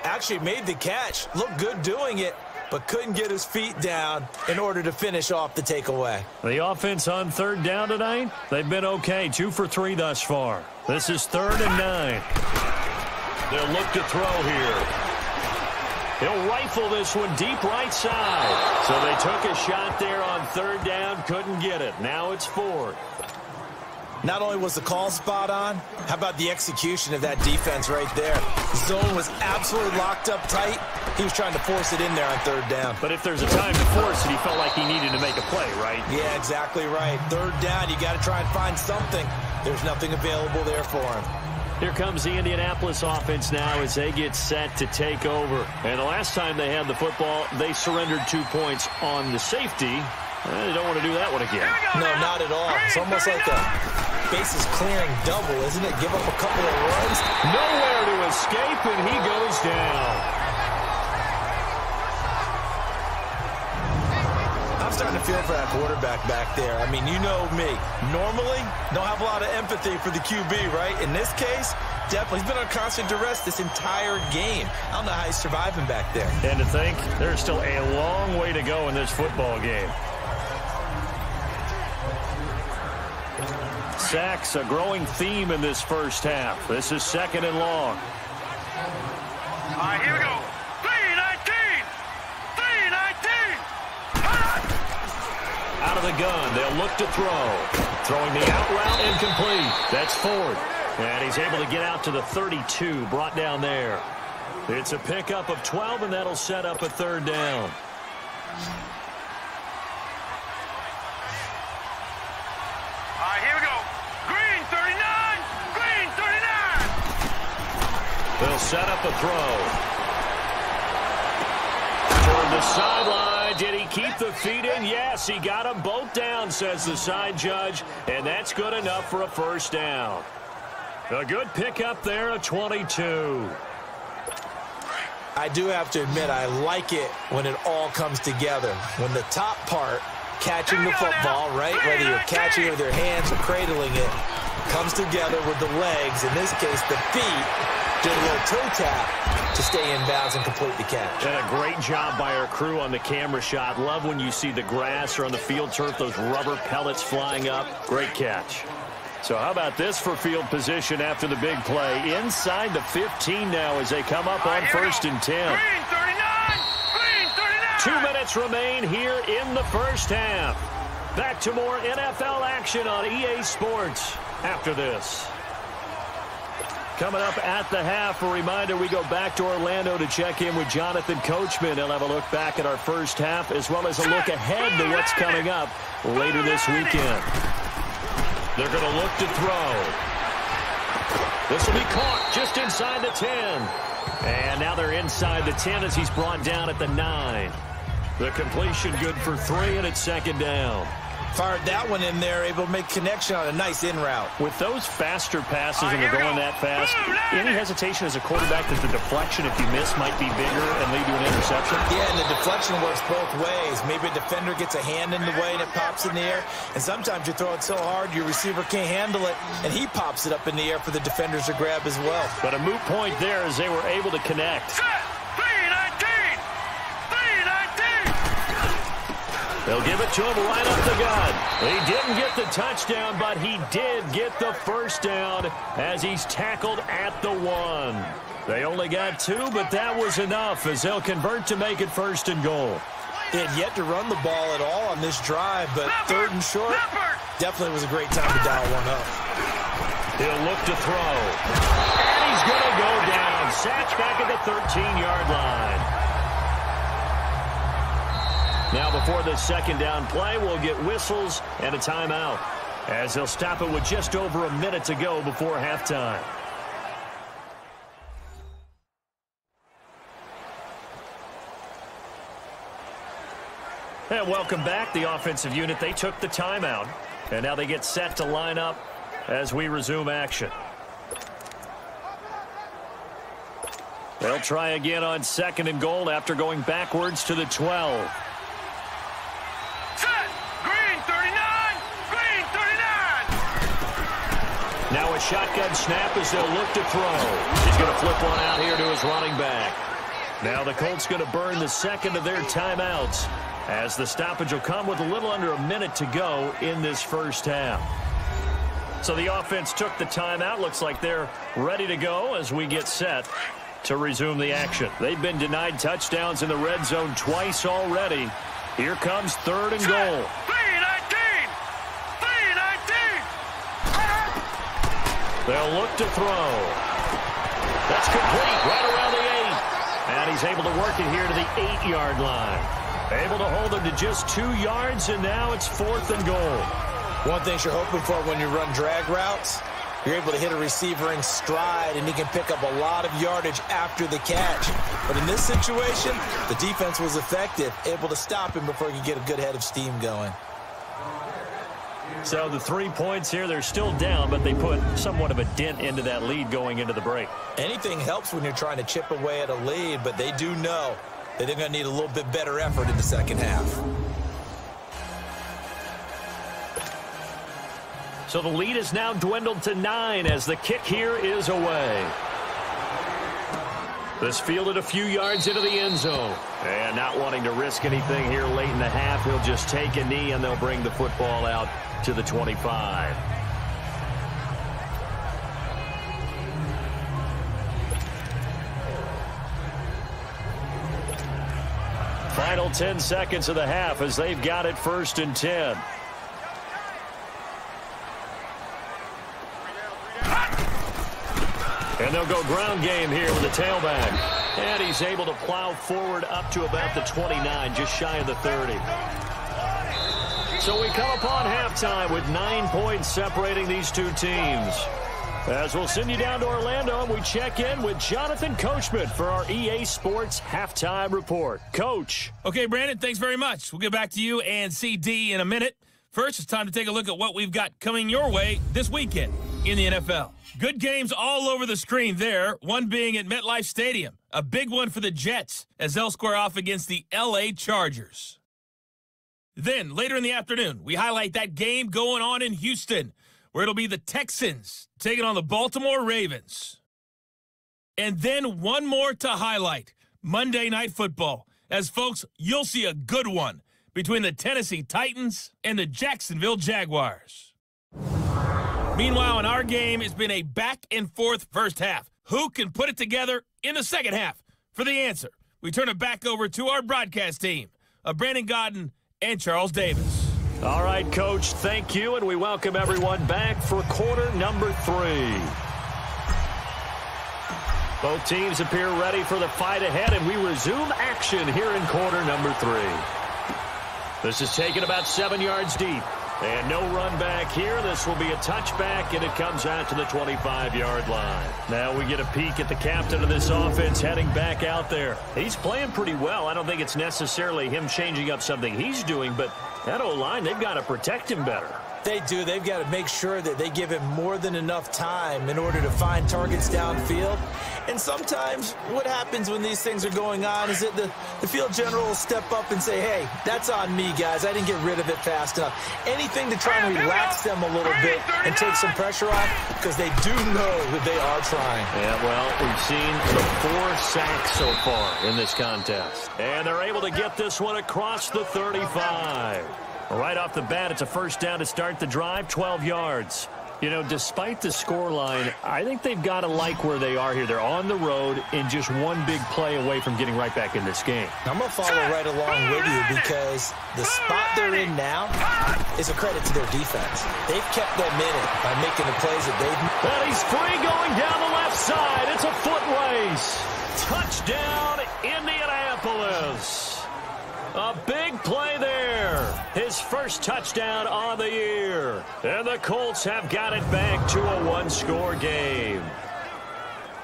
Actually made the catch. Looked good doing it, but couldn't get his feet down in order to finish off the takeaway. The offense on 3rd down tonight, they've been okay. 2 for 3 thus far. This is 3rd and 9. They'll look to throw here. He'll rifle this one deep right side. So they took a shot there on 3rd down, couldn't get it. Now it's 4th. Not only was the call spot on, how about the execution of that defense right there? Zone was absolutely locked up tight. He was trying to force it in there on 3rd down. But if there's a time to force it, he felt like he needed to make a play, right? Yeah, exactly right. 3rd down, you got to try and find something. There's nothing available there for him. Here comes the Indianapolis offense now as they get set to take over. And the last time they had the football, they surrendered 2 points on the safety. They don't want to do that one again. No, not at all. It's almost like a bases clearing double, isn't it? Give up a couple of runs. Nowhere to escape, and he goes down. I'm starting to feel for that quarterback back there. I mean, you know me. Normally, don't have a lot of empathy for the QB, right? In this case, definitely. He's been on constant duress this entire game. I don't know how he's surviving back there. And to think, there's still a long way to go in this football game. Sacks, a growing theme in this first half. This is 2nd and long. All right, here we go. 3-19. 3-19. Out of the gun, they'll look to throw. Throwing the out route, incomplete. That's 4th. And he's able to get out to the 32, brought down there. It's a pickup of 12, and that'll set up a 3rd down. All right, here we go. Green 39. Green 39. They'll set up a throw. Toward the sideline. Did he keep the feet in? Yes, he got them both down, says the side judge. And that's good enough for a 1st down. A good pickup there, a 22. I do have to admit, I like it when it all comes together. When the top part, catching the football, right? Whether you're catching it with your hands or cradling it, comes together with the legs. In this case, the feet. Did a little toe tap to stay in bounds and complete the catch. And a great job by our crew on the camera shot. Love when you see the grass or on the field turf, those rubber pellets flying up. Great catch. So how about this for field position after the big play? Inside the 15 now as they come up on 1st and 10. Green 39. Green 39. 2 minutes remain here in the first half. Back to more NFL action on EA Sports after this. Coming up at the half, a reminder, we go back to Orlando to check in with Jonathan Coachman. He'll have a look back at our first half as well as a look ahead to what's coming up later this weekend. They're going to look to throw. This will be caught just inside the 10. And now they're inside the 10 as he's brought down at the 9. The completion good for 3, and it's 2nd down. Fired that one in there, able to make connection on a nice in route. With those faster passes and they're going that fast, any hesitation as a quarterback that the deflection, if you miss, might be bigger and lead to an interception? Yeah, and the deflection works both ways. Maybe a defender gets a hand in the way and it pops in the air, and sometimes you throw it so hard your receiver can't handle it, and he pops it up in the air for the defenders to grab as well. But a moot point there as they were able to connect. They'll give it to him right up the gut. He didn't get the touchdown, but he did get the first down as he's tackled at the 1. They only got 2, but that was enough as they'll convert to make it 1st and goal. They had yet to run the ball at all on this drive, but 3rd and short definitely was a great time to dial one up. He'll look to throw. And he's going to go down. Sacked back at the 13-yard line. Now before the 2nd down play, we'll get whistles and a timeout as they'll stop it with just over a minute to go before halftime. And welcome back. The offensive unit, they took the timeout, and now they get set to line up as we resume action. They'll try again on 2nd and goal after going backwards to the 12. Now a shotgun snap as they'll look to throw. He's going to flip one out here to his running back. Now the Colts going to burn the 2nd of their timeouts as the stoppage will come with a little under a minute to go in this first half. So the offense took the timeout. Looks like they're ready to go as we get set to resume the action. They've been denied touchdowns in the red zone twice already. Here comes 3rd and goal. They'll look to throw. That's complete right around the 8. And he's able to work it here to the 8-yard line. Able to hold him to just 2 yards, and now it's 4th and goal. One thing you're hoping for when you run drag routes, you're able to hit a receiver in stride, and he can pick up a lot of yardage after the catch. But in this situation, the defense was effective, able to stop him before he could get a good head of steam going. So the 3 points here, they're still down, but they put somewhat of a dent into that lead going into the break. Anything helps when you're trying to chip away at a lead, but they do know that they're going to need a little bit better effort in the 2nd half. So the lead is now dwindled to 9 as the kick here is away. This fielded a few yards into the end zone. And not wanting to risk anything here late in the half, he'll just take a knee and they'll bring the football out to the 25. Final 10 seconds of the half as they've got it 1st and 10. And they'll go ground game here with the tailback. And he's able to plow forward up to about the 29, just shy of the 30. So we come upon halftime with 9 points separating these two teams. As we'll send you down to Orlando, and we check in with Jonathan Coachman for our EA Sports Halftime Report. Coach. Okay, Brandon, thanks very much. We'll get back to you and CD in a minute. First, it's time to take a look at what we've got coming your way this weekend in the NFL. Good games all over the screen there, one being at MetLife Stadium. A big one for the Jets as they'll square off against the L.A. Chargers. Then, later in the afternoon, we highlight that game going on in Houston, where it'll be the Texans taking on the Baltimore Ravens. And then one more to highlight, Monday Night Football. As folks, you'll see a good one between the Tennessee Titans and the Jacksonville Jaguars. Meanwhile, in our game, it's been a back-and-forth first half. Who can put it together in the second half? For the answer, we turn it back over to our broadcast team of Brandon Godden and Charles Davis. All right, Coach, thank you, and we welcome everyone back for quarter number 3. Both teams appear ready for the fight ahead, and we resume action here in quarter number 3. This is taken about 7 yards deep. And no run back here. This will be a touchback, and it comes out to the 25-yard line. Now we get a peek at the captain of this offense heading back out there. He's playing pretty well. I don't think it's necessarily him changing up something he's doing, but that O-line, they've got to protect him better. They do. They've got to make sure that they give him more than enough time in order to find targets downfield. And sometimes what happens when these things are going on is that the field general will step up and say, hey, that's on me, guys. I didn't get rid of it fast enough. Anything to try and relax them a little bit and take some pressure off, because they do know that they are trying. Yeah, well, we've seen the 4 sacks so far in this contest. And they're able to get this one across the 35. Right off the bat, it's a first down to start the drive, 12 yards. You know, despite the scoreline, I think they've got to like where they are here. They're on the road and just one big play away from getting right back in this game. I'm going to follow right along with you, because the spot they're in now is a credit to their defense. They've kept them in it by making the plays that they've made. And he's free going down the left side. It's a foot race. Touchdown, Indianapolis. A big play there. His first touchdown on the year. And the Colts have got it back to a 1-score game.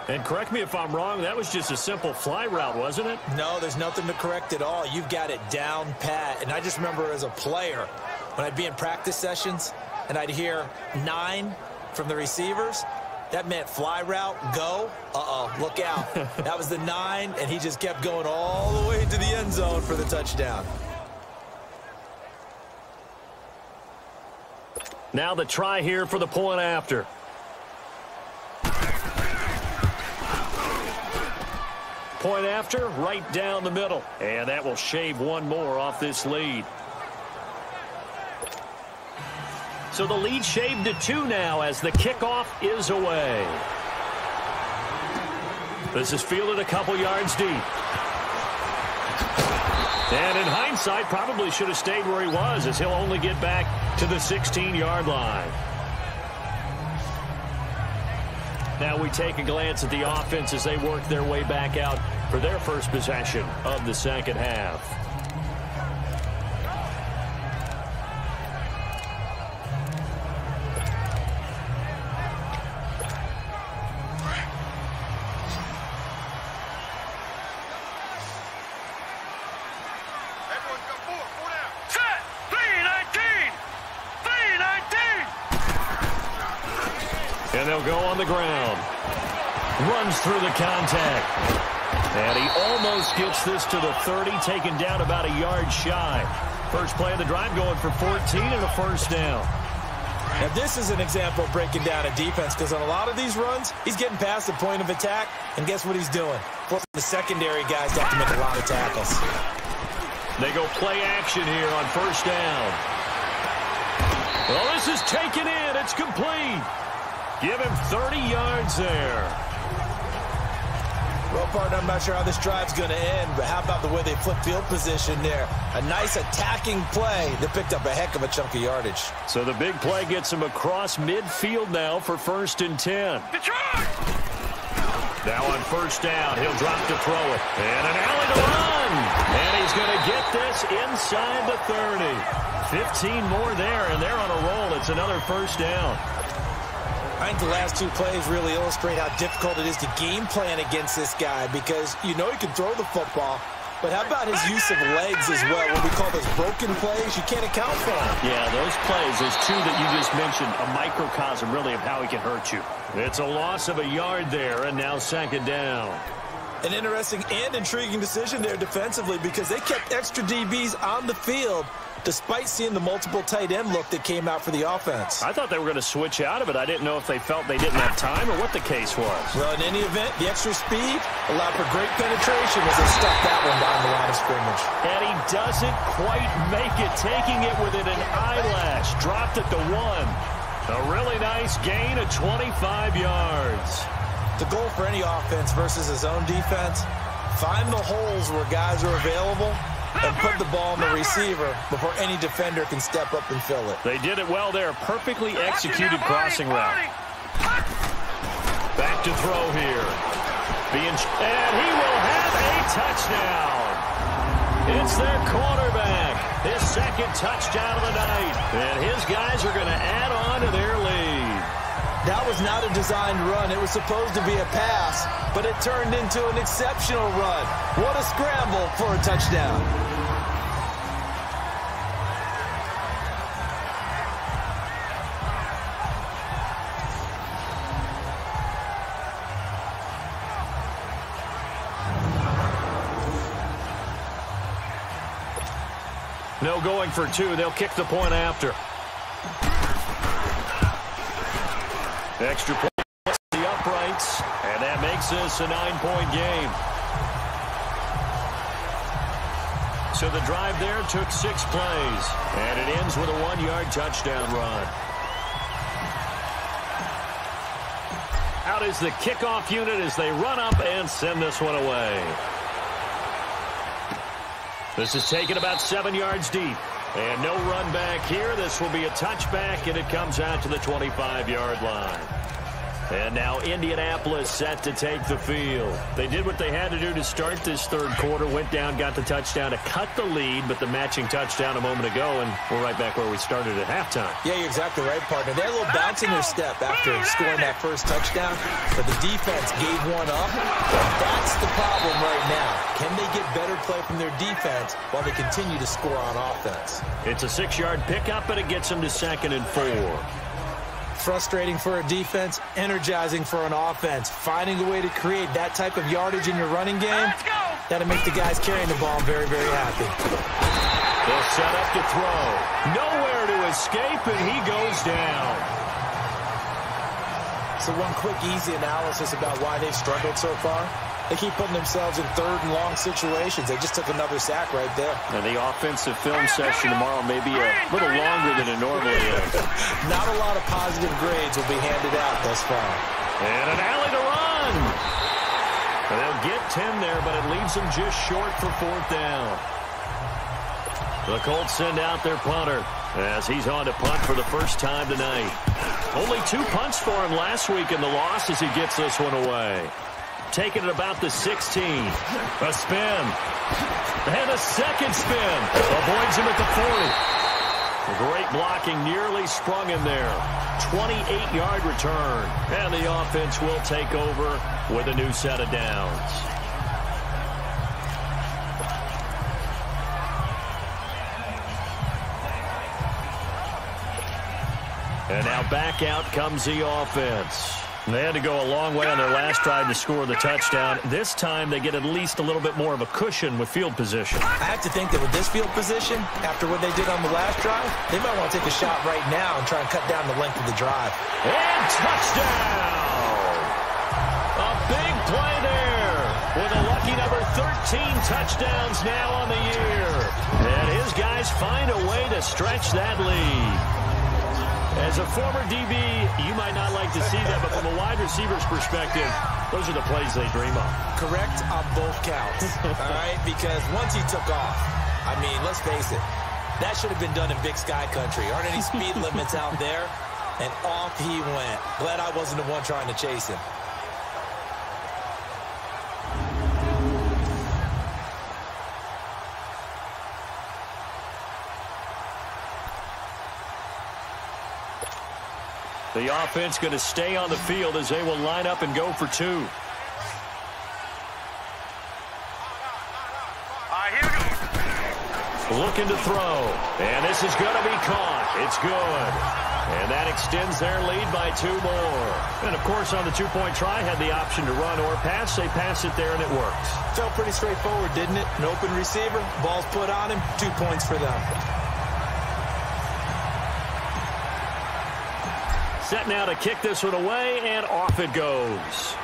And correct me if I'm wrong, that was just a simple fly route, wasn't it? No, there's nothing to correct at all. You've got it down pat. And I just remember as a player, when I'd be in practice sessions and I'd hear 9 from the receivers, that meant fly route, go. Look out. That was the 9, and he just kept going all the way to the end zone for the touchdown. Now the try here for the point after. Point after, right down the middle. And that will shave one more off this lead. So the lead shaved to 2 now as the kickoff is away. This is fielded a couple yards deep. And in hindsight, probably should have stayed where he was, as he'll only get back to the 16-yard line. Now we take a glance at the offense as they work their way back out for their first possession of the second half. And they'll go on the ground. Runs through the contact. And he almost gets this to the 30, taken down about a yard shy. First play of the drive going for 14 and a first down. Now this is an example of breaking down a defense, because on a lot of these runs, he's getting past the point of attack, and guess what he's doing? Forcing the secondary guys to have to make a lot of tackles. They go play action here on first down. Well, this is taken in. It's complete. Give him 30 yards there. Well, partner, I'm not sure how this drive's going to end, but how about the way they flip field position there? A nice attacking play that picked up a heck of a chunk of yardage. So the big play gets him across midfield now for 1st and 10. Now on first down, he'll drop to throw it. And an alley to run. And he's going to get this inside the 30. 15 more there, and they're on a roll. It's another first down. I think the last 2 plays really illustrate how difficult it is to game plan against this guy, because you know he can throw the football, but how about his use of legs as well? What we call those broken plays, you can't account for them. Yeah, those plays, those 2 that you just mentioned, a microcosm really of how he can hurt you. It's a loss of a yard there, and now 2nd down. An interesting and intriguing decision there defensively, because they kept extra DBs on the field despite seeing the multiple tight end look that came out for the offense. I thought they were going to switch out of it. I didn't know if they felt they didn't have time or what the case was. Well, in any event, the extra speed allowed for great penetration as they stuck that one down the line of scrimmage. And he doesn't quite make it, taking it within an eyelash. Dropped it to 1. A really nice gain of 25 yards. The goal for any offense versus his own defense, find the holes where guys are available and put the ball on the receiver before any defender can step up and fill it. They did it well there. Perfectly executed crossing route. Back to throw here. And he will have a touchdown. It's their quarterback. His second touchdown of the night. And his guys are going to add on to their lead. That was not a designed run. It was supposed to be a pass, but it turned into an exceptional run. What a scramble for a touchdown. No going for two. They'll kick the point after. Extra point the uprights, and that makes this a 9-point game. So the drive there took 6 plays, and it ends with a 1-yard touchdown run. Out is the kickoff unit as they run up and send this one away. This is taken about 7 yards deep. And no run back here. This will be a touchback, and it comes out to the 25-yard line. And now Indianapolis set to take the field. They did what they had to do to start this third quarter. Went down, got the touchdown to cut the lead, but the matching touchdown a moment ago, and we're right back where we started at halftime. Yeah, you're exactly right, partner. They had a little bounce in their step after scoring that first touchdown, but the defense gave one up. That's the problem right now. Can they get better play from their defense while they continue to score on offense? It's a 6-yard pickup, and it gets them to 2nd and 4. Frustrating for a defense, energizing for an offense. Finding a way to create that type of yardage in your running game, that'll make the guys carrying the ball very, very happy. They'll set up to throw. Nowhere to escape, and he goes down. So one quick, easy analysis about why they've struggled so far. They keep putting themselves in 3rd and long situations. They just took another sack right there. And the offensive film session tomorrow may be a little longer than it normally is. Not a lot of positive grades will be handed out thus far. And an alley to run. And they'll get 10 there, but it leaves them just short for 4th down. The Colts send out their punter as he's on to punt for the first time tonight. Only 2 punts for him last week in the loss as he gets this one away. Taking it about the 16. A spin. And a second spin. Avoids him at the 40. Great blocking, nearly sprung him there. 28-yard return. And the offense will take over with a new set of downs. And now back out comes the offense. They had to go a long way on their last drive to score the touchdown. This time they get at least a little bit more of a cushion with field position. I have to think that with this field position, after what they did on the last drive, they might want to take a shot right now and try and cut down the length of the drive. And touchdown! A big play there with a lucky number 13 touchdowns now on the year. And his guys find a way to stretch that lead. As a former DB, you might not like to see that, but from a wide receiver's perspective, those are the plays they dream of. Correct on both counts, all right? Because once he took off, I mean, let's face it, that should have been done in Big Sky Country. Aren't any speed limits out there? And off he went. Glad I wasn't the one trying to chase him. The offense going to stay on the field as they will line up and go for 2. All right, here we go. Looking to throw. And this is going to be caught. It's good. And that extends their lead by 2 more. And, of course, on the 2-point try, had the option to run or pass. They pass it there, and it works. Felt pretty straightforward, didn't it? An open receiver, ball's put on him, 2 points for them. Set now to kick this one away, and off it goes.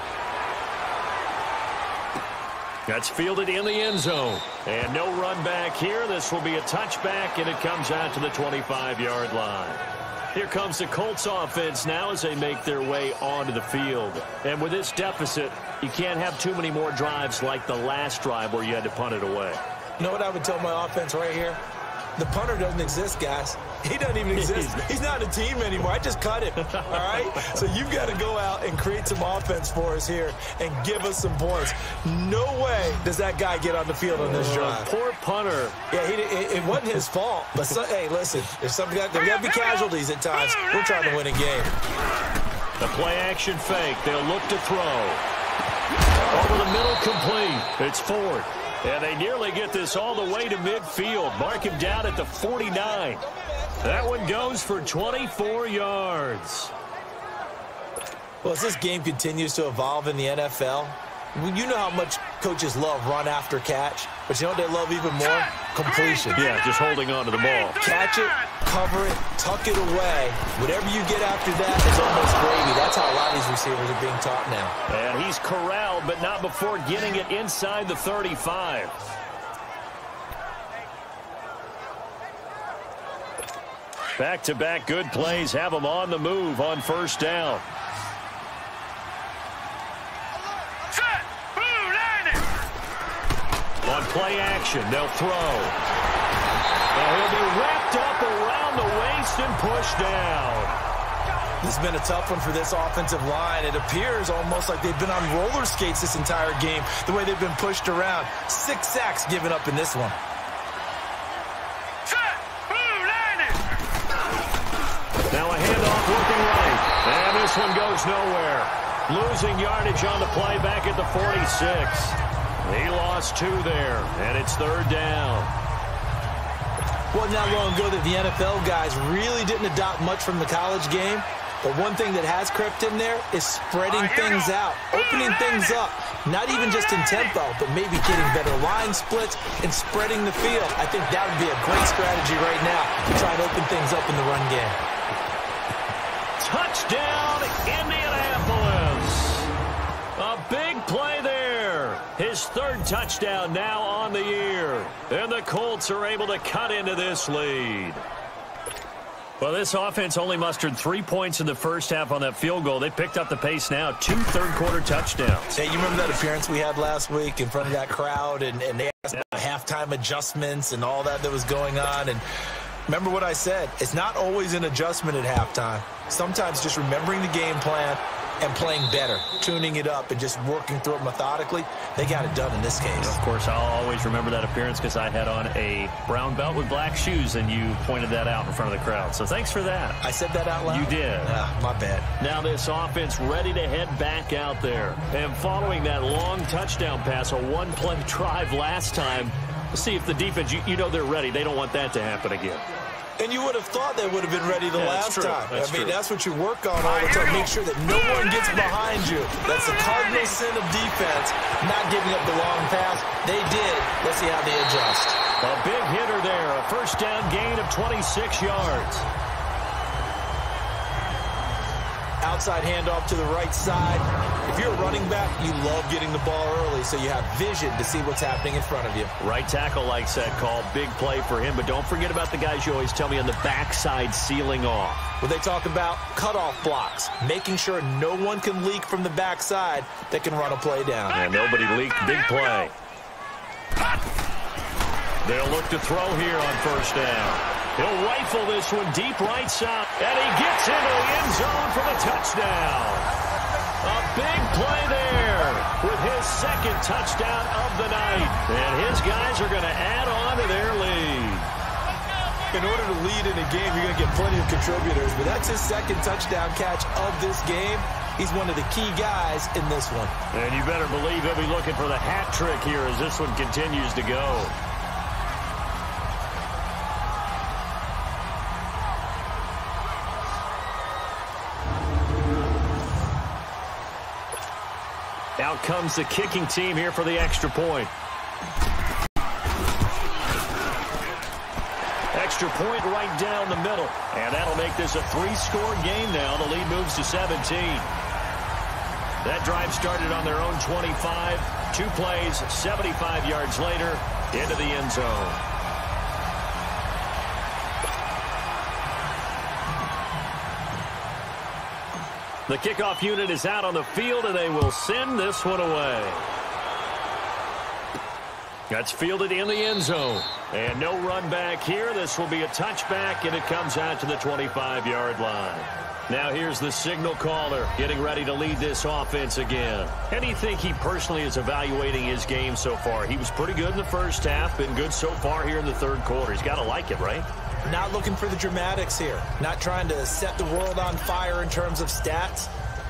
That's fielded in the end zone. And no run back here. This will be a touchback, and it comes out to the 25-yard line. Here comes the Colts offense now as they make their way onto the field. And with this deficit, you can't have too many more drives like the last drive where you had to punt it away. You know what I would tell my offense right here? The punter doesn't exist, guys. He doesn't even exist. He's not a team anymore. I just cut him, all right? So you've got to go out and create some offense for us here and give us some points. No way does that guy get on the field on this drive. Poor punter. Yeah, it wasn't his fault. But, hey, listen, there's got to be casualties at times. We're trying to win a game. The play-action fake. They'll look to throw. Over the middle, complete. It's Ford. And they nearly get this all the way to midfield. Mark him down at the 49. That one goes for 24 yards. Well, as this game continues to evolve in the NFL, you know how much coaches love run after catch, but you know what they love even more? Completion. Yeah, just holding on to the ball. Catch it, cover it, tuck it away. Whatever you get after that is almost gravy. That's how a lot of these receivers are being taught now. And he's corralled, but not before getting it inside the 35. Back-to-back good plays have them on the move on first down. On play action, they'll throw. And he'll be wrapped up around the waist and pushed down. This has been a tough one for this offensive line. It appears almost like they've been on roller skates this entire game, the way they've been pushed around. 6 sacks given up in this one. Now a handoff working right. And this one goes nowhere. Losing yardage on the play back at the 46. He lost 2 there, and it's third down. Well, not long ago that the NFL guys really didn't adopt much from the college game, but one thing that has crept in there is spreading things out, opening things up, not even just in tempo, but maybe getting better line splits and spreading the field. I think that would be a great strategy right now to try and open things up in the run game. Touchdown, Indianapolis. A big play there. His third touchdown now on the year. And the Colts are able to cut into this lead. Well, this offense only mustered 3 points in the first half on that field goal. They picked up the pace now. 2 third-quarter touchdowns. Hey, you remember that appearance we had last week in front of that crowd, and they asked about halftime adjustments and all that was going on, and remember what I said. It's not always an adjustment at halftime. Sometimes just remembering the game plan and playing better, tuning it up and just working through it methodically. They got it done in this case. Of course, I'll always remember that appearance because I had on a brown belt with black shoes, and you pointed that out in front of the crowd. So thanks for that. I said that out loud? You did. My bad. Now this offense ready to head back out there. And following that long touchdown pass, a one-play drive last time, see if the defense, you know they're ready. They don't want that to happen again. And you would have thought they would have been ready the last time. I mean, that's what you work on all the time. Make sure that no one gets behind you. That's the cardinal sin of defense, not giving up the long pass. They did. Let's see how they adjust. A big hitter there. A first down gain of 26 yards. Outside handoff to the right side. If you're a running back, you love getting the ball early so you have vision to see what's happening in front of you. Right tackle likes that call. Big play for him. But don't forget about the guys you always tell me on the backside sealing off. When they talk about cutoff blocks, making sure no one can leak from the backside that can run a play down. And nobody leaked. Big play. They'll look to throw here on first down. He'll rifle this one deep right side. And he gets into the end zone for the touchdown. A big play there with his second touchdown of the night. And his guys are going to add on to their lead. In order to lead in a game, you're going to get plenty of contributors. But that's his second touchdown catch of this game. He's one of the key guys in this one. And you better believe he'll be looking for the hat trick here as this one continues to go. Out comes the kicking team here for the extra point. Extra point right down the middle. And that'll make this a 3-score game now. The lead moves to 17. That drive started on their own 25. 2 plays, 75 yards later, into the end zone. The kickoff unit is out on the field, and they will send this one away. That's fielded in the end zone. And no run back here. This will be a touchback, and it comes out to the 25-yard line. Now here's the signal caller getting ready to lead this offense again. How do you think he personally is evaluating his game so far? He was pretty good in the first half, been good so far here in the third quarter. He's got to like it, right? Not looking for the dramatics here. Not trying to set the world on fire in terms of stats.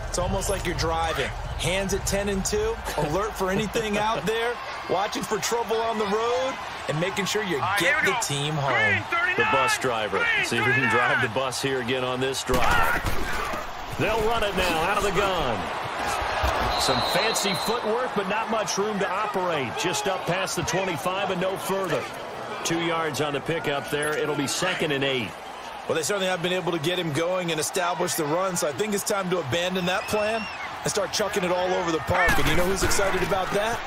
It's almost like you're driving. Hands at 10 and 2, alert for anything out there, watching for trouble on the road, and making sure you get the team home. The bus driver. See who can drive the bus here again on this drive. They'll run it now out of the gun. Some fancy footwork, but not much room to operate. Just up past the 25 and no further. 2 yards on the pickup there. It'll be 2nd and 8. Well, they certainly have been able to get him going and establish the run, so I think it's time to abandon that plan and start chucking it all over the park. And you know who's excited about that?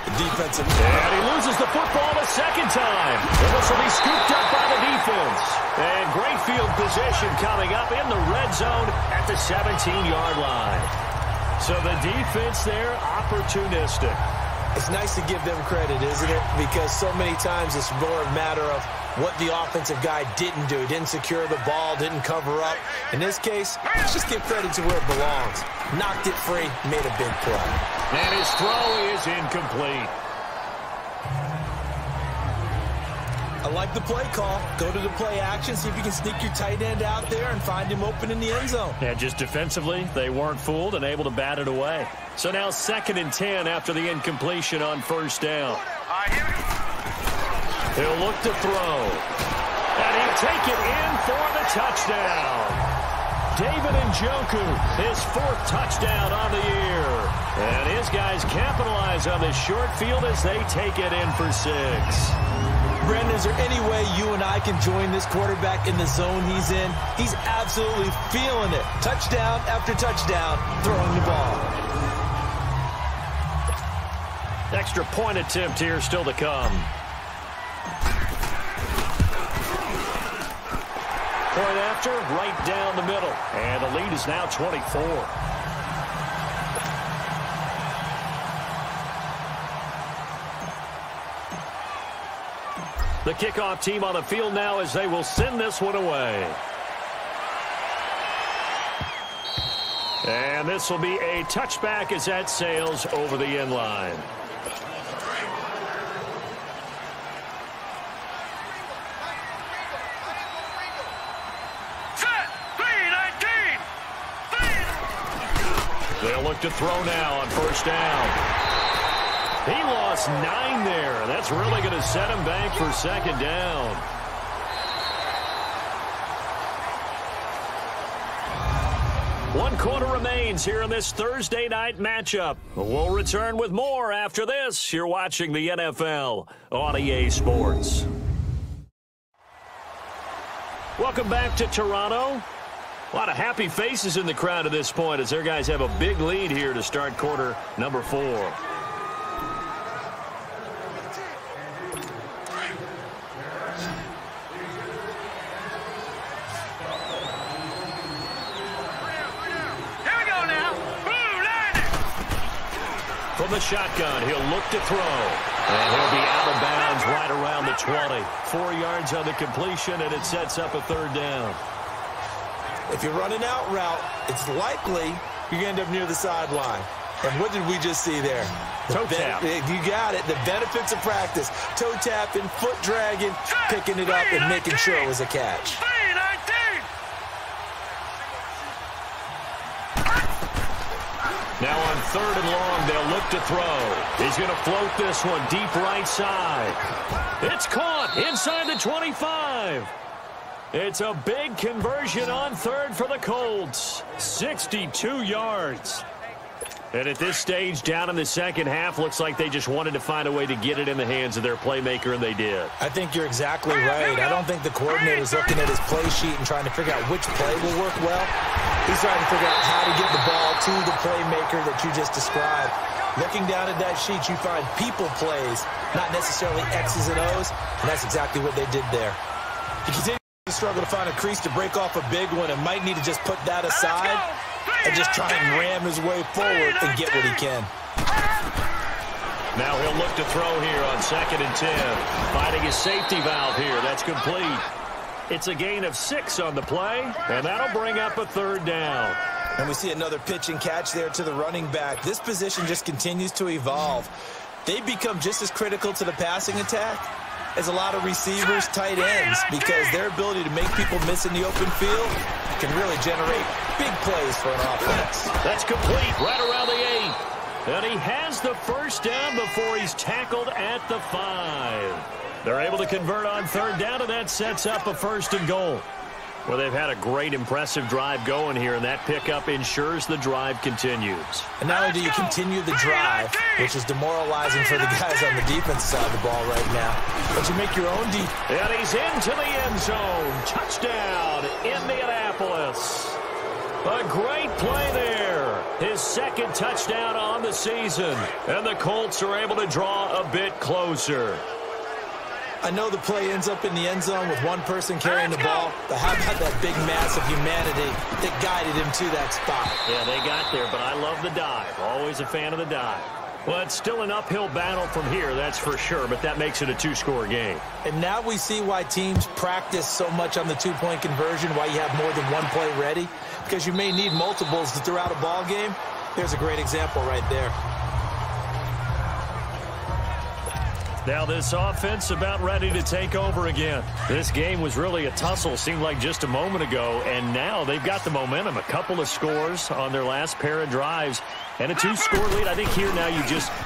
The defensive. And he loses the football a second time. And this will be scooped up by the defense. And great field position coming up in the red zone at the 17-yard line. So the defense there, opportunistic. It's nice to give them credit, isn't it? Because so many times it's more a matter of what the offensive guy didn't do. Didn't secure the ball, didn't cover up. In this case, let's just give credit to where it belongs. Knocked it free, made a big play. And his throw is incomplete. I like the play call. Go to the play action, see if you can sneak your tight end out there and find him open in the end zone. Yeah, just defensively, they weren't fooled and able to bat it away. So now 2nd and 10 after the incompletion on first down. He'll look to throw. And he'll take it in for the touchdown. David Njoku, his 4th touchdown on the year. And his guys capitalize on this short field as they take it in for 6. Brendan, is there any way you and I can join this quarterback in the zone he's in? He's absolutely feeling it. Touchdown after touchdown, throwing the ball. Extra point attempt here still to come. Point after, right down the middle. And the lead is now 24. The kickoff team on the field now as they will send this one away. And this will be a touchback as that sails over the end line. They'll look to throw now on first down. He lost 9 there. That's really going to set him back for 2nd down. One quarter remains here in this Thursday night matchup. We'll return with more after this. You're watching the NFL on EA Sports. Welcome back to Toronto. A lot of happy faces in the crowd at this point as their guys have a big lead here to start quarter number 4. From the shotgun, he'll look to throw. And he'll be out of bounds right around the 20. 4 yards on the completion, and it sets up a 3rd down. If you're running out route, it's likely you're going to end up near the sideline. And what did we just see there? Toe tap. You got it. The benefits of practice. Toe tapping, foot dragging, picking it up, and making sure it was a catch. Now on 3rd and long, they'll look to throw. He's going to float this one deep right side. It's caught inside the 25. It's a big conversion on 3rd for the Colts. 62 yards. And at this stage, down in the second half, looks like they just wanted to find a way to get it in the hands of their playmaker, and they did. I think you're exactly right. I don't think the coordinator's looking at his play sheet and trying to figure out which play will work well. He's trying to figure out how to get the ball to the playmaker that you just described. Looking down at that sheet, you find people plays, not necessarily X's and O's, and that's exactly what they did there. He continues to struggle to find a crease to break off a big one and might need to just put that aside and just try and ram his way forward and get what he can. Now he'll look to throw here on 2nd and 10. Finding his safety valve here. That's complete. It's a gain of 6 on the play, and that'll bring up a 3rd down. And we see another pitch and catch there to the running back. This position just continues to evolve. They become just as critical to the passing attack as a lot of receivers, tight ends, because their ability to make people miss in the open field can really generate big plays for an offense. That's complete right around the 8. And he has the 1st down before he's tackled at the 5. They're able to convert on 3rd down, and that sets up a 1st and goal. Well, they've had a great, impressive drive going here, and that pickup ensures the drive continues. And not only do you continue the drive, which is demoralizing for the guys on the defense side of the ball right now, but you make your own defense. And he's into the end zone. Touchdown, Indianapolis. A great play there. His 2nd touchdown on the season. And the Colts are able to draw a bit closer. I know the play ends up in the end zone with one person carrying the ball, but how about that big mass of humanity that guided him to that spot? Yeah, they got there, but I love the dive. Always a fan of the dive. Well, it's still an uphill battle from here, that's for sure, but that makes it a 2-score game. And now we see why teams practice so much on the 2-point conversion, why you have more than one play ready, because you may need multiples throughout a ball game. There's a great example right there. Now this offense about ready to take over again. This game was really a tussle, seemed like just a moment ago, and now they've got the momentum. A couple of scores on their last pair of drives, and a 2-score lead. I think here now you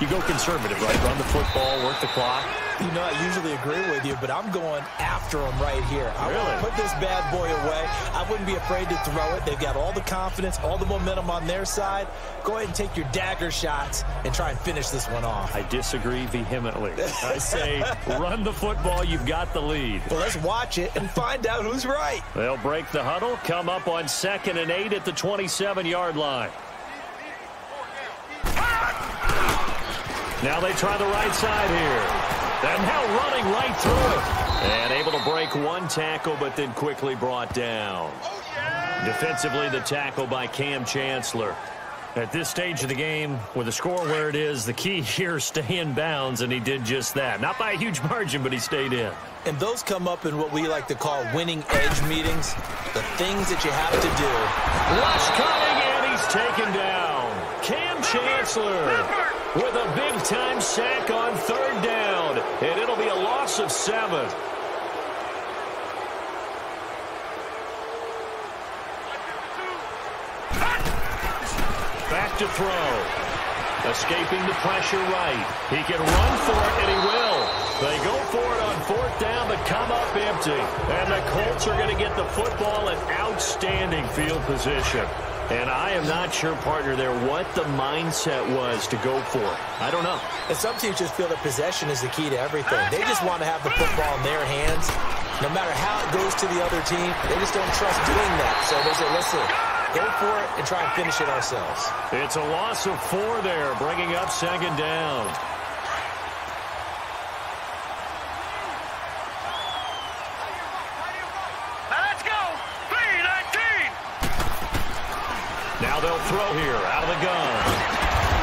go conservative, right? Run the football, work the clock. You know, I usually agree with you, but I'm going after him right here. I want to put this bad boy away. I wouldn't be afraid to throw it. They've got all the confidence, all the momentum on their side. Go ahead and take your dagger shots and try and finish this one off. I disagree vehemently. I say run the football. You've got the lead. Well, let's watch it and find out who's right. They'll break the huddle, come up on 2nd and 8 at the 27-yard line. Now they try the right side here. And now running right through it. And able to break one tackle, but then quickly brought down. Defensively, the tackle by Cam Chancellor. At this stage of the game, with the score where it is, the key here, stay in bounds, and he did just that. Not by a huge margin, but he stayed in. And those come up in what we like to call winning edge meetings, the things that you have to do. Rush coming, and he's taken down. Cam Chancellor with a big-time sack on 3rd down, and it'll be a loss of 7. Back to throw. Escaping the pressure right. He can run for it, and he will. They go for it on 4th down, but come up empty. And the Colts are going to get the football in outstanding field position. And I am not sure, partner, there what the mindset was to go for it. I don't know. And some teams just feel that possession is the key to everything. They just want to have the football in their hands. No matter how it goes to the other team, they just don't trust doing that. So they say, listen, go for it and try and finish it ourselves. It's a loss of 4 there, bringing up 2nd down. Now they'll throw here out of the gun.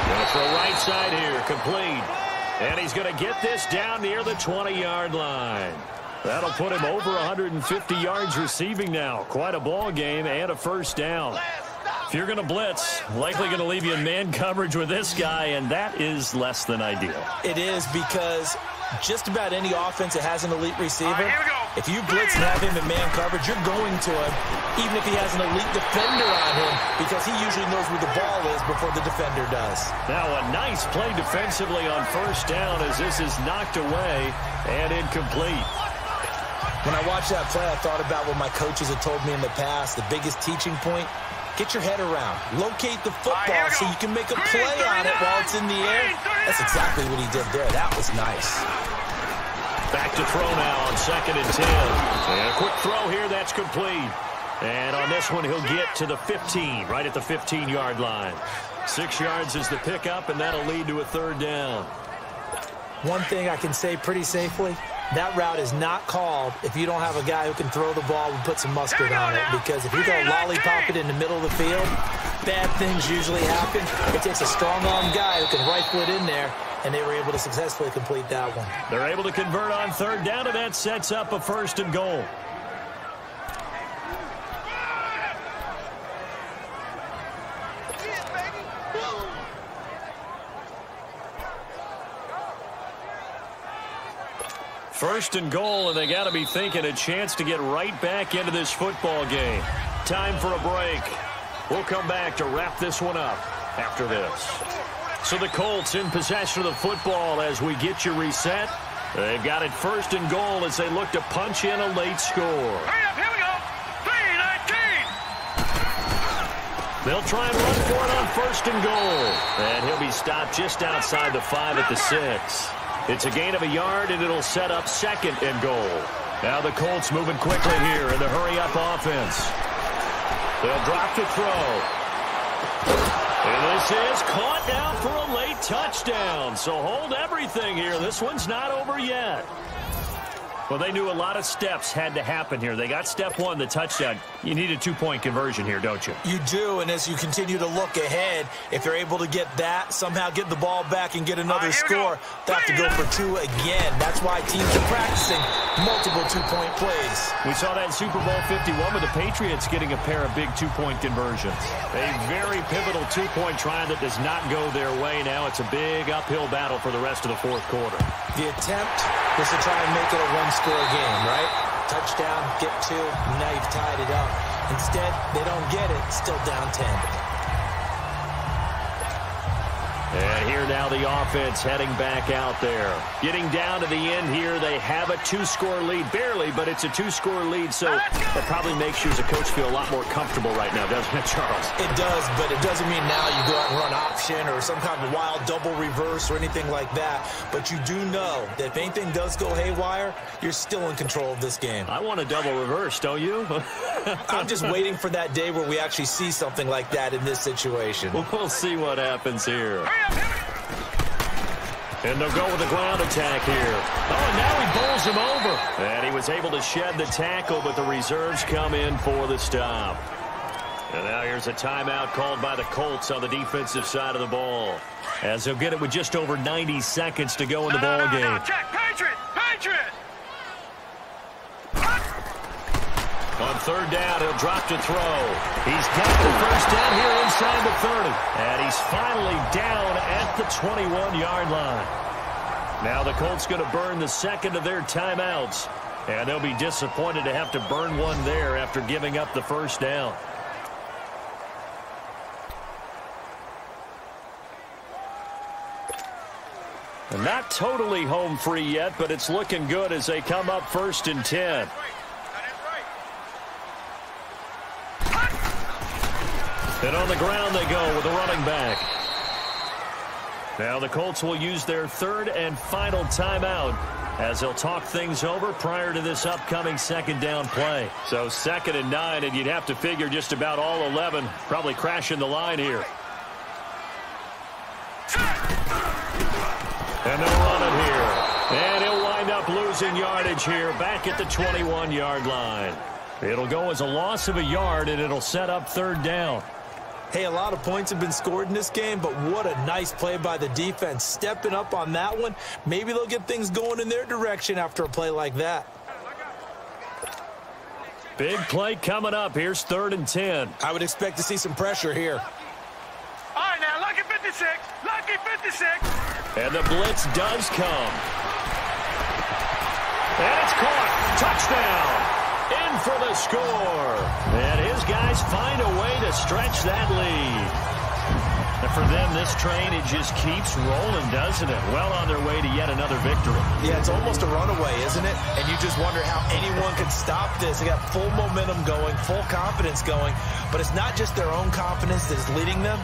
Going to throw right side here, complete. And he's going to get this down near the 20-yard line. That'll put him over 150 yards receiving now. Quite a ball game and a 1st down. If you're going to blitz, likely going to leave you in man coverage with this guy, and that is less than ideal. It is, because just about any offense that has an elite receiver, if you blitz and have him in man coverage, you're going to him, even if he has an elite defender on him, because he usually knows where the ball is before the defender does. Now a nice play defensively on 1st down as this is knocked away and incomplete. When I watched that play, I thought about what my coaches had told me in the past. The biggest teaching point, get your head around. Locate the football so you can make a play on it while it's in the air. That's exactly what he did there. That was nice. Back to throw now on 2nd and 10. And a quick throw here, that's complete. And on this one, he'll get to the 15, right at the 15-yard line. 6 yards is the pickup, and that'll lead to a 3rd down. One thing I can say pretty safely, that route is not called if you don't have a guy who can throw the ball and put some mustard on it. Because if you go lollipop it in the middle of the field, bad things usually happen. It takes a strong-arm guy who can rifle it in there and they were able to successfully complete that one. They're able to convert on third down, and that sets up a 1st and goal. First and goal, and they got to be thinking a chance to get right back into this football game. Time for a break. We'll come back to wrap this one up after this. So the Colts in possession of the football as we get you reset. They've got it 1st and goal as they look to punch in a late score. Hurry up, here we go. 3-19. They'll try and run for it on 1st and goal. And he'll be stopped just outside the 5 at the 6. It's a gain of a yard, and it'll set up 2nd and goal. Now the Colts moving quickly here in the hurry-up offense. They'll drop to throw. And this is caught down for a late touchdown. So hold everything here. This one's not over yet. Well, they knew a lot of steps had to happen here. They got step 1, the touchdown. You need a 2-point conversion here, don't you? You do, and as you continue to look ahead, if they're able to get that, somehow get the ball back and get another score, they have to go for 2 again. That's why teams are practicing multiple 2-point plays. We saw that in Super Bowl 51 with the Patriots getting a pair of big 2-point conversions. A very pivotal 2-point try that does not go their way now. It's a big uphill battle for the rest of the 4th quarter. The attempt was to try and make it a one-score game, right? Touchdown, get 2, now you've tied it up. Instead, they don't get it, still down 10. And here now the offense heading back out there. Getting down to the end here, they have a 2-score lead. Barely, but it's a 2-score lead, so that probably makes you as a coach feel a lot more comfortable right now, doesn't it, Charles? It does, but it doesn't mean now you go out and run option or some kind of wild double reverse or anything like that. But you do know that if anything does go haywire, you're still in control of this game. I want a double reverse, don't you? I'm just waiting for that day where we actually see something like that in this situation. We'll see what happens here. And they'll go with the ground attack here. Oh, and now he bowls him over. And he was able to shed the tackle, but the reserves come in for the stop. And now here's a timeout called by the Colts on the defensive side of the ball. As they'll get it with just over 90 seconds to go in the ball game. No, check. Patriot! On third down, he'll drop to throw. He's got the first down here inside the 30. And he's finally down at the 21-yard line. Now the Colts going to burn the 2nd of their timeouts. And they'll be disappointed to have to burn one there after giving up the first down. And not totally home free yet, but it's looking good as they come up 1st and 10. And on the ground they go with a running back. Now the Colts will use their 3rd and final timeout as they'll talk things over prior to this upcoming 2nd down play. So 2nd and 9, and you'd have to figure just about all 11 probably crashing the line here. And they'll run it here. And he'll wind up losing yardage here back at the 21-yard line. It'll go as a loss of a yard, and it'll set up 3rd down. Hey, a lot of points have been scored in this game, but what a nice play by the defense. Stepping up on that one, maybe they'll get things going in their direction after a play like that. Big play coming up. Here's 3rd and 10. I would expect to see some pressure here. All right, now, lucky 56. Lucky 56. And the blitz does come. And it's caught. Touchdown. In for the score. And his guys find a way to stretch that lead. And for them, this train, it just keeps rolling, doesn't it? Well on their way to yet another victory. Yeah, it's almost a runaway, isn't it? And you just wonder how anyone could stop this. They got full momentum going, full confidence going. But it's not just their own confidence that is leading them.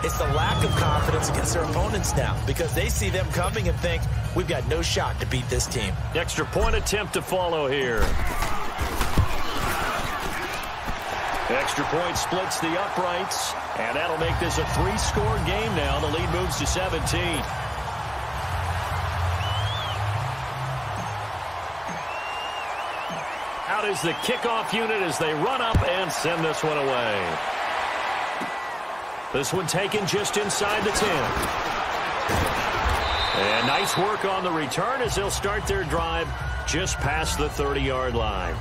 It's the lack of confidence against their opponents now because they see them coming and think, we've got no shot to beat this team. Extra point attempt to follow here. Extra point splits the uprights, and that'll make this a 3-score game now. The lead moves to 17. Out is the kickoff unit as they run up and send this one away. This one taken just inside the 10. And nice work on the return as they'll start their drive just past the 30-yard line.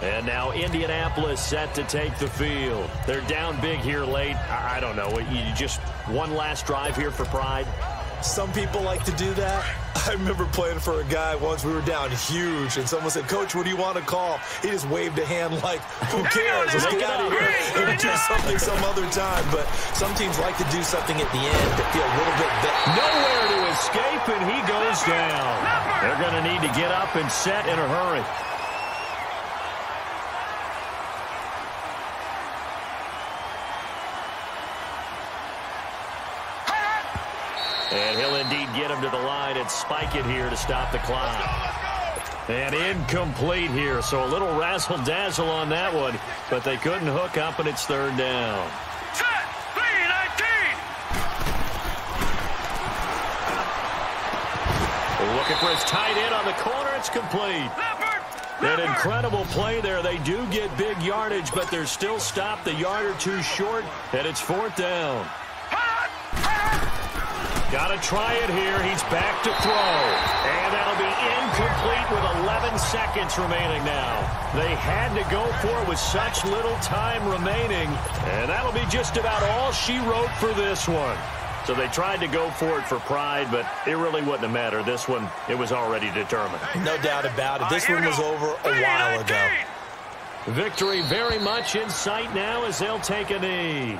And now Indianapolis set to take the field. They're down big here late. I don't know. You just one last drive here for Pride? Some people like to do that. I remember playing for a guy once. We were down huge, and someone said, "Coach, what do you want to call?" He just waved a hand like, "Who cares? Let's get out of here and do something some other time." But some teams like to do something at the end to feel a little bit better. Nowhere to escape, and he goes down. They're going to need to get up and set in a hurry. And he'll indeed get him to the line and spike it here to stop the clock. And incomplete here, so a little razzle-dazzle on that one, but they couldn't hook up, and it's third down. Set, 3-19. Looking for his tight end on the corner. It's complete. An incredible play there. They do get big yardage, but they're still stopped a yard or two short, and it's fourth down. Got to try it here. He's back to throw. And that'll be incomplete with 11 seconds remaining now. They had to go for it with such little time remaining. And that'll be just about all she wrote for this one. So they tried to go for it for Pride, but it really wouldn't have mattered. This one, it was already determined. No doubt about it. This one was over a while ago. Victory very much in sight now as they'll take a knee.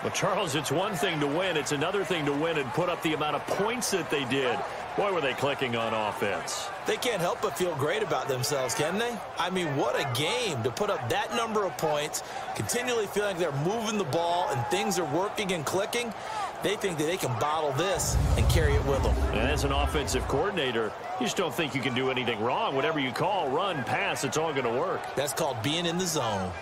Well, Charles, it's one thing to win. It's another thing to win and put up the amount of points that they did. Boy, were they clicking on offense. They can't help but feel great about themselves, can they? I mean, what a game to put up that number of points, continually feeling like they're moving the ball and things are working and clicking. They think that they can bottle this and carry it with them. And as an offensive coordinator, you just don't think you can do anything wrong. Whatever you call, run, pass, it's all going to work. That's called being in the zone.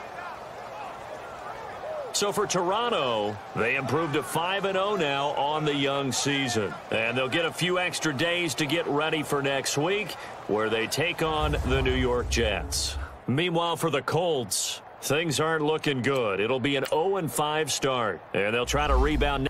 So for Toronto, they improved to 5-0 now on the young season. And they'll get a few extra days to get ready for next week, where they take on the New York Jets. Meanwhile, for the Colts, things aren't looking good. It'll be an 0-5 start, and they'll try to rebound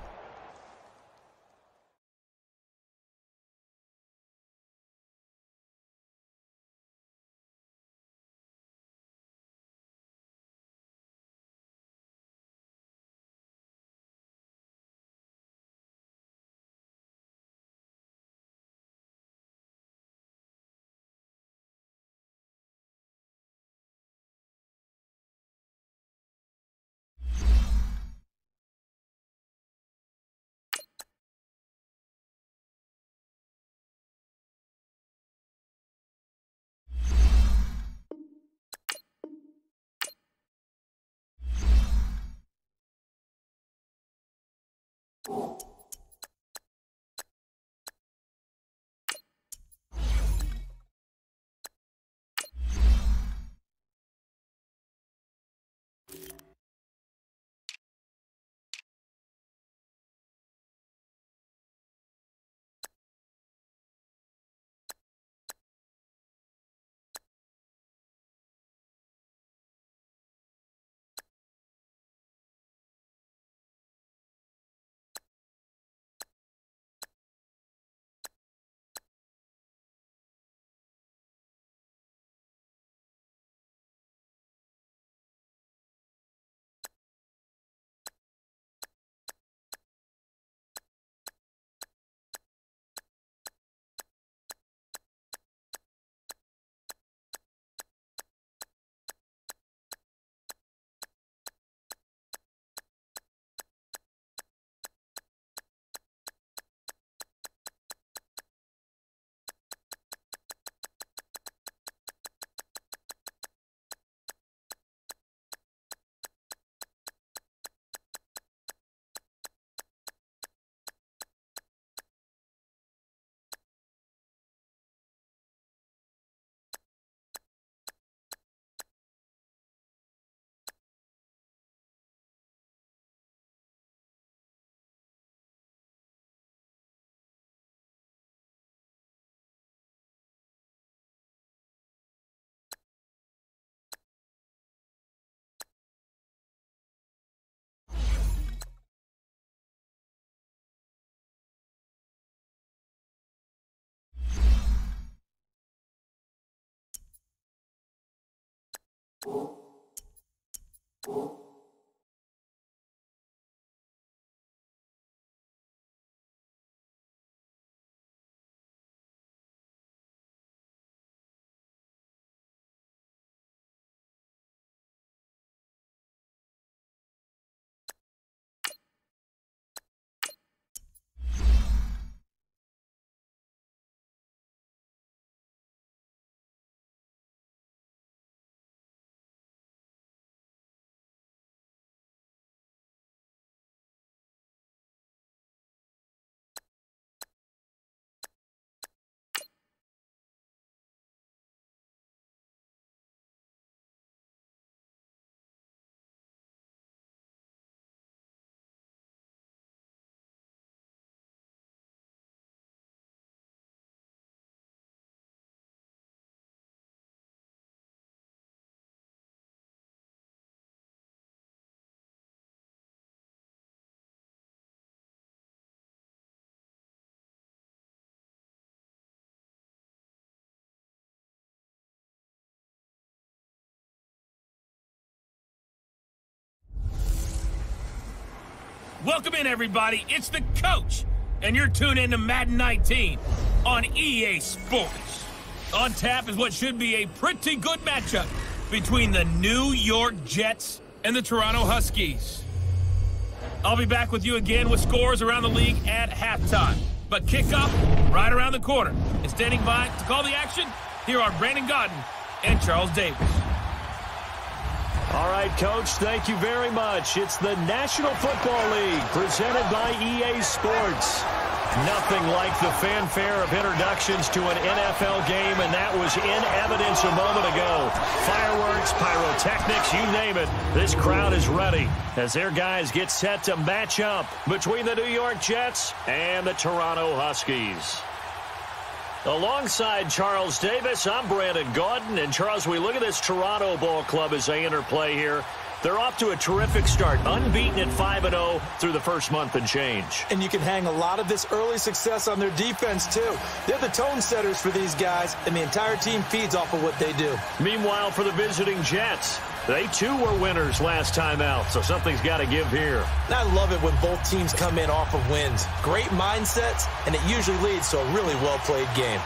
Welcome in, everybody. It's the coach, and you're tuned in to Madden 19 on EA Sports. On tap is what should be a pretty good matchup between the New York Jets and the Toronto Huskies. I'll be back with you again with scores around the league at halftime. But kickoff right around the corner. And standing by to call the action, here are Brandon Godden and Charles Davis. All right, Coach, thank you very much. It's the National Football League presented by EA Sports. Nothing like the fanfare of introductions to an NFL game, and that was in evidence a moment ago. Fireworks, pyrotechnics, you name it. This crowd is ready as their guys get set to match up between the New York Jets and the Toronto Huskies. Alongside Charles Davis, I'm Brandon Gaudin. And Charles, we look at this Toronto ball club as they enter play here. They're off to a terrific start, unbeaten at 5-0 through the first month and change. And you can hang a lot of this early success on their defense, too. They're the tone setters for these guys, and the entire team feeds off of what they do. Meanwhile, for the visiting Jets, they too were winners last time out, so something's got to give here. And I love it when both teams come in off of wins. Great mindsets, and it usually leads to a really well-played game.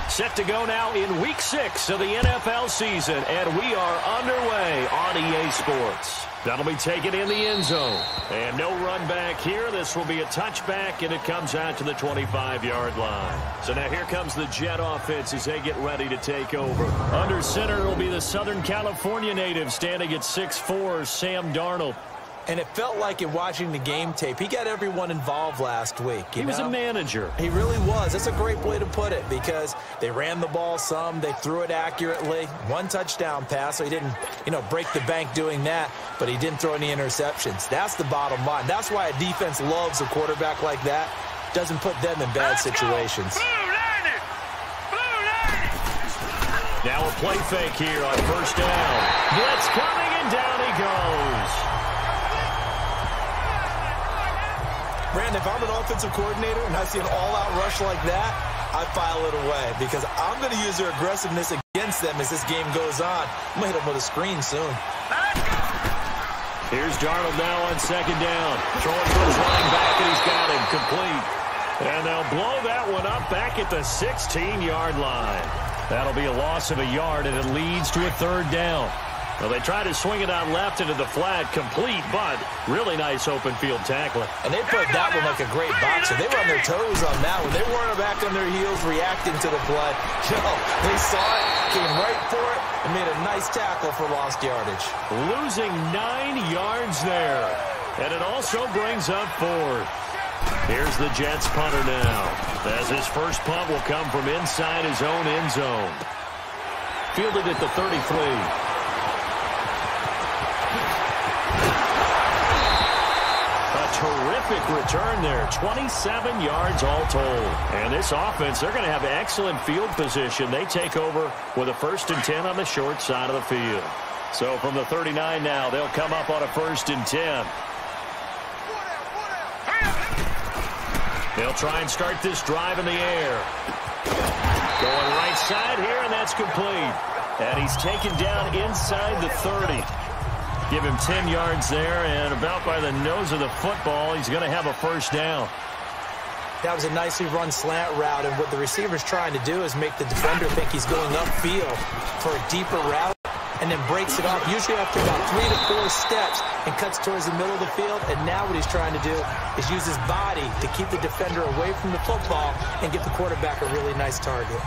Set to go now in Week 6 of the NFL season, and we are underway on EA Sports. That'll be taken in the end zone. And no run back here. This will be a touchback, and it comes out to the 25-yard line. So now here comes the Jet offense as they get ready to take over. Under center will be the Southern California native standing at 6'4", Sam Darnold. And it felt like in watching the game tape, he got everyone involved last week. He was a manager. He really was. That's a great way to put it because they ran the ball some, they threw it accurately. One touchdown pass, so he didn't, break the bank doing that, but he didn't throw any interceptions. That's the bottom line. That's why a defense loves a quarterback like that. Doesn't put them in bad situations. Now a play fake here on first down. Blitz coming, and down he goes. Brandon, if I'm an offensive coordinator and I see an all-out rush like that, I file it away because I'm going to use their aggressiveness against them as this game goes on. I'm going to hit them with a screen soon. Here's Darnold now on second down. Throwing for his running back, and he's got him complete. And they'll blow that one up back at the 16-yard line. That'll be a loss of a yard, and it leads to a third down. Well, they try to swing it out left into the flat, complete, but really nice open field tackling. And they put that one like a great boxer. They were on their toes on that one. They weren't back on their heels reacting to the play. They saw it, came right for it, and made a nice tackle for lost yardage. Losing 9 yards there. And it also brings up 4. Here's the Jets punter now, as his first punt will come from inside his own end zone. Fielded at the 33. Terrific return there, 27 yards all told. And this offense, they're going to have excellent field position. They take over with a 1st and 10 on the short side of the field. So from the 39 now, they'll come up on a 1st and 10. They'll try and start this drive in the air. Going right side here, and that's complete. And he's taken down inside the 30. Give him 10 yards there, and about by the nose of the football, he's going to have a first down. That was a nicely run slant route, and what the receiver's trying to do is make the defender think he's going upfield for a deeper route, and then breaks it off, usually after about 3 to 4 steps, and cuts towards the middle of the field. And now what he's trying to do is use his body to keep the defender away from the football and give the quarterback a really nice target.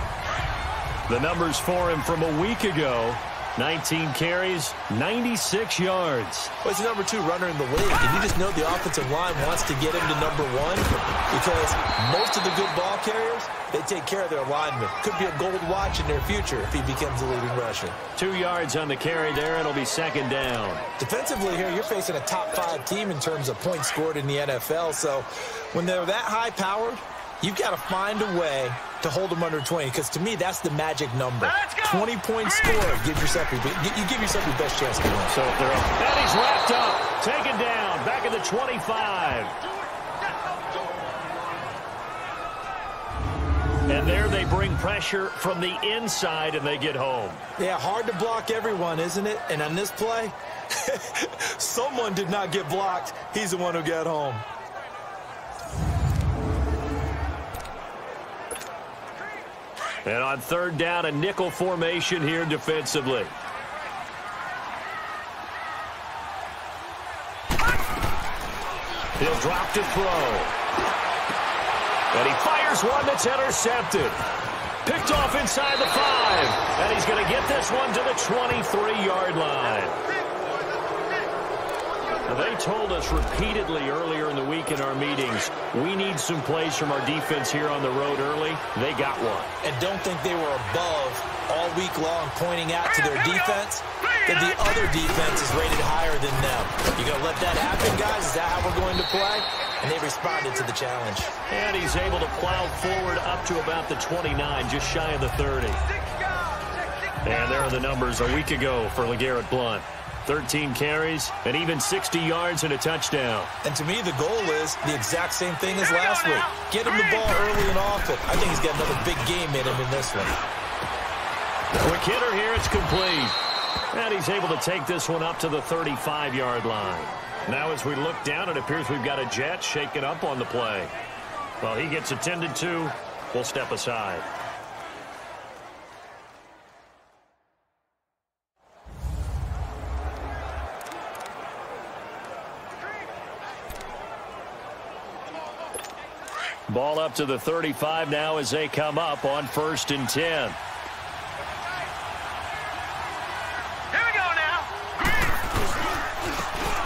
The numbers for him from a week ago: 19 carries, 96 yards. Well, he's the number 2 runner in the league, and you just know the offensive line wants to get him to number 1 because most of the good ball carriers, they take care of their linemen. Could be a gold watch in their future if he becomes the leading rusher. 2 yards on the carry there. It'll be second down. Defensively here, you're facing a top 5 team in terms of points scored in the NFL, so when they're that high-powered, you've got to find a way to hold them under 20, because to me, that's the magic number. 20 points scored. You give yourself your best chance to win. So they're up. And he's wrapped up. Taken down. Back at the 25. And there they bring pressure from the inside, and they get home. Yeah, hard to block everyone, isn't it? And on this play, someone did not get blocked. He's the one who got home. And on third down, a nickel formation here defensively. He'll drop to throw. And he fires one that's intercepted. Picked off inside the 5. And he's going to get this one to the 23-yard line. They told us repeatedly earlier in the week in our meetings, we need some plays from our defense here on the road early. They got one. And don't think they were above all week long pointing out to their defense that the other defense is rated higher than them. You going to let that happen, guys? Is that how we're going to play? And they responded to the challenge. And he's able to plow forward up to about the 29, just shy of the 30. And there are the numbers a week ago for LeGarrette Blount. 13 carries, and even 60 yards and a touchdown. And to me, the goal is the exact same thing as last week. Get him the ball early and often. I think he's got another big game in him in this one. Quick hitter here, it's complete. And he's able to take this one up to the 35-yard line. Now as we look down, it appears we've got a jet shaking up on the play. Well, he gets attended to. We'll step aside. Ball up to the 35 now as they come up on 1st and 10. Here we go now.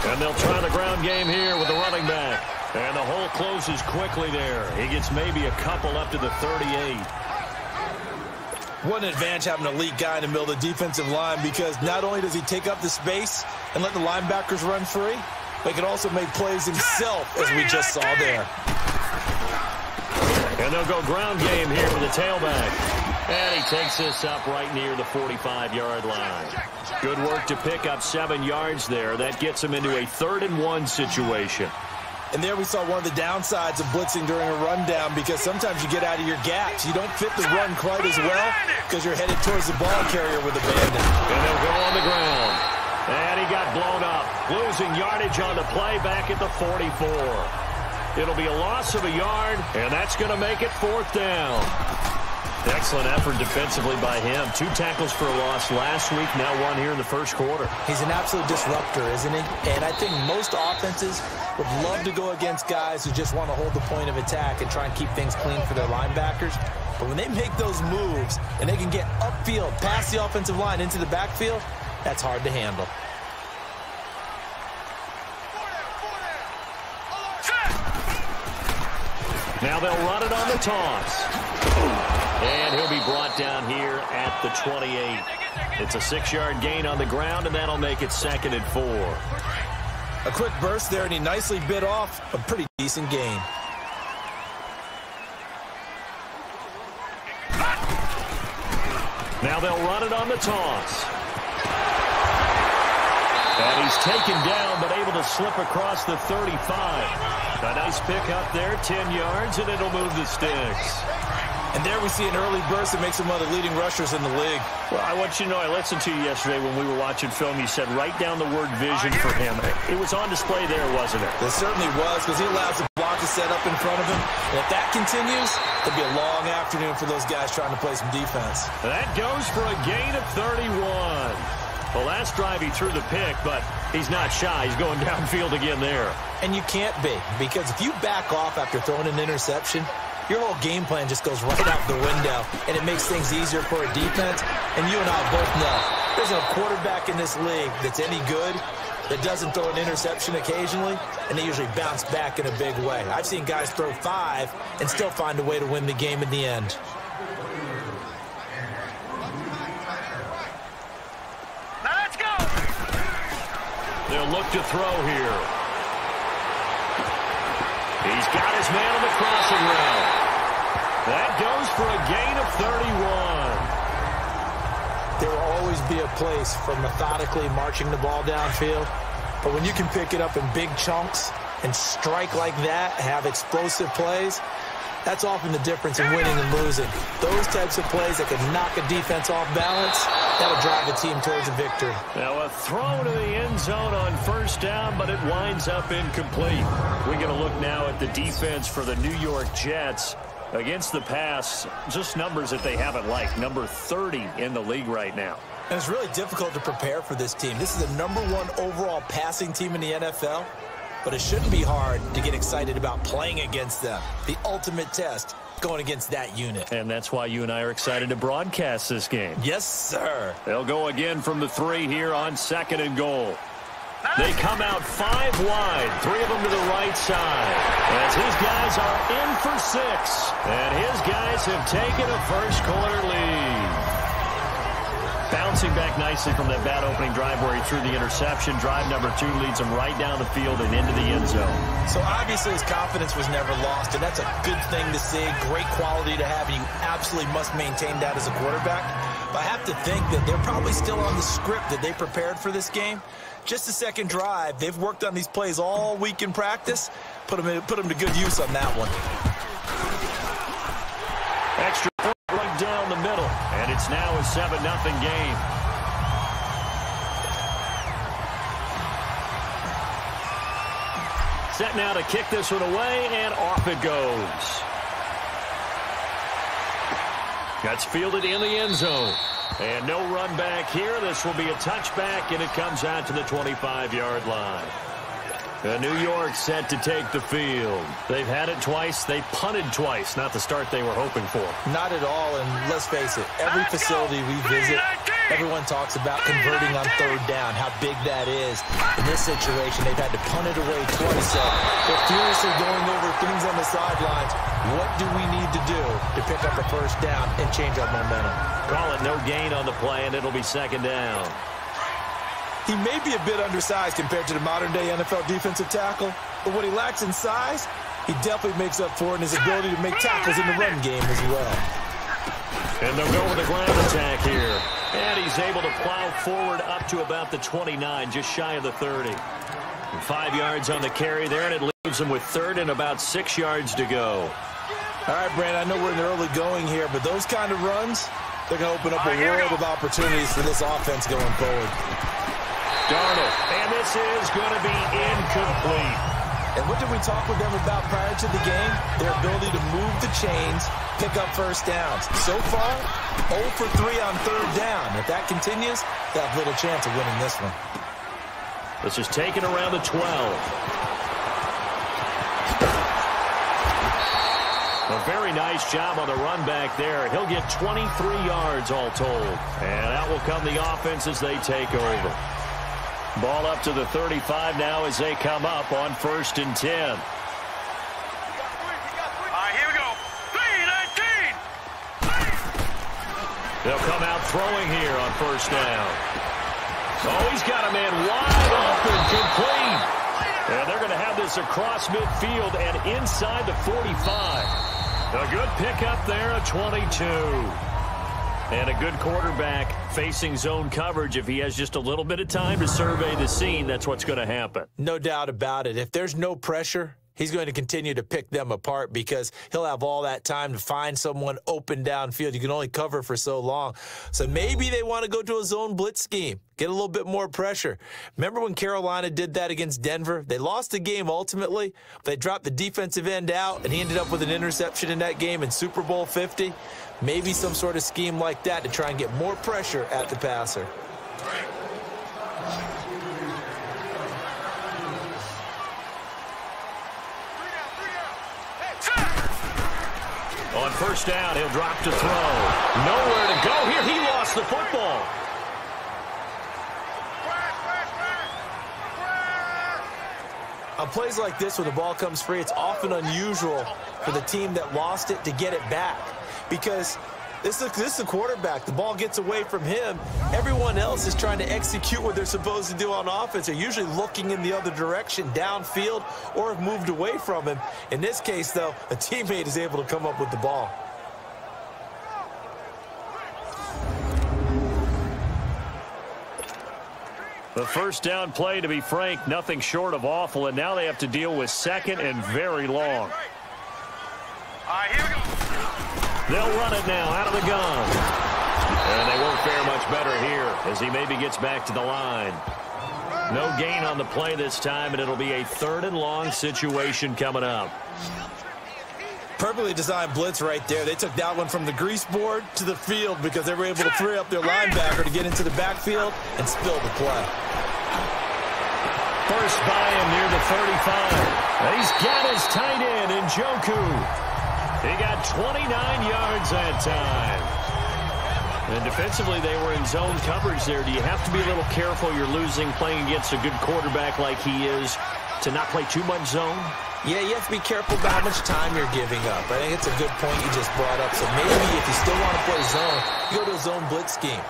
And they'll try the ground game here with the running back. And the hole closes quickly there. He gets maybe a couple up to the 38. What an advantage having an elite guy in the middle of the defensive line, because not only does he take up the space and let the linebackers run free, but he can also make plays himself, as we just saw there. And they'll go ground game here with the tailback. And he takes this up right near the 45-yard line. Good work to pick up 7 yards there. That gets him into a 3rd and 1 situation. And there we saw one of the downsides of blitzing during a rundown, because sometimes you get out of your gaps. You don't fit the run quite as well because you're headed towards the ball carrier with a bandit. And they'll go on the ground. And he got blown up, losing yardage on the play back at the 44. It'll be a loss of a yard, and that's going to make it 4th down. Excellent effort defensively by him. 2 tackles for a loss last week, now 1 here in the first quarter. He's an absolute disruptor, isn't he? And I think most offenses would love to go against guys who just want to hold the point of attack and try and keep things clean for their linebackers. But when they make those moves and they can get upfield, past the offensive line into the backfield, that's hard to handle. Now they'll run it on the toss. And he'll be brought down here at the 28. It's a 6-yard gain on the ground, and that'll make it 2nd and 4. A quick burst there, and he nicely bit off a pretty decent gain. Now they'll run it on the toss. And he's taken down, but able to slip across the 35. A nice pick up there, 10 yards, and it'll move the sticks. And there we see an early burst that makes him one of the leading rushers in the league. Well, I want you to know, I listened to you yesterday when we were watching film. You said write down the word vision for him. It was on display there, wasn't it? It certainly was, because he allows the block to set up in front of him. And if that continues, it'll be a long afternoon for those guys trying to play some defense. That goes for a gain of 31. The last drive he threw the pick, but he's not shy. He's going downfield again there. And you can't be, because if you back off after throwing an interception, your whole game plan just goes right out the window, and it makes things easier for a defense. And you and I both know there's no quarterback in this league that's any good that doesn't throw an interception occasionally, and they usually bounce back in a big way. I've seen guys throw 5 and still find a way to win the game in the end. Now let's go. They'll look to throw here. He's got his man on the crossing route. That goes for a gain of 31. There will always be a place for methodically marching the ball downfield, but when you can pick it up in big chunks and strike like that, have explosive plays, that's often the difference in winning and losing. Those types of plays that can knock a defense off balance, that'll drive a team towards a victory. Now a throw to the end zone on first down, but it winds up incomplete. We're going to look now at the defense for the New York Jets. Against the pass, just numbers that they haven't liked. Number 30 in the league right now. And it's really difficult to prepare for this team. This is the #1 overall passing team in the NFL, but it shouldn't be hard to get excited about playing against them. The ultimate test going against that unit. And that's why you and I are excited to broadcast this game. Yes, sir. They'll go again from the 3 here on 2nd and goal. They come out 5 wide, 3 of them to the right side, as his guys are in for 6. And his guys have taken a first quarter lead. Bouncing back nicely from that bad opening drive where he threw the interception. Drive number 2 leads him right down the field and into the end zone. So obviously his confidence was never lost, and that's a good thing to see. Great quality to have. You absolutely must maintain that as a quarterback. But I have to think that they're probably still on the script that they prepared for this game. Just the second drive. They've worked on these plays all week in practice. Put them to good use on that one. Extra point right down the middle. And it's now a 7-0 game. Set now to kick this one away, and off it goes. That's fielded in the end zone. And no run back here. This will be a touchback, and it comes out to the 25-yard line. New York set to take the field. They've had it twice. They punted twice. Not the start they were hoping for. Not at all, and let's face it, every facility we visit, everyone talks about converting on 3rd down, how big that is. In this situation, they've had to punt it away twice, so they're furiously going over things on the sidelines. What do we need to do to pick up a first down and change our momentum? Call it no gain on the play, and it'll be 2nd down. He may be a bit undersized compared to the modern-day NFL defensive tackle, but what he lacks in size, he definitely makes up for in his ability to make tackles in the run game as well. And they'll go with a ground attack here. And he's able to plow forward up to about the 29, just shy of the 30. 5 yards on the carry there, and it leaves him with 3rd and about 6 yards to go. All right, Brand, I know we're in the early going here, but those kind of runs, they're going to open up a world of opportunities for this offense going forward. Darnold, and this is going to be incomplete. And what did we talk with them about prior to the game? Their ability to move the chains, pick up first downs. So far, 0 for 3 on 3rd down. If that continues, they'll have little chance of winning this one. This is taken around the 12. A very nice job on the run back there. He'll get 23 yards all told. And out will come the offense as they take over. Ball up to the 35 now as they come up on 1st and 10. All right, here we go. 3-19. They'll come out throwing here on 1st down. Oh, he's got a man wide open, complete. And they're going to have this across midfield and inside the 45. A good pickup there, a 22. And a good quarterback facing zone coverage. If he has just a little bit of time to survey the scene, that's what's going to happen. No doubt about it. If there's no pressure, he's going to continue to pick them apart because he'll have all that time to find someone open downfield. You can only cover for so long. So maybe they want to go to a zone blitz scheme, get a little bit more pressure. Remember when Carolina did that against Denver? They lost the game ultimately. They dropped the defensive end out, and he ended up with an interception in that game in Super Bowl 50. Maybe some sort of scheme like that to try and get more pressure at the passer. On first down, he'll drop to throw. Nowhere to go here. He lost the football. On plays like this, when the ball comes free, it's often unusual for the team that lost it to get it back because this is the quarterback. The ball gets away from him. Everyone else is trying to execute what they're supposed to do on offense. They're usually looking in the other direction, downfield, or have moved away from him. In this case, though, a teammate is able to come up with the ball. The first down play, to be frank, nothing short of awful, and now they have to deal with second and very long. All right, here we go. They'll run it now out of the gun. And they won't fare much better here as he maybe gets back to the line. No gain on the play this time, and it'll be a 3rd and long situation coming up. Perfectly designed blitz right there. They took that one from the grease board to the field because they were able to free up their linebacker to get into the backfield and spill the play. First by him near the 35. He's got his tight end in Njoku. He got 29 yards that time. And defensively, they were in zone coverage there. Do you have to be a little careful? You're losing playing against a good quarterback like he is to not play too much zone? Yeah, you have to be careful about how much time you're giving up. I think it's a good point you just brought up. So maybe if you still want to play zone, you go to a zone blitz scheme.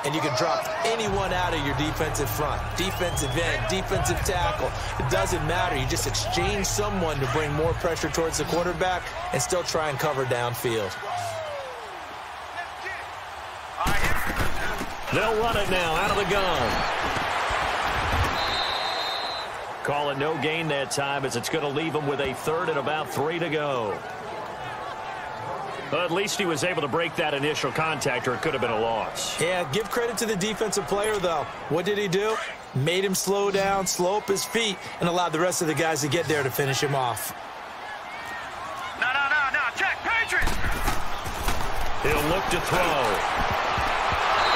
And you can drop anyone out of your defensive front, defensive end, defensive tackle. It doesn't matter. You just exchange someone to bring more pressure towards the quarterback and still try and cover downfield. They'll run it now out of the gun. Call it no gain that time as it's going to leave them with a 3rd and about 3 to go. But at least he was able to break that initial contact, or it could have been a loss. Yeah, give credit to the defensive player, though. What did he do? Made him slow down, slow up his feet, and allowed the rest of the guys to get there to finish him off. No, check, Patriots! He'll look to throw.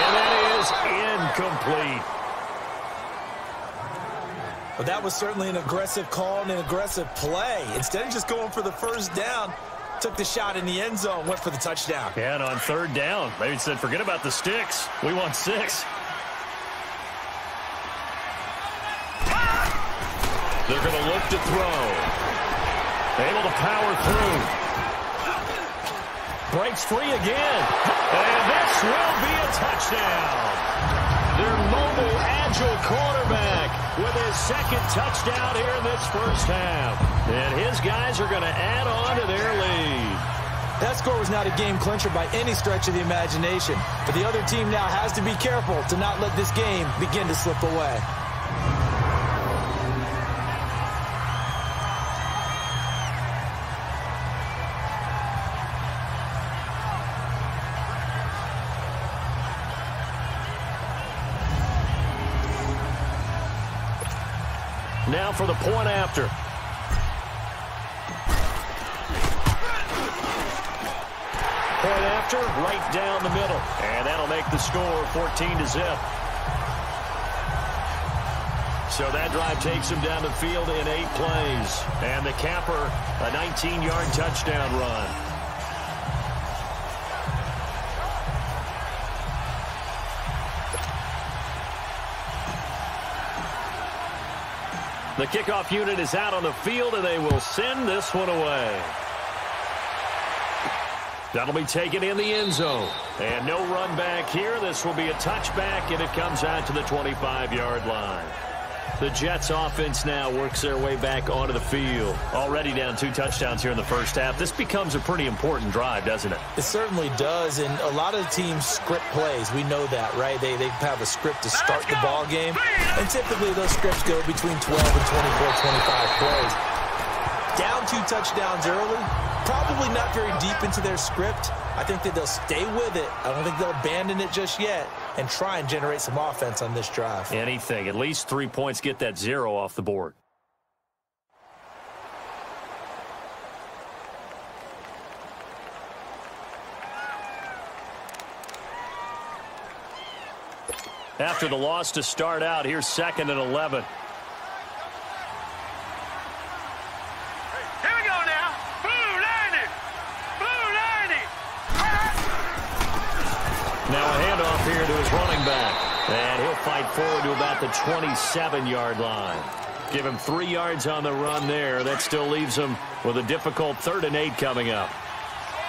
And that is incomplete. But that was certainly an aggressive call and an aggressive play. Instead of just going for the first down, took the shot in the end zone, went for the touchdown. Yeah, and on 3rd down, they said, forget about the sticks. We want 6. They're going to look to throw. Able to power through. Breaks free again. And this will be a touchdown. Their mobile, agile quarterback with his 2nd touchdown here in this first half. And his guys are going to add on to their lead. That score was not a game clincher by any stretch of the imagination. But the other team now has to be careful to not let this game begin to slip away. Now for the point after. Point after, right down the middle. And that'll make the score 14-0. So that drive takes him down the field in 8 plays. And the capper, a 19-yard touchdown run. The kickoff unit is out on the field, and they will send this one away. That'll be taken in the end zone. And no run back here. This will be a touchback, and it comes out to the 25-yard line. The Jets offense now works their way back onto the field. Already down 2 touchdowns here in the first half. This becomes a pretty important drive, doesn't it? It certainly does, and a lot of teams script plays. We know that, right? They have a script to start the ball game, and typically those scripts go between 12 and 24, 25 plays. Down 2 touchdowns early, probably not very deep into their script. I think that they'll stay with it. I don't think they'll abandon it just yet and try and generate some offense on this drive. Anything. At least 3 points, get that 0 off the board. After the loss to start out, here's 2nd and 11. Here we go now. Blue 90. Blue 90. Now a handoff here to his running back. And he'll fight forward to about the 27-yard line. Give him 3 yards on the run there. That still leaves him with a difficult 3rd and 8 coming up.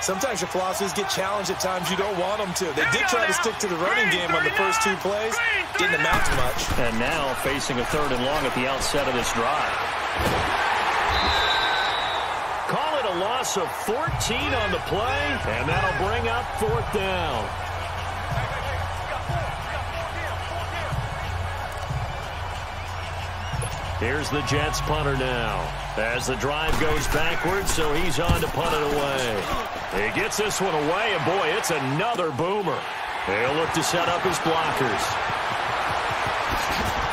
Sometimes your philosophies get challenged at times you don't want them to. They did try to stick to the running game on the first 2 plays. Didn't amount to much. And now facing a 3rd and long at the outset of this drive. Call it a loss of 14 on the play, and that'll bring up 4th down. Here's the Jets punter now. As the drive goes backwards, so he's on to punt it away. He gets this one away, and boy, it's another boomer. He'll look to set up his blockers.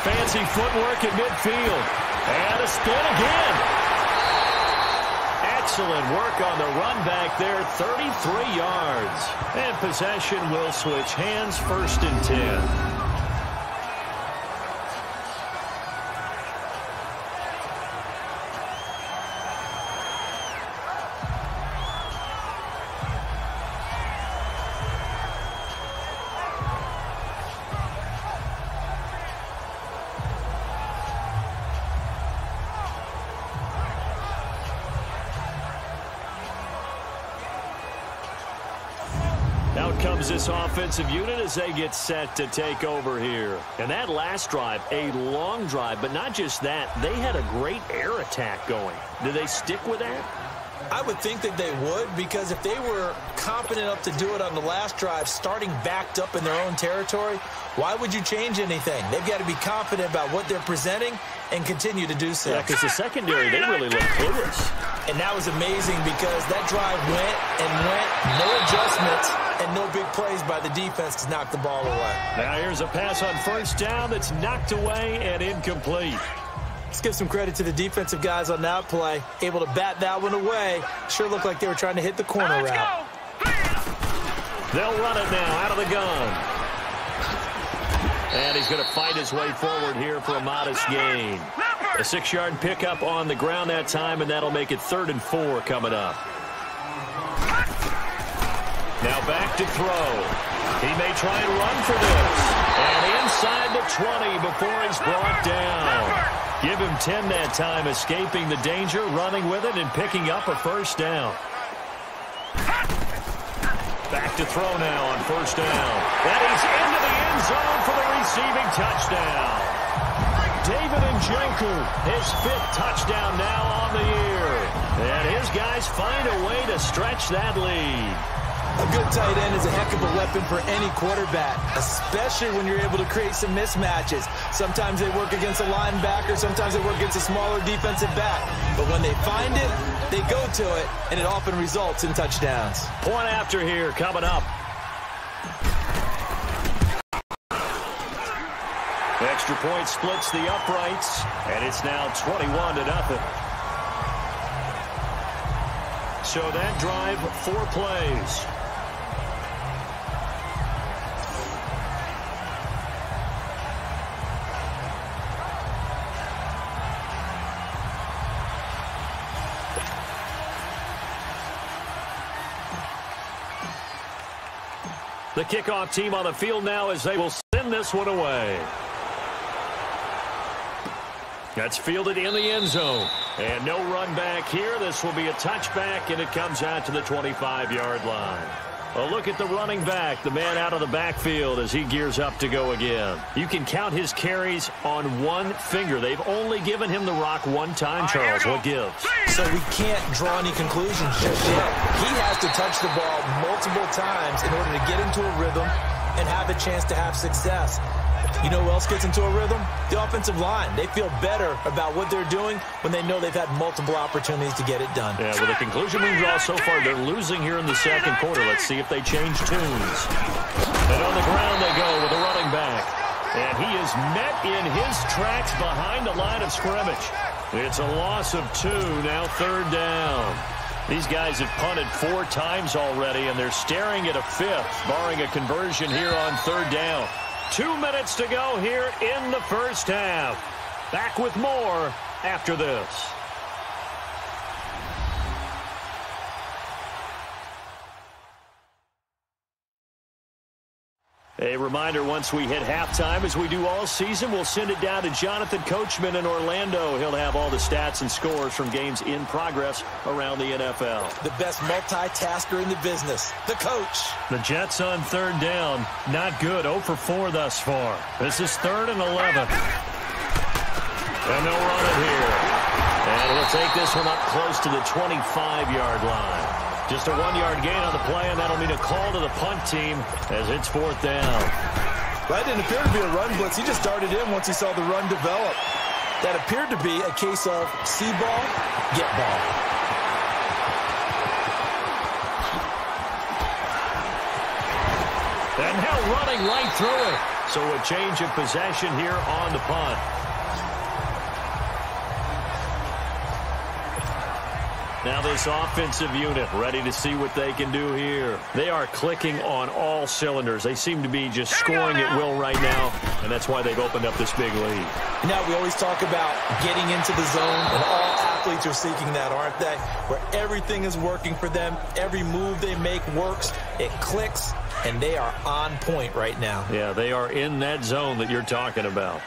Fancy footwork in midfield. And a spin again. Excellent work on the run back there, 33 yards. And possession will switch hands, 1st and 10. Out comes this offensive unit as they get set to take over here. And that last drive, a long drive, but not just that. They had a great air attack going. Do they stick with that? I would think that they would, because if they were confident enough to do it on the last drive, starting backed up in their own territory, why would you change anything? They've got to be confident about what they're presenting and continue to do so. Yeah, because the secondary, they really look clueless. And that was amazing because that drive went and went, no adjustments, and no big plays by the defense to knock the ball away. Now here's a pass on 1st down that's knocked away and incomplete. Let's give some credit to the defensive guys on that play. Able to bat that one away. Sure looked like they were trying to hit the corner route. They'll run it now out of the gun. And he's going to fight his way forward here for a modest gain. A 6-yard pickup on the ground that time, and that'll make it 3rd and 4 coming up. Now back to throw. He may try and run for this. And inside the 20 before he's brought down. Give him 10 that time, escaping the danger, running with it, and picking up a 1st down. Back to throw now on 1st down. And he's into the end zone for the receiving touchdown. David Njoku, his 5th touchdown now on the year. And his guys find a way to stretch that lead. A good tight end is a heck of a weapon for any quarterback, especially when you're able to create some mismatches. Sometimes they work against a linebacker, sometimes they work against a smaller defensive back. But when they find it, they go to it, and it often results in touchdowns. Point after here coming up. Extra point splits the uprights, and it's now 21-0. So that drive, 4 plays. The kickoff team on the field now as they will send this one away. That's fielded in the end zone. And no run back here. This will be a touchback, and it comes out to the 25-yard line. A look at the running back, the man out of the backfield as he gears up to go again. You can count his carries on one finger. They've only given him the rock one time, Charles. What gives? So we can't draw any conclusions just yet. He has to touch the ball multiple times in order to get into a rhythm, and have a chance to have success. You know who else gets into a rhythm? The offensive line. They feel better about what they're doing when they know they've had multiple opportunities to get it done. Yeah, with the conclusion we draw so far, they're losing here in the second quarter. Let's see if they change tunes. And on the ground they go with a running back. And he is met in his tracks behind the line of scrimmage. It's a loss of 2, now 3rd down. These guys have punted 4 times already, and they're staring at a 5th, barring a conversion here on 3rd down. 2 minutes to go here in the first half. Back with more after this. A reminder, once we hit halftime, as we do all season, we'll send it down to Jonathan Coachman in Orlando. He'll have all the stats and scores from games in progress around the NFL. The best multitasker in the business, the coach. The Jets on 3rd down. Not good. 0 for 4 thus far. This is 3rd and 11. And they'll run it here. And we'll take this one up close to the 25-yard line. Just a 1-yard gain on the play, and that'll mean a call to the punt team as it's 4th down. That didn't appear to be a run blitz. He just darted in once he saw the run develop. That appeared to be a case of see ball, get ball. And now running right through it. So a change of possession here on the punt. Now this offensive unit ready to see what they can do here. They are clicking on all cylinders. They seem to be just scoring at will right now, and that's why they've opened up this big lead. Now we always talk about getting into the zone, and all athletes are seeking that, aren't they? Where everything is working for them, every move they make works, it clicks, and they are on point right now. Yeah, they are in that zone that you're talking about.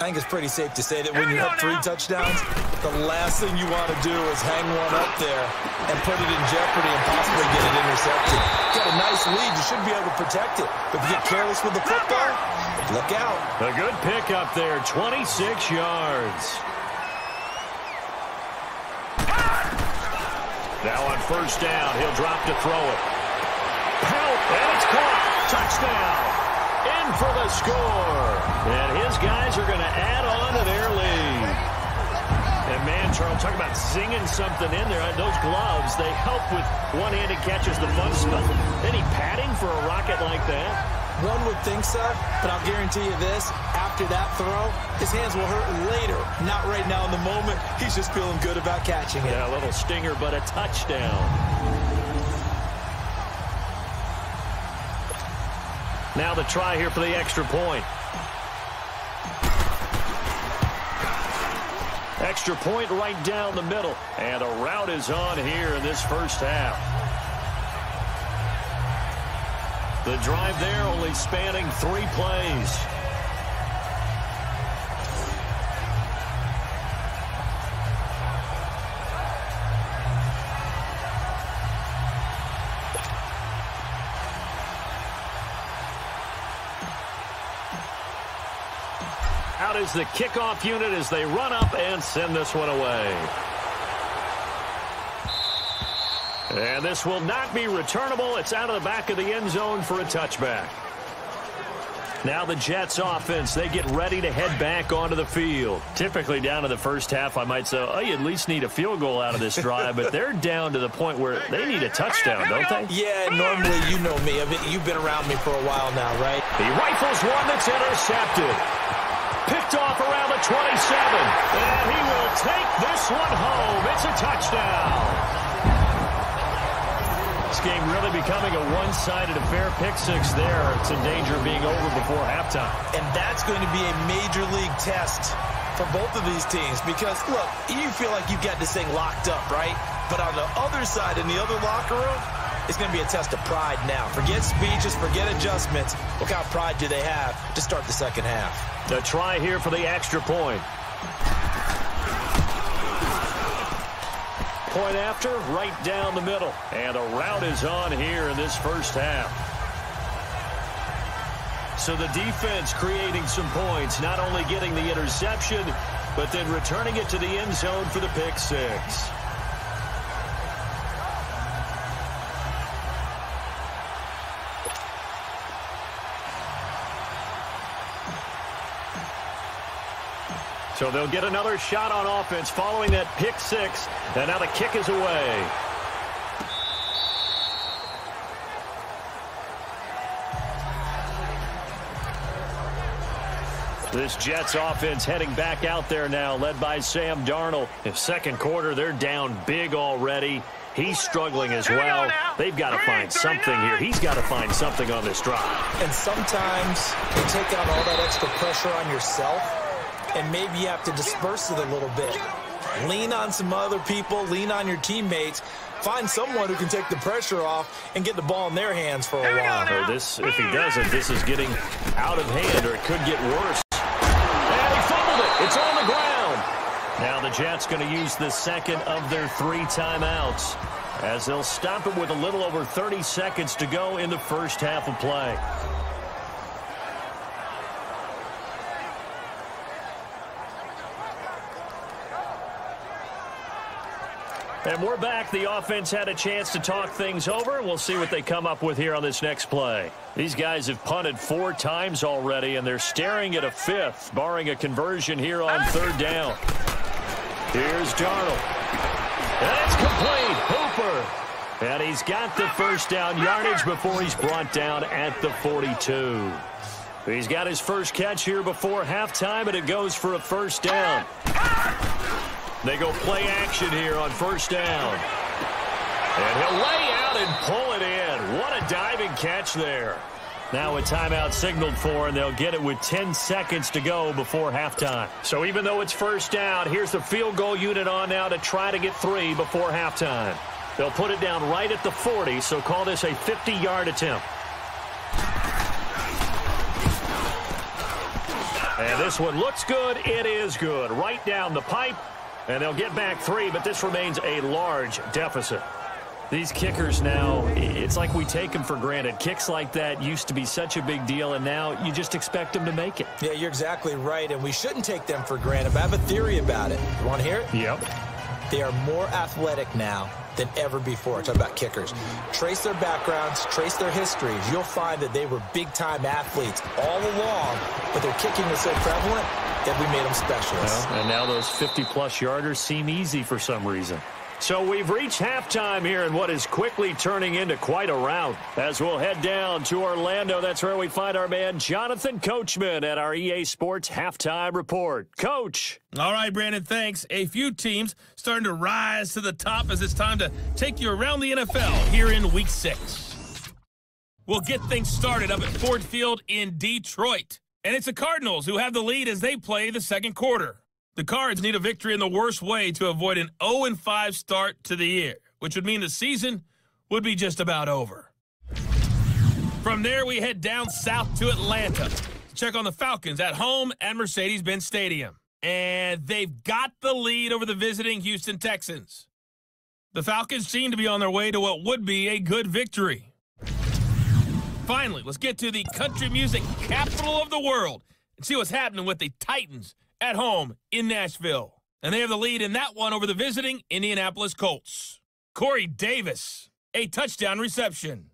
I think it's pretty safe to say that when you have 3 touchdowns, the last thing you want to do is hang one up there and put it in jeopardy and possibly get it intercepted. Got a nice lead. You should be able to protect it. But if you get careless with the football, look out. A good pick up there, 26 yards. Now on 1st down, he'll drop to throw it. Help, and it's caught. Touchdown. In for the score. And his guys are going to add on to their lead. And man, Charles, talk about zinging something in there. Those gloves, they help with one-handed catches, the fun stuff. Any padding for a rocket like that? One would think so, but I'll guarantee you this. After that throw, his hands will hurt later. Not right now in the moment. He's just feeling good about catching it. Yeah, a little stinger, but a touchdown. Now the try here for the extra point. Extra point right down the middle. And a route is on here in this first half. The drive there only spanning 3 plays. Out is the kickoff unit as they run up and send this one away. And this will not be returnable. It's out of the back of the end zone for a touchback. Now the Jets offense, they get ready to head back onto the field. Typically down to the first half, I might say, oh, you at least need a field goal out of this drive, but they're down to the point where they need a touchdown, don't they? Yeah, normally you know me. I mean, you've been around me for a while now, right? He rifles one that's intercepted. Picked off around the 27. And he will take this one home. It's a touchdown. This game really becoming a one-sided affair. Pick 6 there. It's in danger of being over before halftime. And that's going to be a major league test for both of these teams because, look, you feel like you've got this thing locked up, right? But on the other side, in the other locker room, it's going to be a test of pride now. Forget speeches, forget adjustments. What kind of pride do they have to start the second half? The try here for the extra point. Point after, right down the middle. And a route is on here in this first half. So the defense creating some points, not only getting the interception, but then returning it to the end zone for the pick 6. So they'll get another shot on offense following that pick six. And now the kick is away. This Jets offense heading back out there now, led by Sam Darnold. In second quarter, they're down big already. He's struggling as well. They've got to find something here. He's got to find something on this drive. And sometimes you take out all that extra pressure on yourself, and maybe you have to disperse it a little bit. Lean on some other people. Lean on your teammates. Find someone who can take the pressure off and get the ball in their hands for a while. Or this, if he doesn't, this is getting out of hand, or it could get worse. And he fumbled it. It's on the ground. Now the Jets going to use the second of their 3 timeouts as they'll stop it with a little over 30 seconds to go in the first half of play. And we're back. The offense had a chance to talk things over. We'll see what they come up with here on this next play. These guys have punted 4 times already, and they're staring at a 5th, barring a conversion here on 3rd down. Here's Darnold. And it's complete. Hooper. And he's got the first down yardage before he's brought down at the 42. He's got his first catch here before halftime, and it goes for a first down. They go play action here on first down. And he'll lay out and pull it in. What a diving catch there. Now a timeout signaled for, and they'll get it with 10 seconds to go before halftime. So even though it's first down, here's the field goal unit on now to try to get 3 before halftime. They'll put it down right at the 40, so call this a 50-yard attempt. And this one looks good. It is good. Right down the pipe. And they'll get back 3, but this remains a large deficit. These kickers now, it's like we take them for granted. Kicks like that used to be such a big deal, and now you just expect them to make it. Yeah, you're exactly right, and we shouldn't take them for granted. But I have a theory about it. You want to hear it? Yep. They are more athletic now than ever before. Talk about kickers. Trace their backgrounds, trace their histories. You'll find that they were big-time athletes all along, but their kicking was so prevalent that we made them specialists. Well, and now those 50-plus yarders seem easy for some reason. So we've reached halftime here in what is quickly turning into quite a rout. As we'll head down to Orlando, that's where we find our man Jonathan Coachman at our EA Sports Halftime Report. Coach. All right, Brandon, thanks. A few teams starting to rise to the top as it's time to take you around the NFL here in Week 6. We'll get things started up at Ford Field in Detroit. And it's the Cardinals who have the lead as they play the second quarter. The Cards need a victory in the worst way to avoid an 0-5 start to the year, which would mean the season would be just about over. From there, we head down south to Atlanta to check on the Falcons at home at Mercedes-Benz Stadium. And they've got the lead over the visiting Houston Texans. The Falcons seem to be on their way to what would be a good victory. Finally, let's get to the country music capital of the world and see what's happening with the Titans at home in Nashville. And they have the lead in that one over the visiting Indianapolis Colts. Corey Davis, a touchdown reception.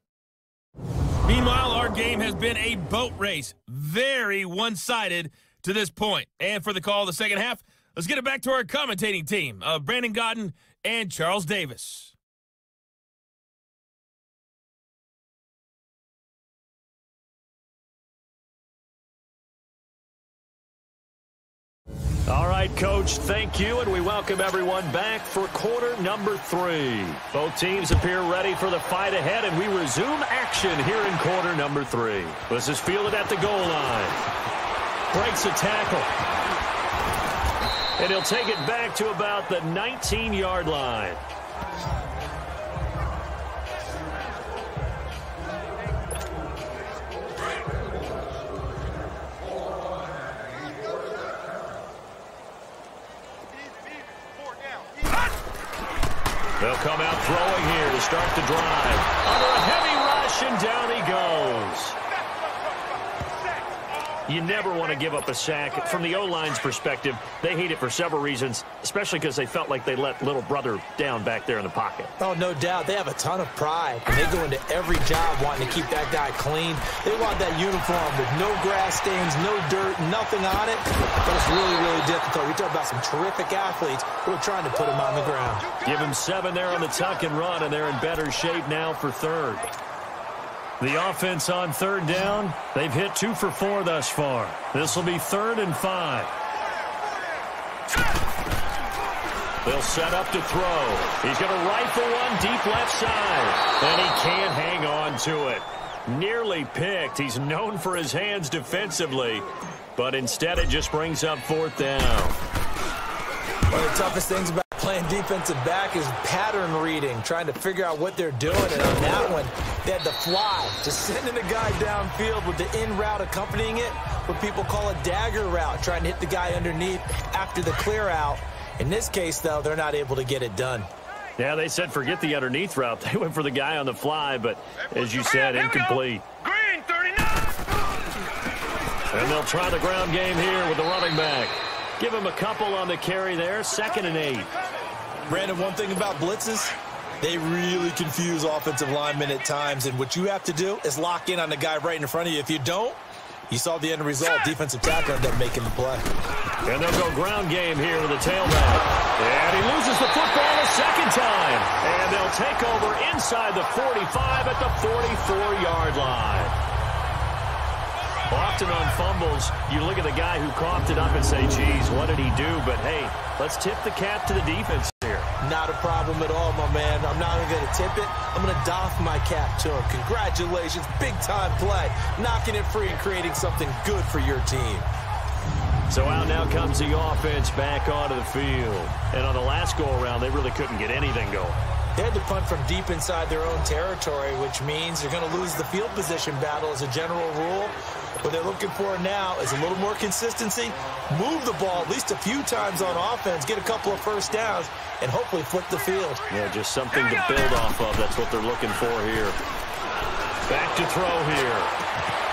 Meanwhile, our game has been a boat race, very one-sided to this point. And for the call of the second half, let's get it back to our commentating team of Brandon Godden and Charles Davis. All right, Coach, thank you, and we welcome everyone back for quarter number 3. Both teams appear ready for the fight ahead, and we resume action here in quarter number 3. This is fielded at the goal line. Breaks a tackle. And he'll take it back to about the 19-yard line. They'll come out throwing here to start the drive. Under a heavy rush, and down he goes. You never want to give up a sack. From the O-line's perspective, they hate it for several reasons, especially because they felt like they let little brother down back there in the pocket. Oh, no doubt. They have a ton of pride, and they go into every job wanting to keep that guy clean. They want that uniform with no grass stains, no dirt, nothing on it. But it's really, really difficult. We talk about some terrific athletes who are trying to put him on the ground. Give him 7 there on the tuck and run, and they're in better shape now for third. The offense on third down, they've hit 2 for 4 thus far. This will be 3rd and 5. They'll set up to throw. He's going to rifle one deep left side, and he can't hang on to it. Nearly picked. He's known for his hands defensively, but instead it just brings up 4th down. One of the toughest things about playing defensive back is pattern reading, trying to figure out what they're doing. And on that one, they had to fly, just sending a guy downfield with the in route accompanying it, what people call a dagger route, trying to hit the guy underneath after the clear out. In this case, though, they're not able to get it done. Yeah, they said forget the underneath route. They went for the guy on the fly, but as you said, incomplete. Green 39. And they'll try the ground game here with the running back. Give him a couple on the carry there, 2nd and 8. Brandon, one thing about blitzes, they really confuse offensive linemen at times, and what you have to do is lock in on the guy right in front of you. If you don't, you saw the end result. Defensive tackle ended up making the play. And they'll go ground game here with a tailback. And he loses the football a 2nd time. And they'll take over inside the 45 at the 44-yard line. Often on fumbles, you look at the guy who coughed it up and say, geez, what did he do? But, hey, let's tip the cap to the defense here. Not a problem at all, my man. I'm not even going to tip it. I'm going to doff my cap to him. Congratulations. Big-time play. Knocking it free and creating something good for your team. So out now comes the offense back onto the field. And on the last go-around, they really couldn't get anything going. They had to punt from deep inside their own territory, which means they're going to lose the field position battle as a general rule. What they're looking for now is a little more consistency, move the ball at least a few times on offense, get a couple of first downs, and hopefully flip the field. Yeah, just something to build off of. That's what they're looking for here. Back to throw here.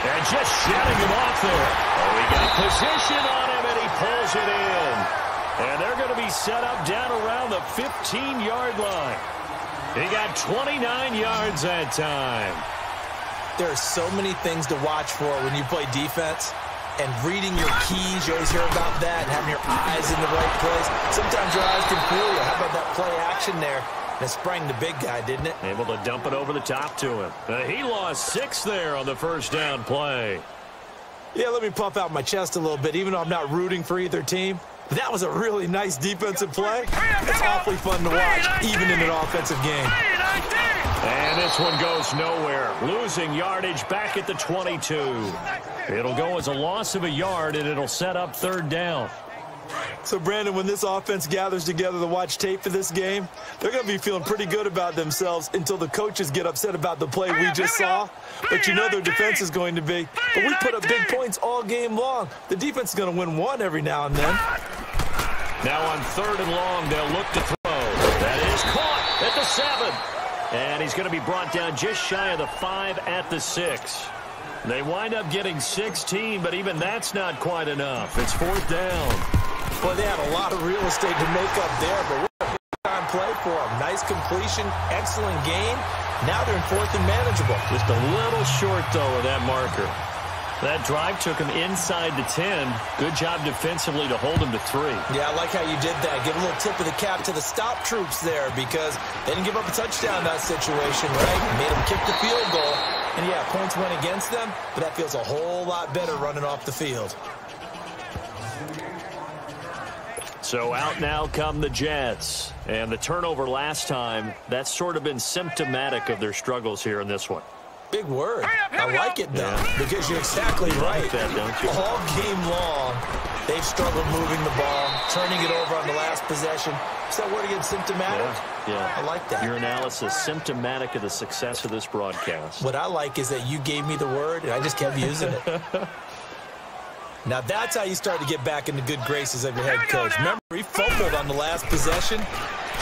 And just shutting him off there. Oh, he got position on him, and he pulls it in. And they're going to be set up down around the 15-yard line. He got 29 yards that time. There are so many things to watch for when you play defense. And reading your keys, you always hear about that, and having your eyes in the right place. Sometimes your eyes can fool you. How about that play action there? That sprang the big guy, didn't it? Able to dump it over the top to him. He lost 6 there on the first down play. Yeah, let me puff out my chest a little bit, even though I'm not rooting for either team. That was a really nice defensive play. It's awfully fun to watch, even in an offensive game. And this one goes nowhere. Losing yardage back at the 22. It'll go as a loss of a yard, and it'll set up 3rd down. So, Brandon, when this offense gathers together to watch tape for this game, they're going to be feeling pretty good about themselves until the coaches get upset about the play we just saw. But you know their defense is going to be. But we put up big points all game long. The defense is going to win one every now and then. Now on 3rd and long, they'll look to throw. That is caught at the 7. And he's going to be brought down just shy of the 5 at the 6. They wind up getting 16, but even that's not quite enough. It's 4th down. Boy, they had a lot of real estate to make up there, but what a big-time play for them. Nice completion, excellent gain. Now they're in 4th and manageable. Just a little short, though, of that marker. That drive took him inside the 10. Good job defensively to hold him to 3. Yeah, I like how you did that. Give a little tip of the cap to the stop troops there because they didn't give up a touchdown in that situation, right? Made them kick the field goal. And, yeah, points went against them, but that feels a whole lot better running off the field. So out now come the Jets. And the turnover last time, that's sort of been symptomatic of their struggles here in this one. Big word. I like it, though, because you're exactly right. Like that, don't you? All game long, they've struggled moving the ball, turning it over on the last possession. Is that word again, symptomatic? Yeah. I like that. Your analysis, symptomatic of the success of this broadcast. What I like is that you gave me the word, and I just kept using it. Now, that's how you start to get back in the good graces of your head coach. Remember, he fumbled on the last possession.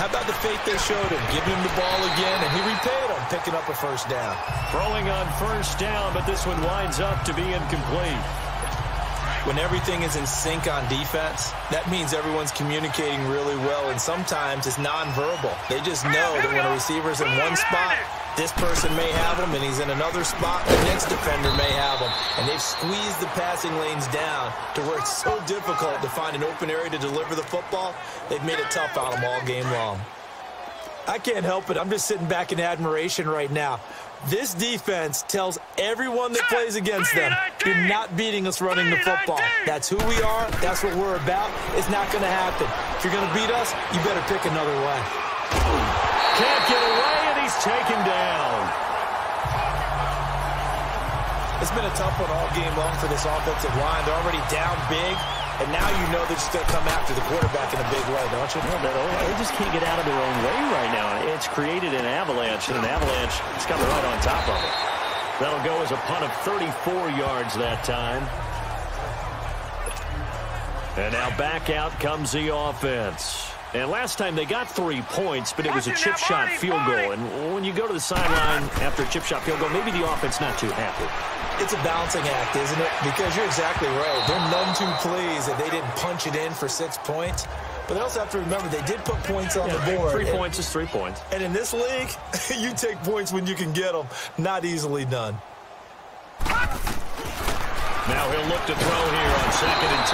How about the faith they showed him, giving him the ball again, and he repaid him, picking up a first down. Throwing on first down, but this one winds up to be incomplete. When everything is in sync on defense, that means everyone's communicating really well, and sometimes it's nonverbal. They just know that when a receiver's in one spot, this person may have him, and he's in another spot, the next defender may have him. And they've squeezed the passing lanes down to where it's so difficult to find an open area to deliver the football. They've made it tough on them all game long. I can't help it. I'm just sitting back in admiration right now. This defense tells everyone that plays against them, you're not beating us running the football. That's who we are. That's what we're about. It's not going to happen. If you're going to beat us, you better pick another way. Can't get away, and he's taken down. It's been a tough one all game long for this offensive line. They're already down big, and now you know they're just going to come after the quarterback in a big way, don't you? Yeah, they just can't get out of their own way right now. It's created an avalanche, and an avalanche is coming right on top of it. That'll go as a punt of 34 yards that time. And now back out comes the offense. And last time they got 3 points, but it was a chip shot field goal. And when you go to the sideline after a chip shot field goal, maybe the offense not too happy. It's a balancing act, isn't it? Because you're exactly right. They're none too pleased that they didn't punch it in for 6 points. But they also have to remember they did put points on the board. 3 points is 3 points. And in this league, you take points when you can get them. Not easily done. Now he'll look to throw here on 2nd and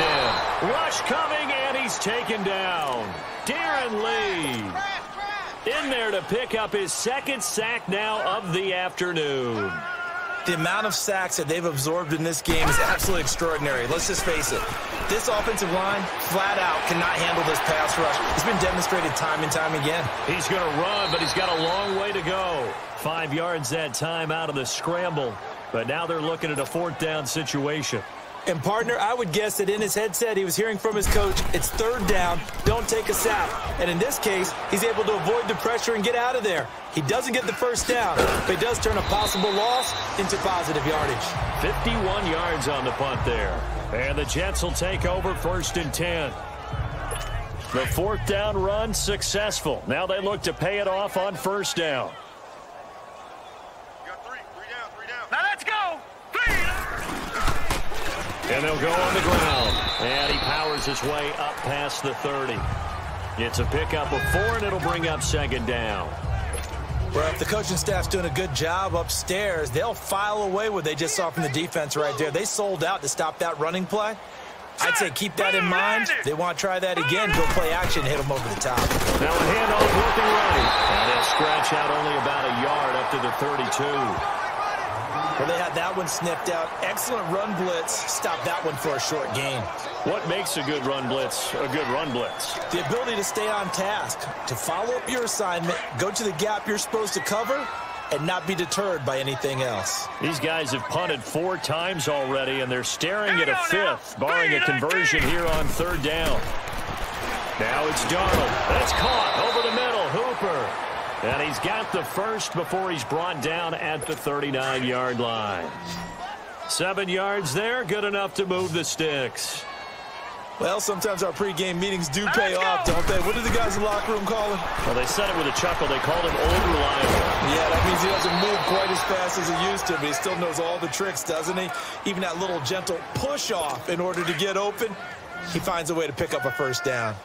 10. Rush coming, and he's taken down. Darren Lee in there to pick up his 2nd sack now of the afternoon. The amount of sacks that they've absorbed in this game is absolutely extraordinary. Let's just face it. This offensive line, flat out, cannot handle this pass rush. It's been demonstrated time and time again. He's going to run, but he's got a long way to go. 5 yards that time out of the scramble. But now they're looking at a 4th down situation. And, partner, I would guess that in his headset he was hearing from his coach, it's 3rd down, don't take a sack. And in this case, he's able to avoid the pressure and get out of there. He doesn't get the 1st down, but he does turn a possible loss into positive yardage. 51 yards on the punt there. And the Jets will take over 1st and 10. The 4th down run successful. Now they look to pay it off on 1st down. Now let's go. 3. And they'll go on the ground. And he powers his way up past the 30. It's a pickup of 4, and it'll bring up 2nd down. Well, if the coaching staff's doing a good job upstairs, they'll file away what they just saw from the defense right there. They sold out to stop that running play. I'd say keep that in mind. They want to try that again, go play action, hit them over the top. Now a handoff working right. And he'll scratch out only about a yard up to the 32. Well, they had that one snipped out. Excellent run blitz. Stop that one for a short gain. What makes a good run blitz a good run blitz? The ability to stay on task, to follow up your assignment, go to the gap you're supposed to cover, and not be deterred by anything else. These guys have punted 4 times already, and they're staring at a 5th, barring a conversion here on 3rd down. Now it's Darnold. That's caught over the middle. Hooper. And he's got the 1st before he's brought down at the 39-yard line. 7 yards there, good enough to move the sticks. Well, sometimes our pregame meetings do pay off, don't they? What do the guys in the locker room call him? Well, they said it with a chuckle. They called him Old Reliable. Yeah, that means he doesn't move quite as fast as he used to, but he still knows all the tricks, doesn't he? Even that little gentle push-off in order to get open, he finds a way to pick up a 1st down.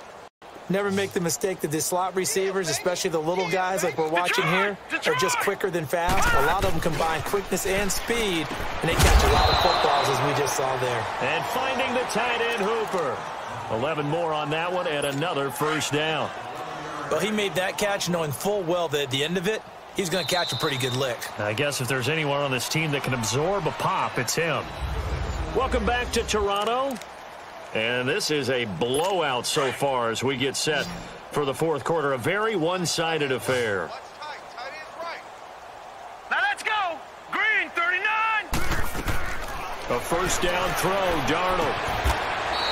Never make the mistake that the slot receivers, especially the little guys like we're watching here, are just quicker than fast. A lot of them combine quickness and speed, and they catch a lot of footballs, as we just saw there. And finding the tight end, Hooper. 11 more on that one, and another 1st down. Well, he made that catch knowing full well that at the end of it, he's going to catch a pretty good lick. I guess if there's anyone on this team that can absorb a pop, it's him. Welcome back to Toronto. And this is a blowout so far as we get set for the 4th quarter. A very one-sided affair. Now let's go. Green, 39. A 1st down throw, Darnold.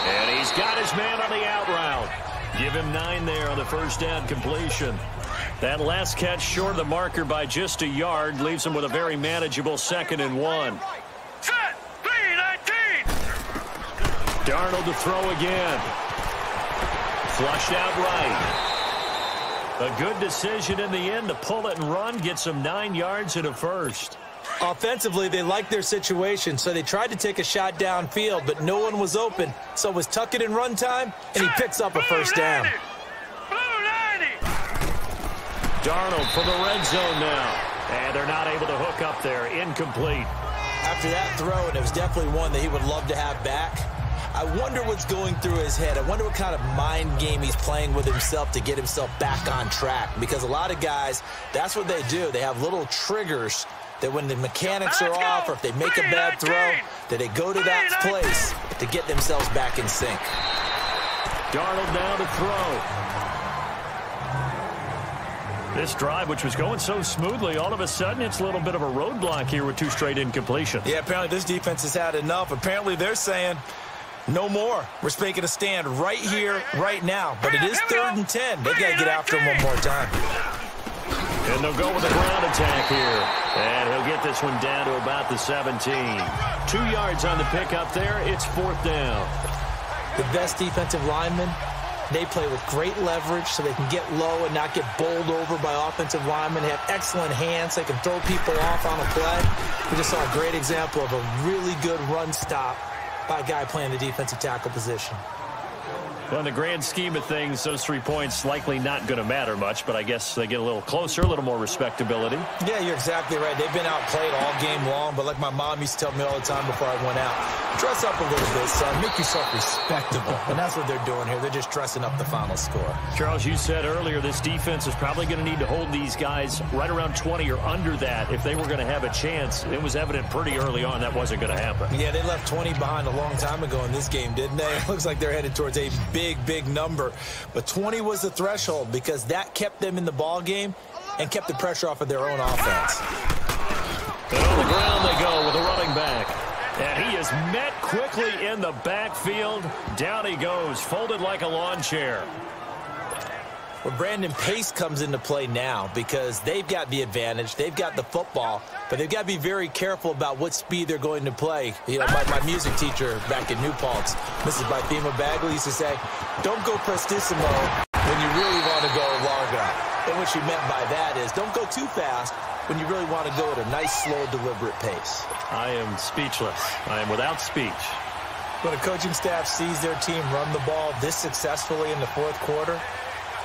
And he's got his man on the out route. Give him 9 there on the 1st down completion. That last catch short of the marker by just a yard leaves him with a very manageable 2nd and 1. Set. 3-19. Darnold to throw again. Flushed out right. A good decision in the end to pull it and run. Gets him 9 yards and a 1st. Offensively, they liked their situation, so they tried to take a shot downfield, but no one was open. So it was tuck it and run time, and he picks up a first down. Darnold for the red zone now. And they're not able to hook up there. Incomplete. After that throw, and it was definitely one that he would love to have back, I wonder what's going through his head. I wonder what kind of mind game he's playing with himself to get himself back on track. Because a lot of guys, that's what they do. They have little triggers that when the mechanics are off or if they make a bad throw, that they go to that place to get themselves back in sync. Darnold now to throw. This drive, which was going so smoothly, all of a sudden it's a little bit of a roadblock here with 2 straight incompletions. Yeah, apparently this defense has had enough. Apparently they're saying, no more. We're making a stand right here, right now. But it is 3rd and 10. They got to get after him one more time. And they'll go with a ground attack here. And he'll get this one down to about the 17. 2 yards on the pickup there. It's 4th down. The best defensive linemen, they play with great leverage so they can get low and not get bowled over by offensive linemen. They have excellent hands. They can throw people off on a play. We just saw a great example of a really good run stop by a guy playing the defensive tackle position. Well, in the grand scheme of things, those 3 points likely not going to matter much, but I guess they get a little closer, a little more respectability. Yeah, you're exactly right. They've been outplayed all game long, but like my mom used to tell me all the time before I went out, dress up a little bit, son. Make yourself respectable. And that's what they're doing here. They're just dressing up the final score. Charles, you said earlier this defense is probably going to need to hold these guys right around 20 or under that if they were going to have a chance. It was evident pretty early on that wasn't going to happen. Yeah, they left 20 behind a long time ago in this game, didn't they? It looks like they're headed towards a big number. But 20 was the threshold because that kept them in the ball game and kept the pressure off of their own offense. And on the ground they go with a running back. And he is met quickly in the backfield. Down he goes, folded like a lawn chair. Well, Brandon, pace comes into play now because they've got the advantage. They've got the football, but they've got to be very careful about what speed they're going to play. You know, my music teacher back in New Paltz, Mrs. Bythema Bagley, used to say, don't go prestissimo when you really want to go largo. And what she meant by that is don't go too fast when you really want to go at a nice, slow, deliberate pace. I am speechless. I am without speech. When a coaching staff sees their team run the ball this successfully in the 4th quarter,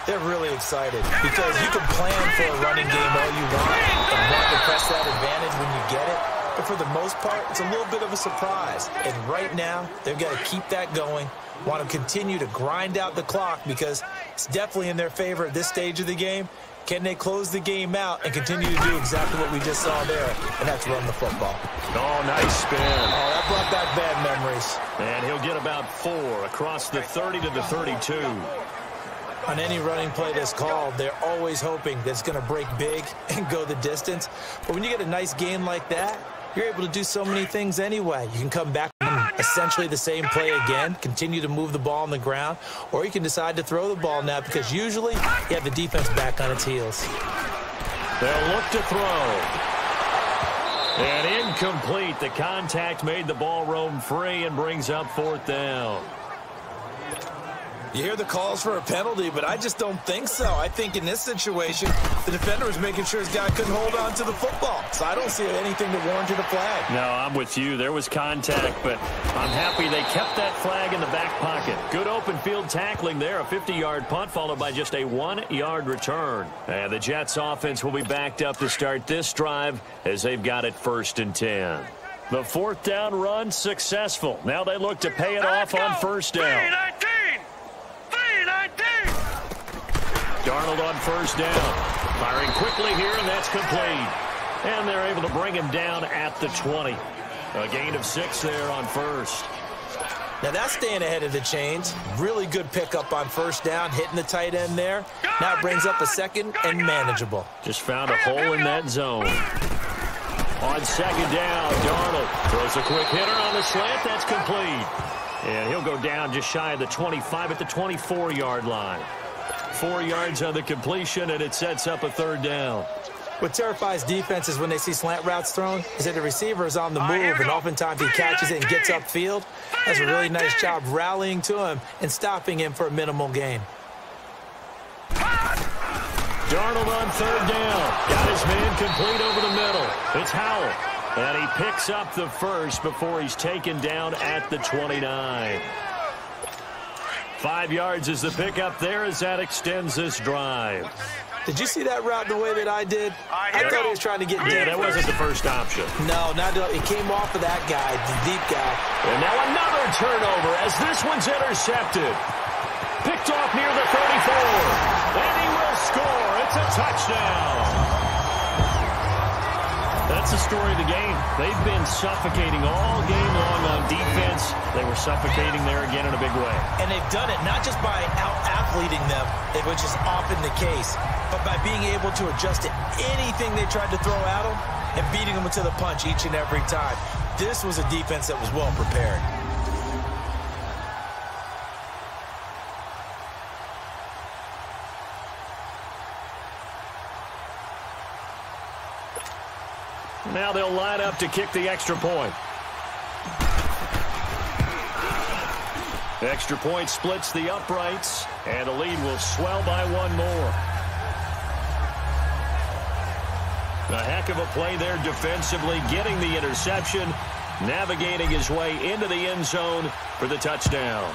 they're really excited because you can plan for a running game all you want and want to press that advantage when you get it. But for the most part, it's a little bit of a surprise. And right now, they've got to keep that going, want to continue to grind out the clock because it's definitely in their favor at this stage of the game. Can they close the game out and continue to do exactly what we just saw there, and that's run the football. Oh, nice spin. Oh, that brought back bad memories. And he'll get about 4 across the 30 to the 32. On any running play that's called, they're always hoping that it's going to break big and go the distance. But when you get a nice game like that, you're able to do so many things anyway. You can come back from essentially the same play again, continue to move the ball on the ground, or you can decide to throw the ball now because usually you have the defense back on its heels. They'll look to throw. And incomplete. The contact made the ball roam free and brings up 4th down. You hear the calls for a penalty, but I just don't think so. I think in this situation, the defender was making sure his guy couldn't hold on to the football. So I don't see anything that warranted a flag. No, I'm with you. There was contact, but I'm happy they kept that flag in the back pocket. Good open field tackling there. A 50-yard punt followed by just a 1-yard return. And the Jets offense will be backed up to start this drive as they've got it 1st and 10. The 4th down run successful. Now they look to pay it off on 1st down. Darnold on 1st down. Firing quickly here, and that's complete. And they're able to bring him down at the 20. A gain of 6 there on 1st. Now that's staying ahead of the chains. Really good pickup on 1st down, hitting the tight end there. Now it brings up a 2nd and manageable. Just found a hole in that zone. On 2nd down, Darnold throws a quick hitter on the slant. That's complete. And he'll go down just shy of the 25 at the 24-yard line. 4 yards on the completion, and it sets up a 3rd down. What terrifies defenses when they see slant routes thrown is that the receiver is on the move, and oftentimes he catches it and gets upfield. Does a really nice job rallying to him and stopping him for a minimal gain. Darnold on third down. Got his man complete over the middle. It's Howell. And he picks up the first before he's taken down at the 29. 5 yards is the pickup there as that extends this drive. Did you see that route the way that I did? I thought he was trying to get deep. Yeah, that wasn't the first option. No, it came off of that guy, the deep guy. And now another turnover as this one's intercepted. Picked off near the 34. And he will score. It's a touchdown. That's the story of the game. They've been suffocating all game long on defense. They were suffocating there again in a big way. And they've done it not just by out-athleting them, which is often the case, but by being able to adjust to anything they tried to throw at them and beating them to the punch each and every time. This was a defense that was well prepared. Now they'll line up to kick the extra point. The extra point splits the uprights, and the lead will swell by one more. A heck of a play there defensively, getting the interception, navigating his way into the end zone for the touchdown.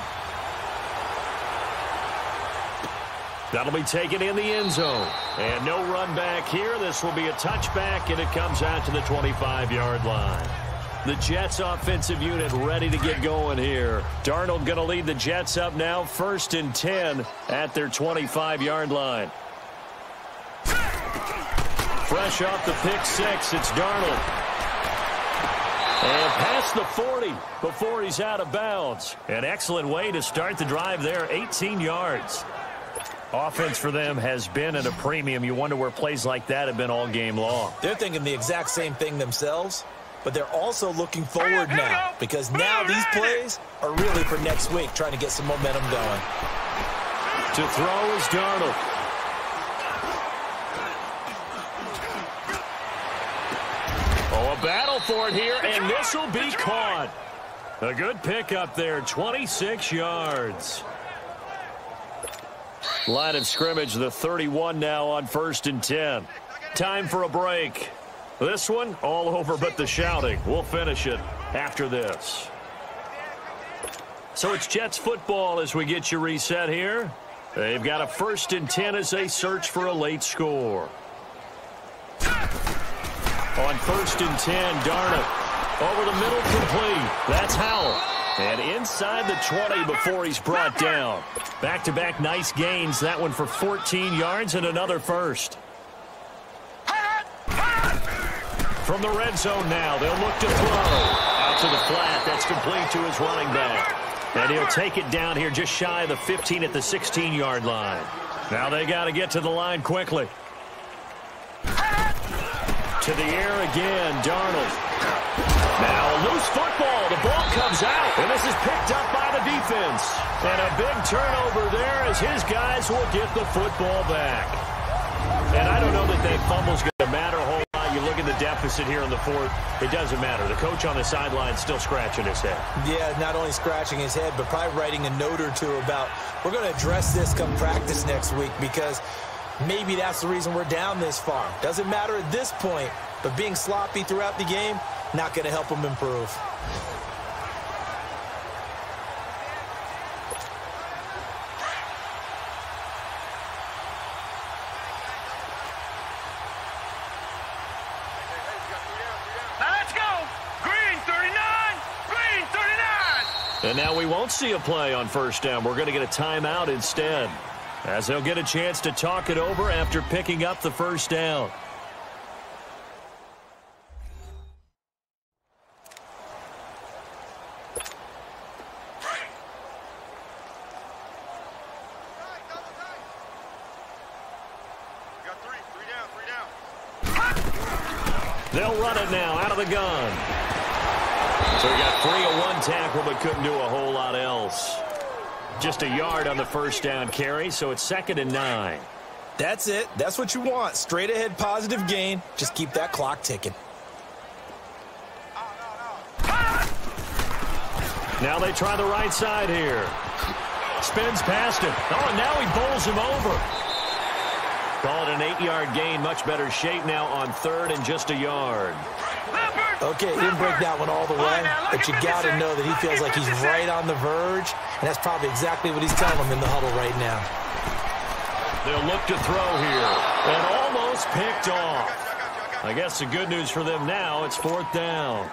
That'll be taken in the end zone. And no run back here. This will be a touchback, and it comes out to the 25-yard line. The Jets offensive unit ready to get going here. Darnold going to lead the Jets up now, 1st and 10 at their 25-yard line. Fresh off the pick six, it's Darnold. And past the 40 before he's out of bounds. An excellent way to start the drive there, 18 yards. Offense for them has been at a premium. You wonder where plays like that have been all game long. They're thinking the exact same thing themselves, but they're also looking forward now because now these plays are really for next week, trying to get some momentum going. To throw is Darnold. Oh, a battle for it here, and this will be caught. A good pickup there, 26 yards. Line of scrimmage, the 31 now on 1st and 10. Time for a break. This one, all over but the shouting. We'll finish it after this. So it's Jets football as we get you reset here. They've got a 1st and 10 as they search for a late score. On 1st and 10, Darnold. Over the middle, complete. That's Howell. And inside the 20 before he's brought down. Back-to-back nice gains. That one for 14 yards and another first. From the red zone now, they'll look to throw. Out to the flat. That's complete to his running back. And he'll take it down here just shy of the 15 at the 16-yard line. Now they got to get to the line quickly. To the air again, Darnold. Now a loose football. The ball comes out, and this is picked up by the defense. And a big turnover there as his guys will get the football back. And I don't know that that fumble's going to matter a whole lot. You look at the deficit here in the 4th. It doesn't matter. The coach on the sideline still scratching his head. Yeah, not only scratching his head, but probably writing a note or two about, we're going to address this come practice next week because maybe that's the reason we're down this far. Doesn't matter at this point, but being sloppy throughout the game, not going to help them improve. And now we won't see a play on 1st down. We're going to get a timeout instead, as they'll get a chance to talk it over after picking up the 1st down. They'll run it now out of the gun. So he got 3 of 1 tackle, but couldn't do a whole lot else. Just a yard on the 1st down carry, so it's 2nd and 9. That's it. That's what you want. Straight ahead positive gain. Just keep that clock ticking. Now they try the right side here. Spins past him. Oh, and now he bowls him over. Call it an 8-yard gain. Much better shape now on 3rd and just a yard. Okay, he didn't break that one all the way, but you got to know that he feels like he's right on the verge, and that's probably exactly what he's telling him in the huddle right now. They'll look to throw here, and almost picked off. I guess the good news for them now, it's 4th down.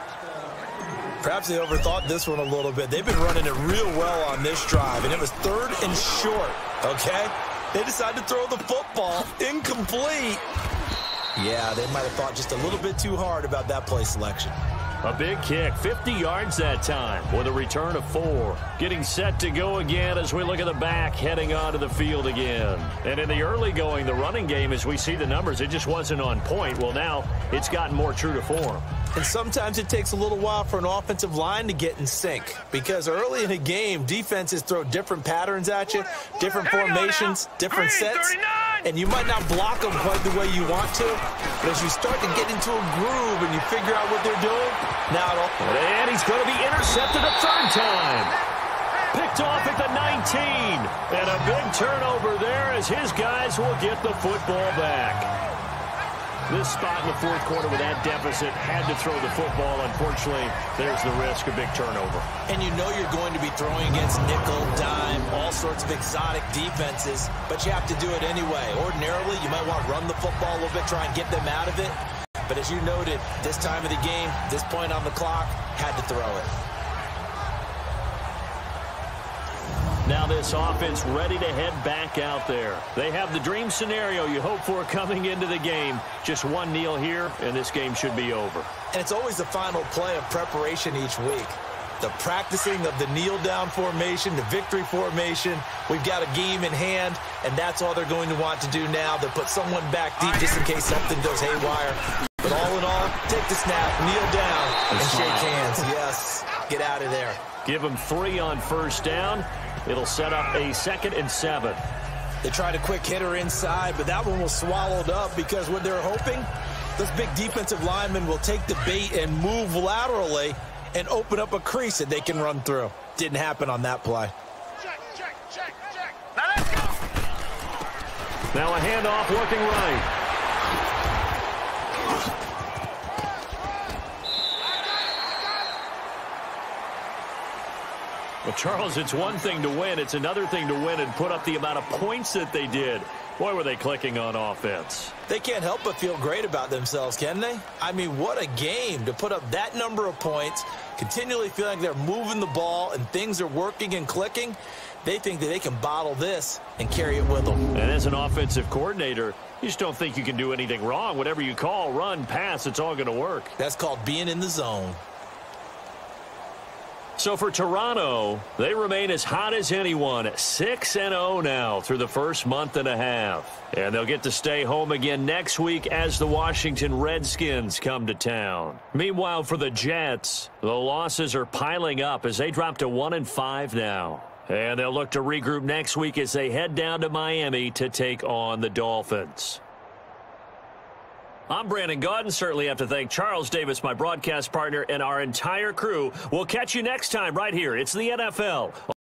Perhaps they overthought this one a little bit. They've been running it real well on this drive, and it was 3rd and short, okay? They decided to throw the football incomplete. Yeah, they might have thought just a little bit too hard about that play selection. A big kick, 50 yards that time with a return of 4. Getting set to go again as we look at the back heading onto the field again. And in the early going, the running game, as we see the numbers, it just wasn't on point. Well, now it's gotten more true to form. And sometimes it takes a little while for an offensive line to get in sync, because early in a game, defenses throw different patterns at you, different formations, different sets, and you might not block them quite the way you want to, but as you start to get into a groove and you figure out what they're doing, now it all... And he's going to be intercepted a 3rd time. Picked off at the 19, and a big turnover there as his guys will get the football back. This spot in the 4th quarter with that deficit, had to throw the football. Unfortunately, there's the risk of big turnover. And you know you're going to be throwing against nickel, dime, all sorts of exotic defenses, but you have to do it anyway. Ordinarily, you might want to run the football a little bit, try and get them out of it. But as you noted, this time of the game, this point on the clock, had to throw it. Now this offense ready to head back out there. They have the dream scenario you hope for coming into the game. Just one kneel here, and this game should be over. And it's always the final play of preparation each week. The practicing of the kneel-down formation, the victory formation. We've got a game in hand, and that's all they're going to want to do now. They'll put someone back deep just in case something goes haywire. But all in all, take the snap, kneel down, and shake hands. Yes, get out of there. Give them 3 on 1st down. It'll set up a 2nd and 7. They tried a quick hitter inside, but that one was swallowed up because what they're hoping, those big defensive linemen will take the bait and move laterally and open up a crease that they can run through. Didn't happen on that play. Check. Now let's go. Now a handoff working right. Well, Charles, it's one thing to win. It's another thing to win and put up the amount of points that they did. Boy, were they clicking on offense. They can't help but feel great about themselves, can they? I mean, what a game to put up that number of points, continually feeling like they're moving the ball and things are working and clicking. They think that they can bottle this and carry it with them. And as an offensive coordinator, you just don't think you can do anything wrong. Whatever you call, run, pass, it's all going to work. That's called being in the zone. So for Toronto, they remain as hot as anyone, 6-0 now through the first month and a half. And they'll get to stay home again next week as the Washington Redskins come to town. Meanwhile, for the Jets, the losses are piling up as they drop to 1-5 now. And they'll look to regroup next week as they head down to Miami to take on the Dolphins. I'm Brandon Gaudin. Certainly have to thank Charles Davis, my broadcast partner, and our entire crew. We'll catch you next time right here. It's the NFL.